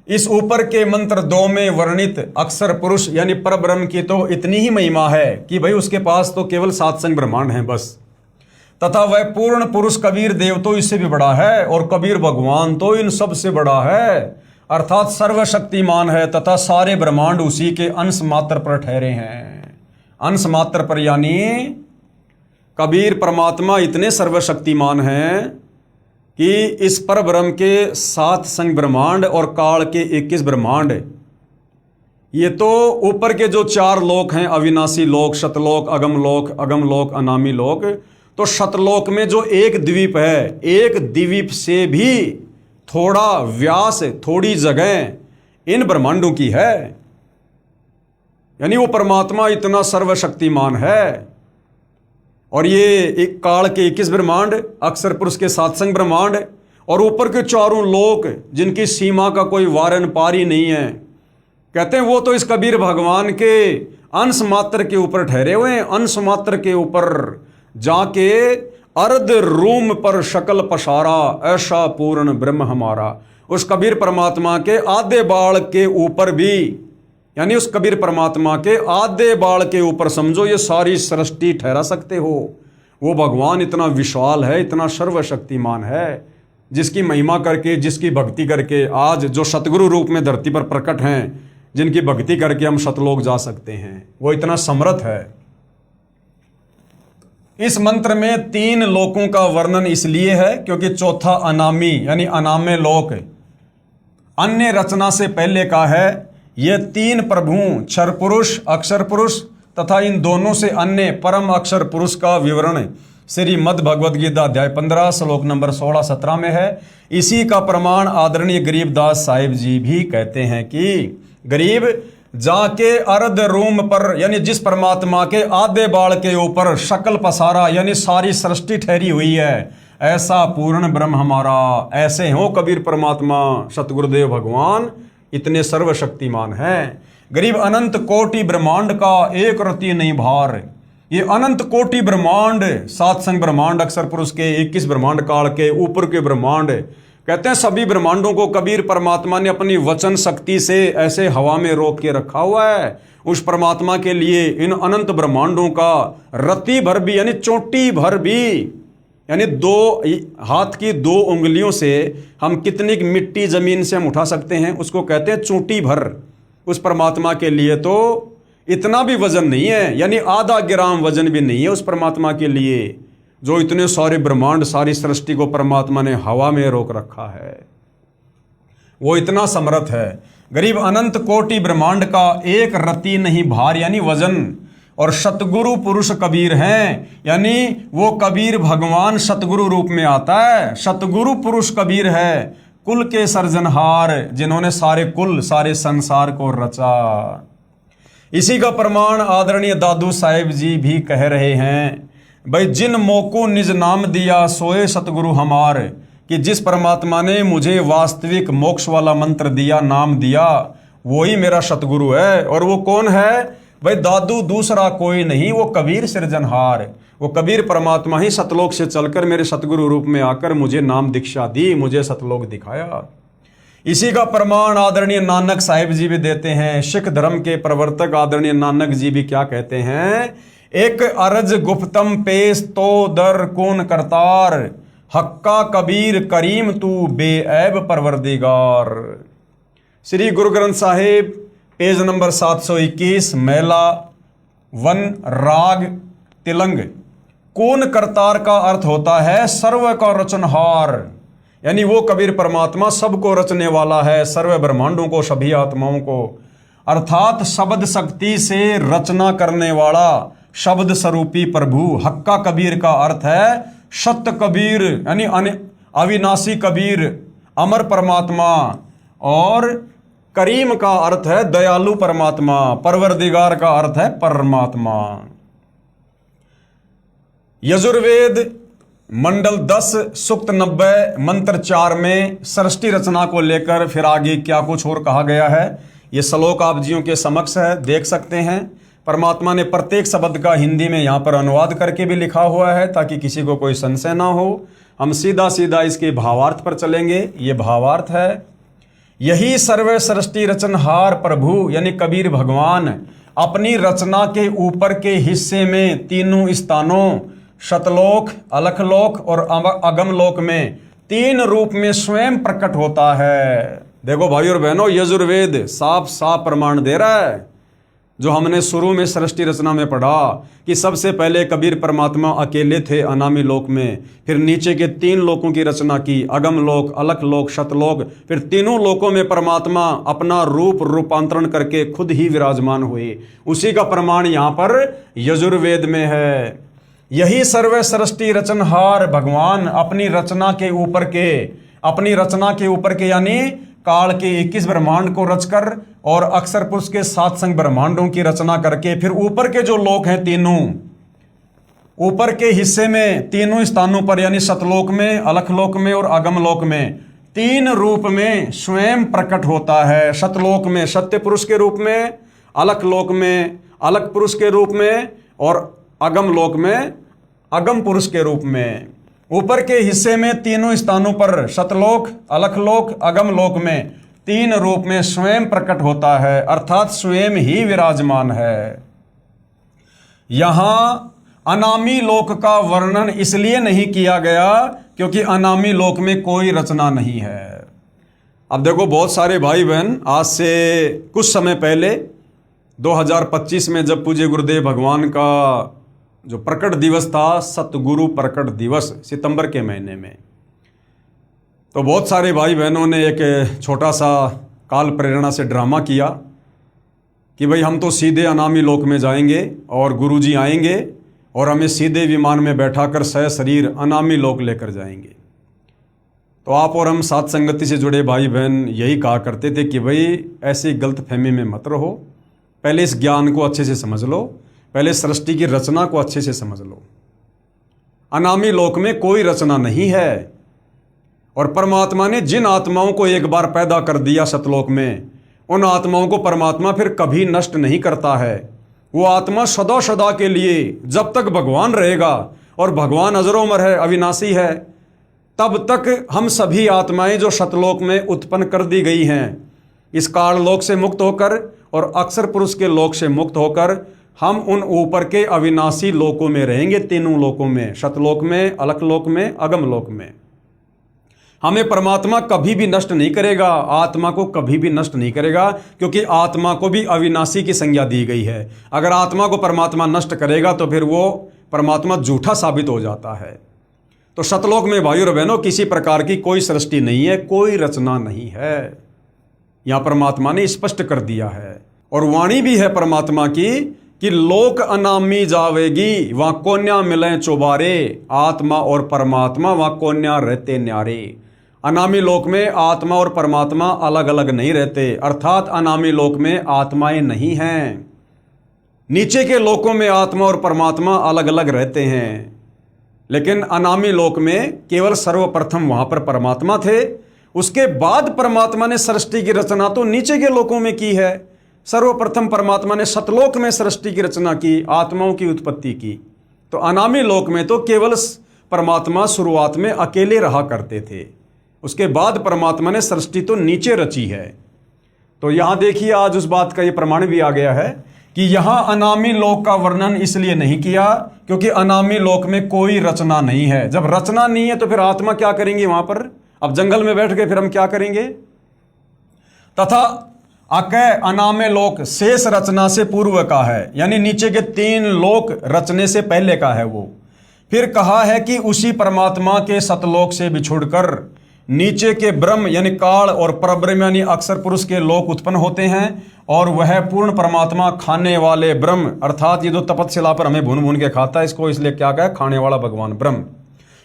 इस ऊपर के मंत्र 2 में वर्णित अक्षर पुरुष यानी परब्रह्म की तो इतनी ही महिमा है कि भाई उसके पास तो केवल 7 संग ब्रह्मांड हैं बस, तथा वह पूर्ण पुरुष कबीर देव तो इससे भी बड़ा है, और कबीर भगवान तो इन सब से बड़ा है, अर्थात सर्वशक्तिमान है, तथा सारे ब्रह्मांड उसी के अंश मात्र पर ठहरे हैं। अंश मात्र पर यानी कबीर परमात्मा इतने सर्वशक्तिमान हैं कि इस परब्रह्म के 7 संग ब्रह्मांड और काल के 21 ब्रह्मांड, ये तो ऊपर के जो 4 लोक हैं, अविनाशी लोक, शतलोक, अगमलोक, अनामी लोक, तो शतलोक में जो एक द्वीप है, एक द्वीप से भी थोड़ा व्यास, थोड़ी जगह इन ब्रह्मांडों की है। यानी वो परमात्मा इतना सर्वशक्तिमान है। और ये एक काल के 21 ब्रह्मांड, अक्षर पुरुष के 7 संग ब्रह्मांड, और ऊपर के 4 लोक जिनकी सीमा का कोई वारन पारी नहीं है, कहते हैं वो तो इस कबीर भगवान के अंश मात्र के ऊपर ठहरे हुए हैं। अंश मात्र के ऊपर जाके अर्ध रूम पर शकल पसारा, ऐसा पूर्ण ब्रह्म हमारा। उस कबीर परमात्मा के आधे बाल के ऊपर भी, यानी उस कबीर परमात्मा के आधे बाल के ऊपर समझो ये सारी सृष्टि ठहरा सकते हो। वो भगवान इतना विशाल है, इतना सर्वशक्तिमान है, जिसकी महिमा करके, जिसकी भक्ति करके आज जो सतगुरु रूप में धरती पर प्रकट हैं, जिनकी भक्ति करके हम सतलोक जा सकते हैं, वो इतना समर्थ है। इस मंत्र में 3 लोकों का वर्णन इसलिए है क्योंकि चौथा अनामी यानी अनामे लोक अन्य रचना से पहले का है। ये 3 प्रभु क्षर पुरुष, अक्षर पुरुष तथा इन दोनों से अन्य परम अक्षर पुरुष का विवरण श्रीमद् भगवद गीता अध्याय 15 श्लोक नंबर 16-17 में है। इसी का प्रमाण आदरणीय गरीबदास साहिब जी भी कहते हैं कि गरीब जाके अर्ध रूम पर, यानी जिस परमात्मा के आधे बाल के ऊपर शकल पसारा यानी सारी सृष्टि ठहरी हुई है, ऐसा पूर्ण ब्रह्म हमारा। ऐसे हो कबीर परमात्मा सतगुरुदेव भगवान, इतने सर्वशक्तिमान हैं। गरीब अनंत कोटि ब्रह्मांड का एक रति नहीं भार। ये अनंत कोटि ब्रह्मांड, 7 संग ब्रह्मांड, अक्षर पुरुष के 21 ब्रह्मांड काल के ऊपर के ब्रह्मांड, कहते हैं सभी ब्रह्मांडों को कबीर परमात्मा ने अपनी वचन शक्ति से ऐसे हवा में रोक के रखा हुआ है। उस परमात्मा के लिए इन अनंत ब्रह्मांडों का रत्ती भर भी, यानी चोटी भर भी, यानी 2 हाथ की 2 उंगलियों से हम कितनी मिट्टी जमीन से हम उठा सकते हैं, उसको कहते हैं चोटी भर। उस परमात्मा के लिए तो इतना भी वजन नहीं है, यानी आधा ग्राम वजन भी नहीं है उस परमात्मा के लिए, जो इतने सारे ब्रह्मांड, सारी सृष्टि को परमात्मा ने हवा में रोक रखा है। वो इतना समर्थ है। गरीब अनंत कोटि ब्रह्मांड का एक रत्ती नहीं भार, यानी वजन। और सतगुरु पुरुष कबीर हैं, यानी वो कबीर भगवान सतगुरु रूप में आता है। सतगुरु पुरुष कबीर है, कुल के सर्जनहार, जिन्होंने सारे कुल, सारे संसार को रचा। इसी का प्रमाण आदरणीय दादू साहेब जी भी कह रहे हैं, भाई जिन मोको निज नाम दिया सोए सतगुरु हमार, कि जिस परमात्मा ने मुझे वास्तविक मोक्ष वाला मंत्र दिया, नाम दिया, वही मेरा सतगुरु है। और वो कौन है? भाई दादू दूसरा कोई नहीं, वो कबीर सृजनहार, वो कबीर परमात्मा ही सतलोक से चलकर मेरे सतगुरु रूप में आकर मुझे नाम दीक्षा दी, मुझे सतलोक दिखाया। इसी का प्रमाण आदरणीय नानक साहिब जी भी देते हैं। सिख धर्म के प्रवर्तक आदरणीय नानक जी भी क्या कहते हैं? एक अरज गुप्तम पेश तो दर कौन करतार, हक्का कबीर करीम तू बेऐब परवरदिगार। श्री गुरु ग्रंथ साहिब पेज नंबर 721, मेला 1 राग तिलंग। कौन करतार का अर्थ होता है सर्व का रचनहार, यानी वो कबीर परमात्मा सबको रचने वाला है, सर्व ब्रह्मांडों को, सभी आत्माओं को, अर्थात शब्द शक्ति से रचना करने वाला शब्द स्वरूपी प्रभु। हक्का कबीर का अर्थ है सत्य कबीर, यानी अविनाशी कबीर, अमर परमात्मा। और करीम का अर्थ है दयालु परमात्मा। परवरदिगार का अर्थ है परमात्मा। यजुर्वेद मंडल 10 सूक्त 90 मंत्र 4 में सृष्टि रचना को लेकर फिर आगे क्या कुछ और कहा गया है, ये श्लोक आप जियों के समक्ष है, देख सकते हैं। परमात्मा ने प्रत्येक शब्द का हिंदी में यहाँ पर अनुवाद करके भी लिखा हुआ है, ताकि किसी को कोई संशय ना हो। हम सीधा सीधा इसके भावार्थ पर चलेंगे। ये भावार्थ है, यही सर्व सृष्टि रचनहार प्रभु यानी कबीर भगवान अपनी रचना के ऊपर के हिस्से में तीनों स्थानों शतलोक, अलखलोक और अगमलोक में 3 रूप में स्वयं प्रकट होता है। देखो भाई और बहनों, यजुर्वेद साफ साफ प्रमाण दे रहा है, जो हमने शुरू में सृष्टि रचना में पढ़ा कि सबसे पहले कबीर परमात्मा अकेले थे अनामी लोक में, फिर नीचे के 3 लोकों की रचना की, अगमलोक, अलखलोक, शतलोक, फिर तीनों लोकों में परमात्मा अपना रूपांतरण करके खुद ही विराजमान हुए। उसी का प्रमाण यहाँ पर यजुर्वेद में है। यही सर्व सृष्टि रचनहार भगवान अपनी रचना के ऊपर के यानी काल के 21 ब्रह्मांड को रचकर और अक्षर पुरुष के 7 संग ब्रह्मांडों की रचना करके फिर ऊपर के जो लोक हैं तीनों, ऊपर के हिस्से में तीनों स्थानों पर यानी सतलोक में, अलखलोक में और अगमलोक में 3 रूप में स्वयं प्रकट होता है। सतलोक में सत्य पुरुष के रूप में, अलखलोक में अलख पुरुष के रूप में और अगमलोक में अगम पुरुष के रूप में। ऊपर के हिस्से में तीनों स्थानों पर सतलोक, अलखलोक, अगम लोक में तीन रूप में स्वयं प्रकट होता है, अर्थात स्वयं ही विराजमान है। यहां अनामी लोक का वर्णन इसलिए नहीं किया गया क्योंकि अनामी लोक में कोई रचना नहीं है। अब देखो, बहुत सारे भाई बहन आज से कुछ समय पहले 2025 में जब पूज्य गुरुदेव भगवान का जो प्रकट दिवस था, सतगुरु प्रकट दिवस, सितंबर के महीने में, तो बहुत सारे भाई बहनों ने एक छोटा सा काल प्रेरणा से ड्रामा किया कि भाई हम तो सीधे अनामी लोक में जाएंगे और गुरुजी आएंगे और हमें सीधे विमान में बैठाकर सशरीर अनामी लोक लेकर जाएंगे। तो आप और हम साथ संगति से जुड़े भाई बहन यही कहा करते थे कि भाई ऐसी गलतफहमी में मत रहो, पहले इस ज्ञान को अच्छे से समझ लो, पहले सृष्टि की रचना को अच्छे से समझ लो। अनामी लोक में कोई रचना नहीं है और परमात्मा ने जिन आत्माओं को एक बार पैदा कर दिया सतलोक में, उन आत्माओं को परमात्मा फिर कभी नष्ट नहीं करता है। वो आत्मा सदा सदा के लिए, जब तक भगवान रहेगा, और भगवान अजरो-अमर है, अविनाशी है, तब तक हम सभी आत्माएं जो सतलोक में उत्पन्न कर दी गई हैं, इस काल लोक से मुक्त होकर और अक्षर पुरुष के लोक से मुक्त होकर हम उन ऊपर के अविनाशी लोकों में रहेंगे, तीनों लोकों में, सतलोक में, अलखलोक में, अगम लोक में। हमें परमात्मा कभी भी नष्ट नहीं करेगा, आत्मा को कभी भी नष्ट नहीं करेगा, क्योंकि आत्मा को भी अविनाशी की संज्ञा दी गई है। अगर आत्मा को परमात्मा नष्ट करेगा तो फिर वो परमात्मा झूठा साबित हो जाता है। तो सतलोक में भाइयों और बहनों किसी प्रकार की कोई सृष्टि नहीं है, कोई रचना नहीं है, यहां परमात्मा ने स्पष्ट कर दिया है। और वाणी भी है परमात्मा की कि लोक अनामी जावेगी, वहां कोन्या मिले चौबारे, आत्मा और परमात्मा वहां कोन्या रहते न्यारे। अनामी लोक में आत्मा और परमात्मा अलग अलग नहीं रहते, अर्थात अनामी लोक में आत्माएं नहीं हैं। नीचे के लोकों में आत्मा और परमात्मा अलग अलग रहते हैं, लेकिन अनामी लोक में केवल सर्वप्रथम वहां पर परमात्मा थे, उसके बाद परमात्मा ने सृष्टि की रचना तो नीचे के लोकों में की है। सर्वप्रथम परमात्मा ने सतलोक में सृष्टि की रचना की, आत्माओं की उत्पत्ति की। तो अनामी लोक में तो केवल परमात्मा शुरुआत में अकेले रहा करते थे, उसके बाद परमात्मा ने सृष्टि तो नीचे रची है। तो यहां देखिए, आज उस बात का यह प्रमाण भी आ गया है कि यहां अनामी लोक का वर्णन इसलिए नहीं किया क्योंकि अनामी लोक में कोई रचना नहीं है। जब रचना नहीं है तो फिर आत्मा क्या करेंगे वहां पर? अब जंगल में बैठ के फिर हम क्या करेंगे? तथा अकय अनामे लोक शेष रचना से पूर्व का है, यानी नीचे के तीन लोक रचने से पहले का है वो। फिर कहा है कि उसी परमात्मा के सतलोक से बिछुड़कर नीचे के ब्रह्म यानी काल और परब्रह्म यानी अक्षर पुरुष के लोक उत्पन्न होते हैं, और वह पूर्ण परमात्मा खाने वाले ब्रह्म, अर्थात ये जो तपस्या पर हमें भून भून के खाता है, इसको इसलिए क्या कहा? खाने वाला भगवान ब्रह्म।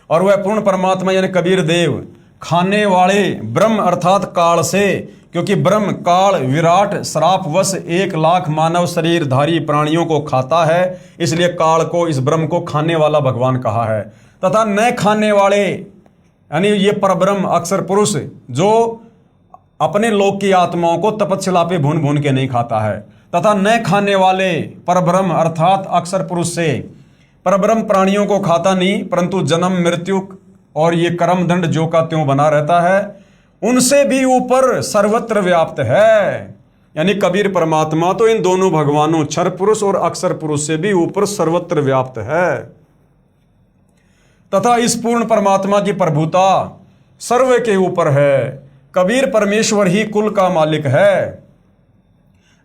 और वह पूर्ण परमात्मा यानी कबीर देव खाने वाले ब्रह्म अर्थात काल से, क्योंकि ब्रह्म काल विराट श्रापवश 1,00,000 मानव शरीरधारी प्राणियों को खाता है, इसलिए काल को, इस ब्रह्म को खाने वाला भगवान कहा है। तथा न खाने वाले यानी ये परब्रह्म अक्षर पुरुष जो अपने लोक की आत्माओं को तपस्या पे भून भून के नहीं खाता है, तथा न खाने वाले परब्रह्म अर्थात अक्षर पुरुष से परब्रह्म प्राणियों को खाता नहीं, परंतु जन्म मृत्यु और ये कर्म दंड जो का त्यों बना रहता है, उनसे भी ऊपर सर्वत्र व्याप्त है। यानी कबीर परमात्मा तो इन दोनों भगवानों क्षर पुरुष और अक्षर पुरुष से भी ऊपर सर्वत्र व्याप्त है। तथा इस पूर्ण परमात्मा की प्रभुता सर्व के ऊपर है। कबीर परमेश्वर ही कुल का मालिक है,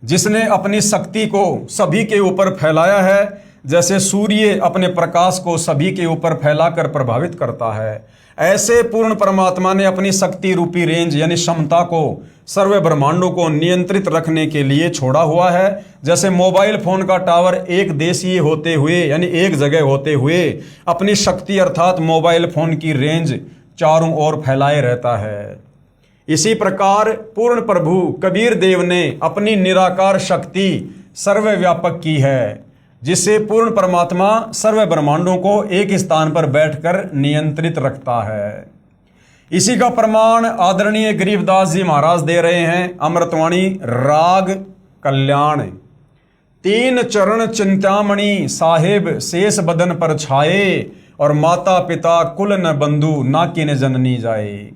जिसने अपनी शक्ति को सभी के ऊपर फैलाया है, जैसे सूर्य अपने प्रकाश को सभी के ऊपर फैलाकर प्रभावित करता है। ऐसे पूर्ण परमात्मा ने अपनी शक्ति रूपी रेंज यानी क्षमता को सर्व ब्रह्मांडों को नियंत्रित रखने के लिए छोड़ा हुआ है। जैसे मोबाइल फोन का टावर एक देशीय होते हुए यानी एक जगह होते हुए अपनी शक्ति अर्थात मोबाइल फोन की रेंज चारों ओर फैलाए रहता है, इसी प्रकार पूर्ण प्रभु कबीर देव ने अपनी निराकार शक्ति सर्वव्यापक की है, जिससे पूर्ण परमात्मा सर्व ब्रह्मांडों को एक स्थान पर बैठकर नियंत्रित रखता है। इसी का प्रमाण आदरणीय गरीबदास जी महाराज दे रहे हैं अमृतवाणी राग कल्याण। तीन चरण चिंतामणि साहेब शेष बदन पर छाए, और माता पिता कुल न बंधु ना किन जननी जाए।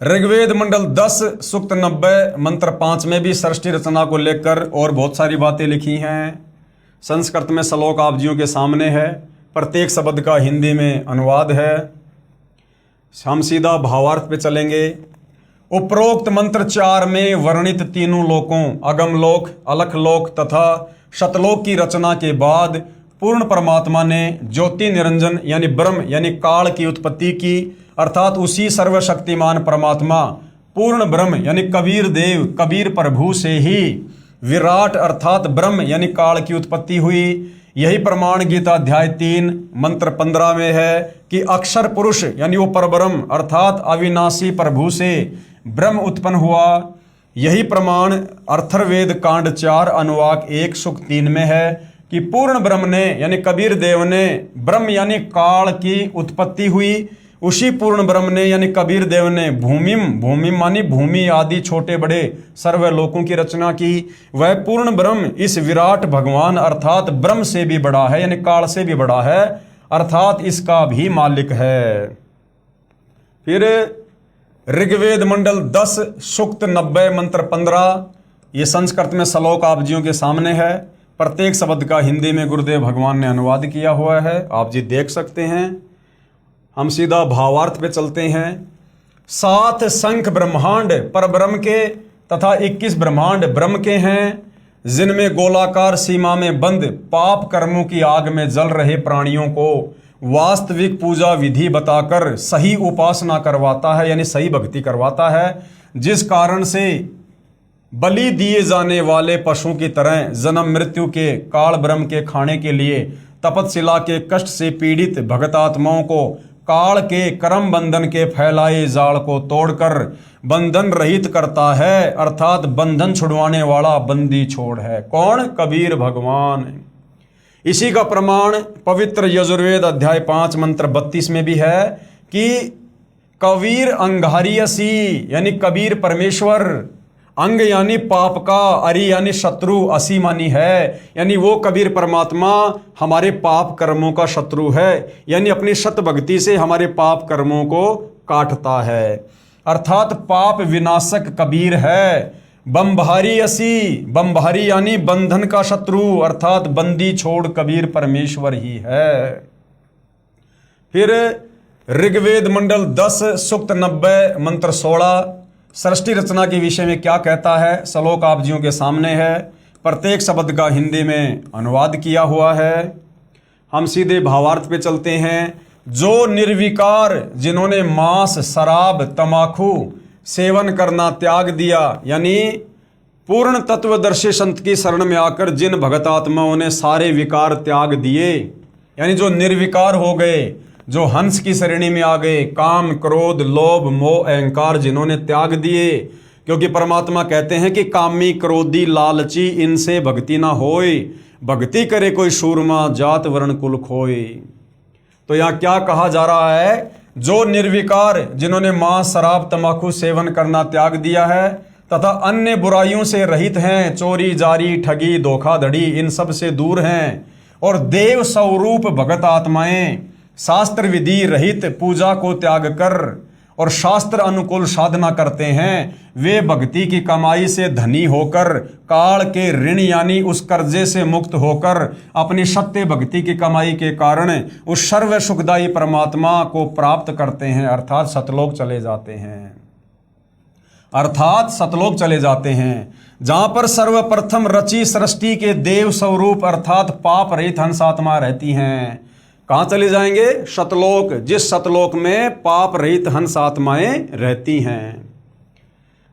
ऋग्वेद मंडल 10 सूक्त 90 मंत्र 5 में भी सृष्टि रचना को लेकर और बहुत सारी बातें लिखी हैं। संस्कृत में श्लोक आप जियों के सामने है, प्रत्येक शब्द का हिंदी में अनुवाद है। हम सीधा भावार्थ पे चलेंगे। उपरोक्त मंत्र 4 में वर्णित तीनों लोकों अगम लोक, अलख लोक तथा शतलोक की रचना के बाद पूर्ण परमात्मा ने ज्योति निरंजन यानी ब्रह्म यानी काल की उत्पत्ति की, अर्थात उसी सर्वशक्तिमान परमात्मा पूर्ण ब्रह्म यानी कबीर देव कबीर प्रभु से ही विराट अर्थात ब्रह्म यानी काल की उत्पत्ति हुई। यही प्रमाण गीता अध्याय 3 मंत्र 15 में है कि अक्षर पुरुष यानी वो परब्रह्म अर्थात अविनाशी प्रभु से ब्रह्म उत्पन्न हुआ। यही प्रमाण अथर्ववेद कांड 4 अनुवाक 1 सूक्त 3 में है कि पूर्ण ब्रह्म ने यानी कबीर देव ने ब्रह्म यानी काल की उत्पत्ति हुई। उसी पूर्ण ब्रह्म ने यानी कबीर देव ने भूमिम मानी भूमि आदि छोटे बड़े सर्व लोकों की रचना की। वह पूर्ण ब्रह्म इस विराट भगवान अर्थात ब्रह्म से भी बड़ा है यानी काल से भी बड़ा है, अर्थात इसका भी मालिक है। फिर ऋग्वेद मंडल 10 सूक्त 90 मंत्र 15, ये संस्कृत में श्लोक आप जियों के सामने है। प्रत्येक शब्द का हिंदी में गुरुदेव भगवान ने अनुवाद किया हुआ है, आप जी देख सकते हैं। हम सीधा भावार्थ पे चलते हैं। 7 शंख ब्रह्मांड परब्रह्म के तथा 21 ब्रह्मांड ब्रह्म के हैं, जिनमें गोलाकार सीमा में बंद पाप कर्मों की आग में जल रहे प्राणियों को वास्तविक पूजा विधि बताकर सही उपासना करवाता है यानी सही भक्ति करवाता है, जिस कारण से बलि दिए जाने वाले पशु की तरह जन्म मृत्यु के काल ब्रह्म के खाने के लिए तपतशिला के कष्ट से पीड़ित भगतात्माओं को काल के कर्म बंधन के फैलाए जाल को तोड़कर बंधन रहित करता है, अर्थात बंधन छुड़वाने वाला बंदी छोड़ है। कौन? कबीर भगवान। इसी का प्रमाण पवित्र यजुर्वेद अध्याय 5 मंत्र 32 में भी है कि कबीर अंगारियसी यानी कबीर परमेश्वर, अंग यानी पाप का, अरि यानी शत्रु, असी मानी है यानी वो कबीर परमात्मा हमारे पाप कर्मों का शत्रु है, यानी अपनी शत भक्ति से हमारे पाप कर्मों को काटता है, अर्थात पाप विनाशक कबीर है। बम्भारी असी, बम्भारी यानी बंधन का शत्रु, अर्थात बंदी छोड़ कबीर परमेश्वर ही है। फिर ऋग्वेद मंडल 10 सूक्त 90 मंत्र 16 सृष्टि रचना के विषय में क्या कहता है, श्लोक आप जियों के सामने है। प्रत्येक शब्द का हिंदी में अनुवाद किया हुआ है। हम सीधे भावार्थ पे चलते हैं। जो निर्विकार जिन्होंने मांस शराब तमाकू सेवन करना त्याग दिया, यानी पूर्ण तत्वदर्शी संत की शरण में आकर जिन भगतात्माओं ने सारे विकार त्याग दिए, यानी जो निर्विकार हो गए, जो हंस की श्रेणी में आ गए, काम क्रोध लोभ मोह अहंकार जिन्होंने त्याग दिए, क्योंकि परमात्मा कहते हैं कि कामी क्रोधी लालची इनसे भक्ति ना होए, भक्ति करे कोई शूरमा जात वर्ण कुल खोए। तो यहाँ क्या कहा जा रहा है? जो निर्विकार जिन्होंने मांस शराब तंबाकू सेवन करना त्याग दिया है तथा अन्य बुराइयों से रहित हैं, चोरी जारी ठगी धोखाधड़ी इन सब से दूर हैं, और देव स्वरूप भगत आत्माएं शास्त्र विधि रहित पूजा को त्याग कर और शास्त्र अनुकूल साधना करते हैं, वे भक्ति की कमाई से धनी होकर काल के ऋण यानी उस कर्जे से मुक्त होकर अपनी सत्य भक्ति की कमाई के कारण उस सर्व सुखदायी परमात्मा को प्राप्त करते हैं, अर्थात सतलोक चले जाते हैं, अर्थात सतलोक चले जाते हैं, जहां पर सर्वप्रथम रची सृष्टि के देव स्वरूप अर्थात पाप रहित हंस आत्मा रहती हैं। कहाँ चले जाएंगे? सतलोक, जिस सतलोक में पाप रहित हंस आत्माएं रहती हैं।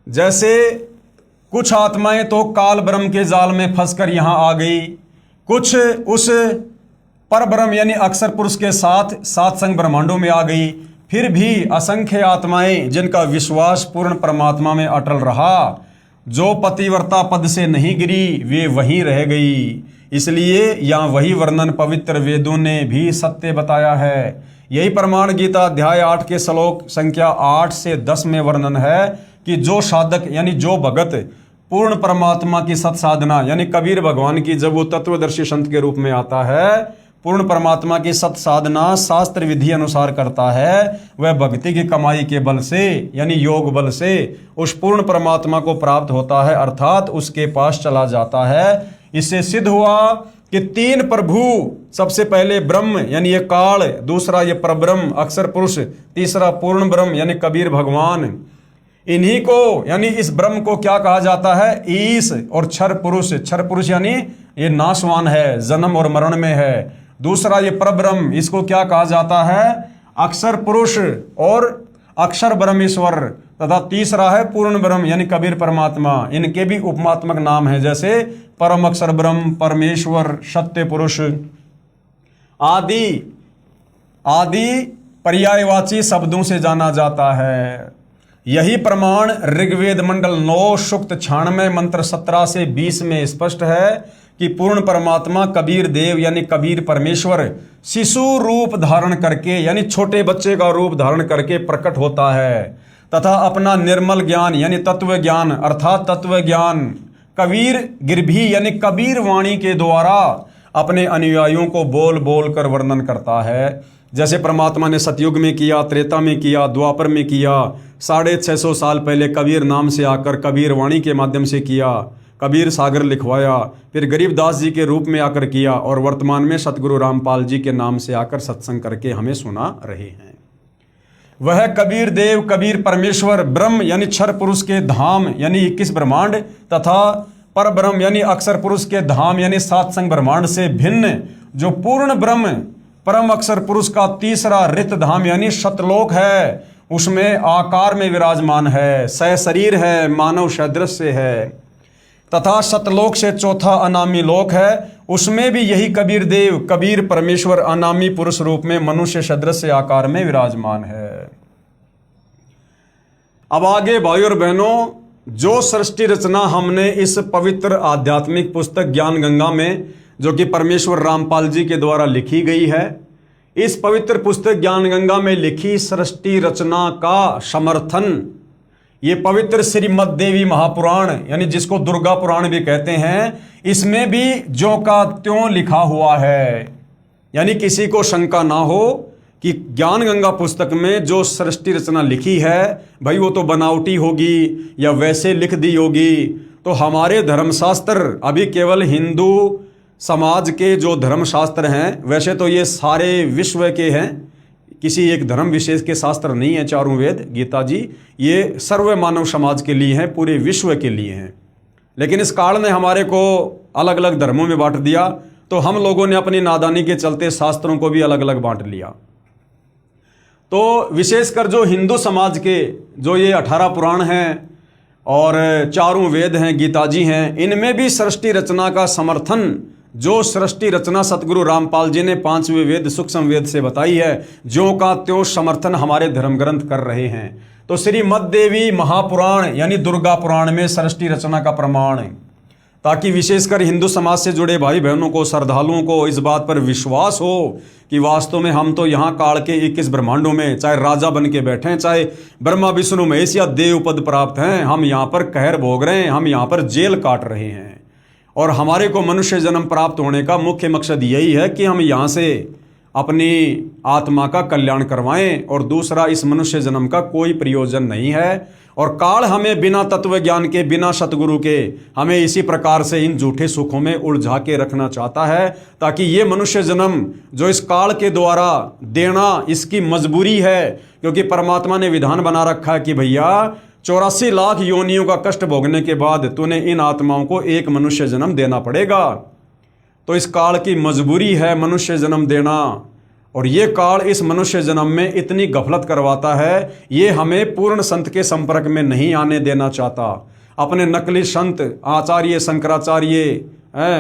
जैसे कुछ आत्माएं तो काल ब्रह्म के जाल में फंसकर यहां आ गई, कुछ उस पर ब्रह्म यानी अक्षर पुरुष के साथ सात संग ब्रह्मांडों में आ गई, फिर भी असंख्य आत्माएं जिनका विश्वास पूर्ण परमात्मा में अटल रहा, जो पतिव्रता पद से नहीं गिरी, वे वहीं रह गई। इसलिए यहाँ वही वर्णन पवित्र वेदों ने भी सत्य बताया है। यही प्रमाण गीता अध्याय 8 के श्लोक संख्या 8 से 10 में वर्णन है कि जो साधक यानी जो भगत पूर्ण परमात्मा की सत साधना, यानी कबीर भगवान की जब वो तत्वदर्शी संत के रूप में आता है, पूर्ण परमात्मा की सत साधना शास्त्र विधि अनुसार करता है, वह भक्ति की कमाई के बल से यानी योग बल से उस पूर्ण परमात्मा को प्राप्त होता है, अर्थात उसके पास चला जाता है। इससे सिद्ध हुआ कि तीन प्रभु, सबसे पहले ब्रह्म यानी ये काल, दूसरा ये परब्रह्म अक्षर पुरुष, तीसरा पूर्ण ब्रह्म यानी कबीर भगवान, इन्हीं को यानी इस ब्रह्म को क्या कहा जाता है? ईश। और क्षर पुरुष यानी ये नाशवान है, जन्म और मरण में है। दूसरा ये परब्रह्म, इसको क्या कहा जाता है? अक्षर पुरुष और अक्षर ब्रह्मेश्वर। तथा तीसरा है पूर्ण ब्रह्म यानी कबीर परमात्मा। इनके भी उपमात्मक नाम है, जैसे परम अक्षर ब्रह्म, परमेश्वर, सत्य पुरुष आदि पर्यायवाची शब्दों से जाना जाता है। यही प्रमाण ऋग्वेद मंडल 9 सूक्त 96 मंत्र 17 से 20 में स्पष्ट है कि पूर्ण परमात्मा कबीर देव यानी कबीर परमेश्वर शिशु रूप धारण करके यानी छोटे बच्चे का रूप धारण करके प्रकट होता है तथा अपना निर्मल ज्ञान यानी तत्व ज्ञान अर्थात तत्व ज्ञान कबीर गिरभी यानी कबीर वाणी के द्वारा अपने अनुयायियों को बोल बोल कर वर्णन करता है। जैसे परमात्मा ने सतयुग में किया, त्रेता में किया, द्वापर में किया, 650 साल पहले कबीर नाम से आकर कबीर वाणी के माध्यम से किया, कबीर सागर लिखवाया, फिर गरीबदास जी के रूप में आकर किया और वर्तमान में सतगुरु रामपाल जी के नाम से आकर सत्संग करके हमें सुना रहे हैं। वह कबीर देव कबीर परमेश्वर ब्रह्म यानी क्षर पुरुष के धाम यानी 21 ब्रह्मांड तथा पर ब्रह्म यानी अक्षर पुरुष के धाम यानी 7 संग ब्रह्मांड से भिन्न जो पूर्ण ब्रह्म परम अक्षर पुरुष का तीसरा रित धाम यानी सतलोक है, उसमें आकार में विराजमान है, सहशरीर है, मानव सदृश्य है तथा सतलोक से चौथा अनामी लोक है, उसमें भी यही कबीर देव कबीर परमेश्वर अनामी पुरुष रूप में मनुष्य सदृश्य आकार में विराजमान है। अब आगे भाइयों और बहनों, जो सृष्टि रचना हमने इस पवित्र आध्यात्मिक पुस्तक ज्ञान गंगा में जो कि परमेश्वर रामपाल जी के द्वारा लिखी गई है, इस पवित्र पुस्तक ज्ञान गंगा में लिखी सृष्टि रचना का समर्थन ये पवित्र श्रीमद् देवी महापुराण यानी जिसको दुर्गा पुराण भी कहते हैं, इसमें भी ज्यों का त्यों लिखा हुआ है। यानी किसी को शंका ना हो कि ज्ञान गंगा पुस्तक में जो सृष्टि रचना लिखी है भाई वो तो बनावटी होगी या वैसे लिख दी होगी। तो हमारे धर्मशास्त्र अभी केवल हिंदू समाज के जो धर्मशास्त्र हैं, वैसे तो ये सारे विश्व के हैं, किसी एक धर्म विशेष के शास्त्र नहीं है। चारों वेद गीता जी ये सर्व मानव समाज के लिए हैं, पूरे विश्व के लिए हैं। लेकिन इस काल ने हमारे को अलग अलग धर्मों में बांट दिया, तो हम लोगों ने अपनी नादानी के चलते शास्त्रों को भी अलग अलग बांट लिया। तो विशेषकर जो हिंदू समाज के जो ये 18 पुराण हैं और चारों वेद हैं, गीता जी हैं, इनमें भी सृष्टि रचना का समर्थन जो सृष्टि रचना सतगुरु रामपाल जी ने 5वें वेद सूक्ष्म वेद से बताई है, ज्यों का त्यों समर्थन हमारे धर्म ग्रंथ कर रहे हैं। तो श्रीमद् देवी महापुराण यानी दुर्गा पुराण में सृष्टि रचना का प्रमाण है, ताकि विशेषकर हिंदू समाज से जुड़े भाई बहनों को, श्रद्धालुओं को इस बात पर विश्वास हो कि वास्तव में हम तो यहाँ काल के 21 ब्रह्मांडों में चाहे राजा बन के बैठे हैं, चाहे ब्रह्मा विष्णु महेश या देव पद प्राप्त हैं, हम यहाँ पर कहर भोग रहे हैं, हम यहाँ पर जेल काट रहे हैं। और हमारे को मनुष्य जन्म प्राप्त होने का मुख्य मकसद यही है कि हम यहाँ से अपनी आत्मा का कल्याण करवाएं, और दूसरा इस मनुष्य जन्म का कोई प्रयोजन नहीं है। और काल हमें बिना तत्व ज्ञान के, बिना सतगुरु के हमें इसी प्रकार से इन झूठे सुखों में उलझा के रखना चाहता है, ताकि ये मनुष्य जन्म जो इस काल के द्वारा देना इसकी मजबूरी है, क्योंकि परमात्मा ने विधान बना रखा है कि भैया 84 लाख योनियों का कष्ट भोगने के बाद तूने इन आत्माओं को एक मनुष्य जन्म देना पड़ेगा। तो इस काल की मजबूरी है मनुष्य जन्म देना, और ये काल इस मनुष्य जन्म में इतनी गफलत करवाता है, ये हमें पूर्ण संत के संपर्क में नहीं आने देना चाहता। अपने नकली संत आचार्य शंकराचार्य,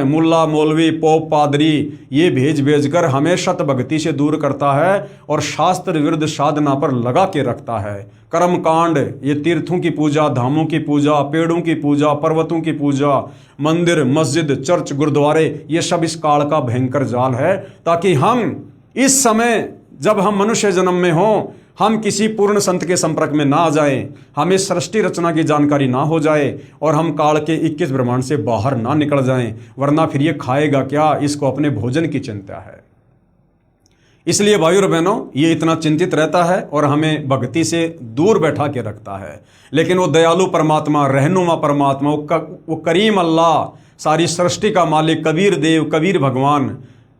मुल्ला मौलवी पोप पादरी ये भेज कर हमें शत भक्ति से दूर करता है और शास्त्र विरुद्ध साधना पर लगा के रखता है। कर्म कांड, ये तीर्थों की पूजा, धामों की पूजा, पेड़ों की पूजा, पर्वतों की पूजा, मंदिर मस्जिद चर्च गुरुद्वारे, ये सब इस काल का भयंकर जाल है, ताकि हम इस समय जब हम मनुष्य जन्म में हों हम किसी पूर्ण संत के संपर्क में ना आ जाएं, हमें सृष्टि रचना की जानकारी ना हो जाए और हम काल के 21 ब्रह्मांड से बाहर ना निकल जाएं, वरना फिर ये खाएगा क्या, इसको अपने भोजन की चिंता है। इसलिए भाइयों और बहनों, ये इतना चिंतित रहता है और हमें भक्ति से दूर बैठा के रखता है। लेकिन वो दयालु परमात्मा, रहनुमा परमात्मा, वो करीम अल्लाह, सारी सृष्टि का मालिक, कबीर देव, कबीर भगवान,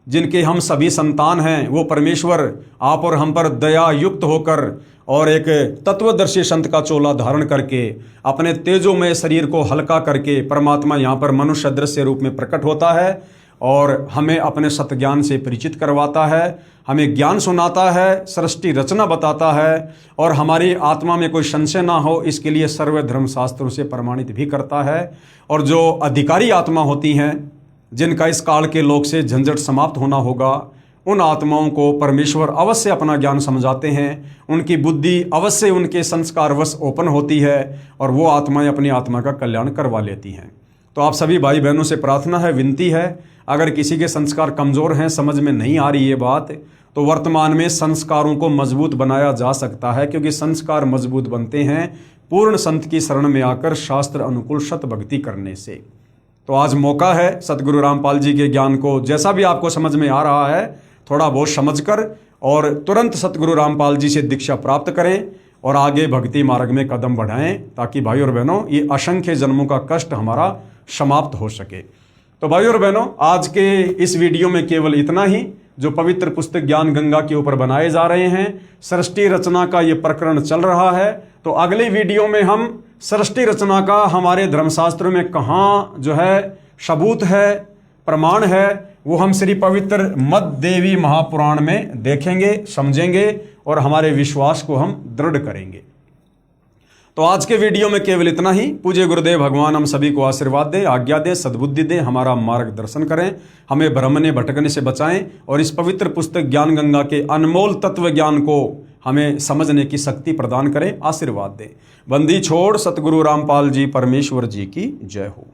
जिनके हम सभी संतान हैं, वो परमेश्वर आप और हम पर दया युक्त होकर और एक तत्वदर्शी संत का चोला धारण करके अपने तेजोमय शरीर को हल्का करके परमात्मा यहाँ पर मनुष्य दृश्य रूप में प्रकट होता है और हमें अपने सतज्ञान से परिचित करवाता है, हमें ज्ञान सुनाता है, सृष्टि रचना बताता है और हमारी आत्मा में कोई संशय ना हो इसके लिए सर्व धर्मशास्त्रों से प्रमाणित भी करता है। और जो अधिकारी आत्मा होती हैं, जिनका इस काल के लोक से झंझट समाप्त होना होगा, उन आत्माओं को परमेश्वर अवश्य अपना ज्ञान समझाते हैं, उनकी बुद्धि अवश्य उनके संस्कारवश ओपन होती है और वो आत्माएं अपनी आत्मा का कल्याण करवा लेती हैं। तो आप सभी भाई बहनों से प्रार्थना है, विनती है, अगर किसी के संस्कार कमज़ोर हैं, समझ में नहीं आ रही ये बात, तो वर्तमान में संस्कारों को मजबूत बनाया जा सकता है, क्योंकि संस्कार मजबूत बनते हैं पूर्ण संत की शरण में आकर शास्त्र अनुकूल सत भक्ति करने से। तो आज मौका है सतगुरु रामपाल जी के ज्ञान को जैसा भी आपको समझ में आ रहा है थोड़ा बहुत समझकर और तुरंत सतगुरु रामपाल जी से दीक्षा प्राप्त करें और आगे भक्ति मार्ग में कदम बढ़ाएं, ताकि भाई और बहनों ये असंख्य जन्मों का कष्ट हमारा समाप्त हो सके। तो भाई और बहनों, आज के इस वीडियो में केवल इतना ही, जो पवित्र पुस्तक ज्ञान गंगा के ऊपर बनाए जा रहे हैं। सृष्टि रचना का ये प्रकरण चल रहा है, तो अगले वीडियो में हम सृष्टि रचना का हमारे धर्मशास्त्रों में कहाँ जो है सबूत है, प्रमाण है, वो हम श्री पवित्र मद देवी महापुराण में देखेंगे, समझेंगे और हमारे विश्वास को हम दृढ़ करेंगे। तो आज के वीडियो में केवल इतना ही। पूज्य गुरुदेव भगवान हम सभी को आशीर्वाद दे, आज्ञा दे, सद्बुद्धि दे, हमारा मार्गदर्शन करें, हमें भ्रमने भटकने से बचाएं और इस पवित्र पुस्तक ज्ञान गंगा के अनमोल तत्व ज्ञान को हमें समझने की शक्ति प्रदान करें, आशीर्वाद दे। बंदी छोड़ सतगुरु रामपाल जी परमेश्वर जी की जय हो।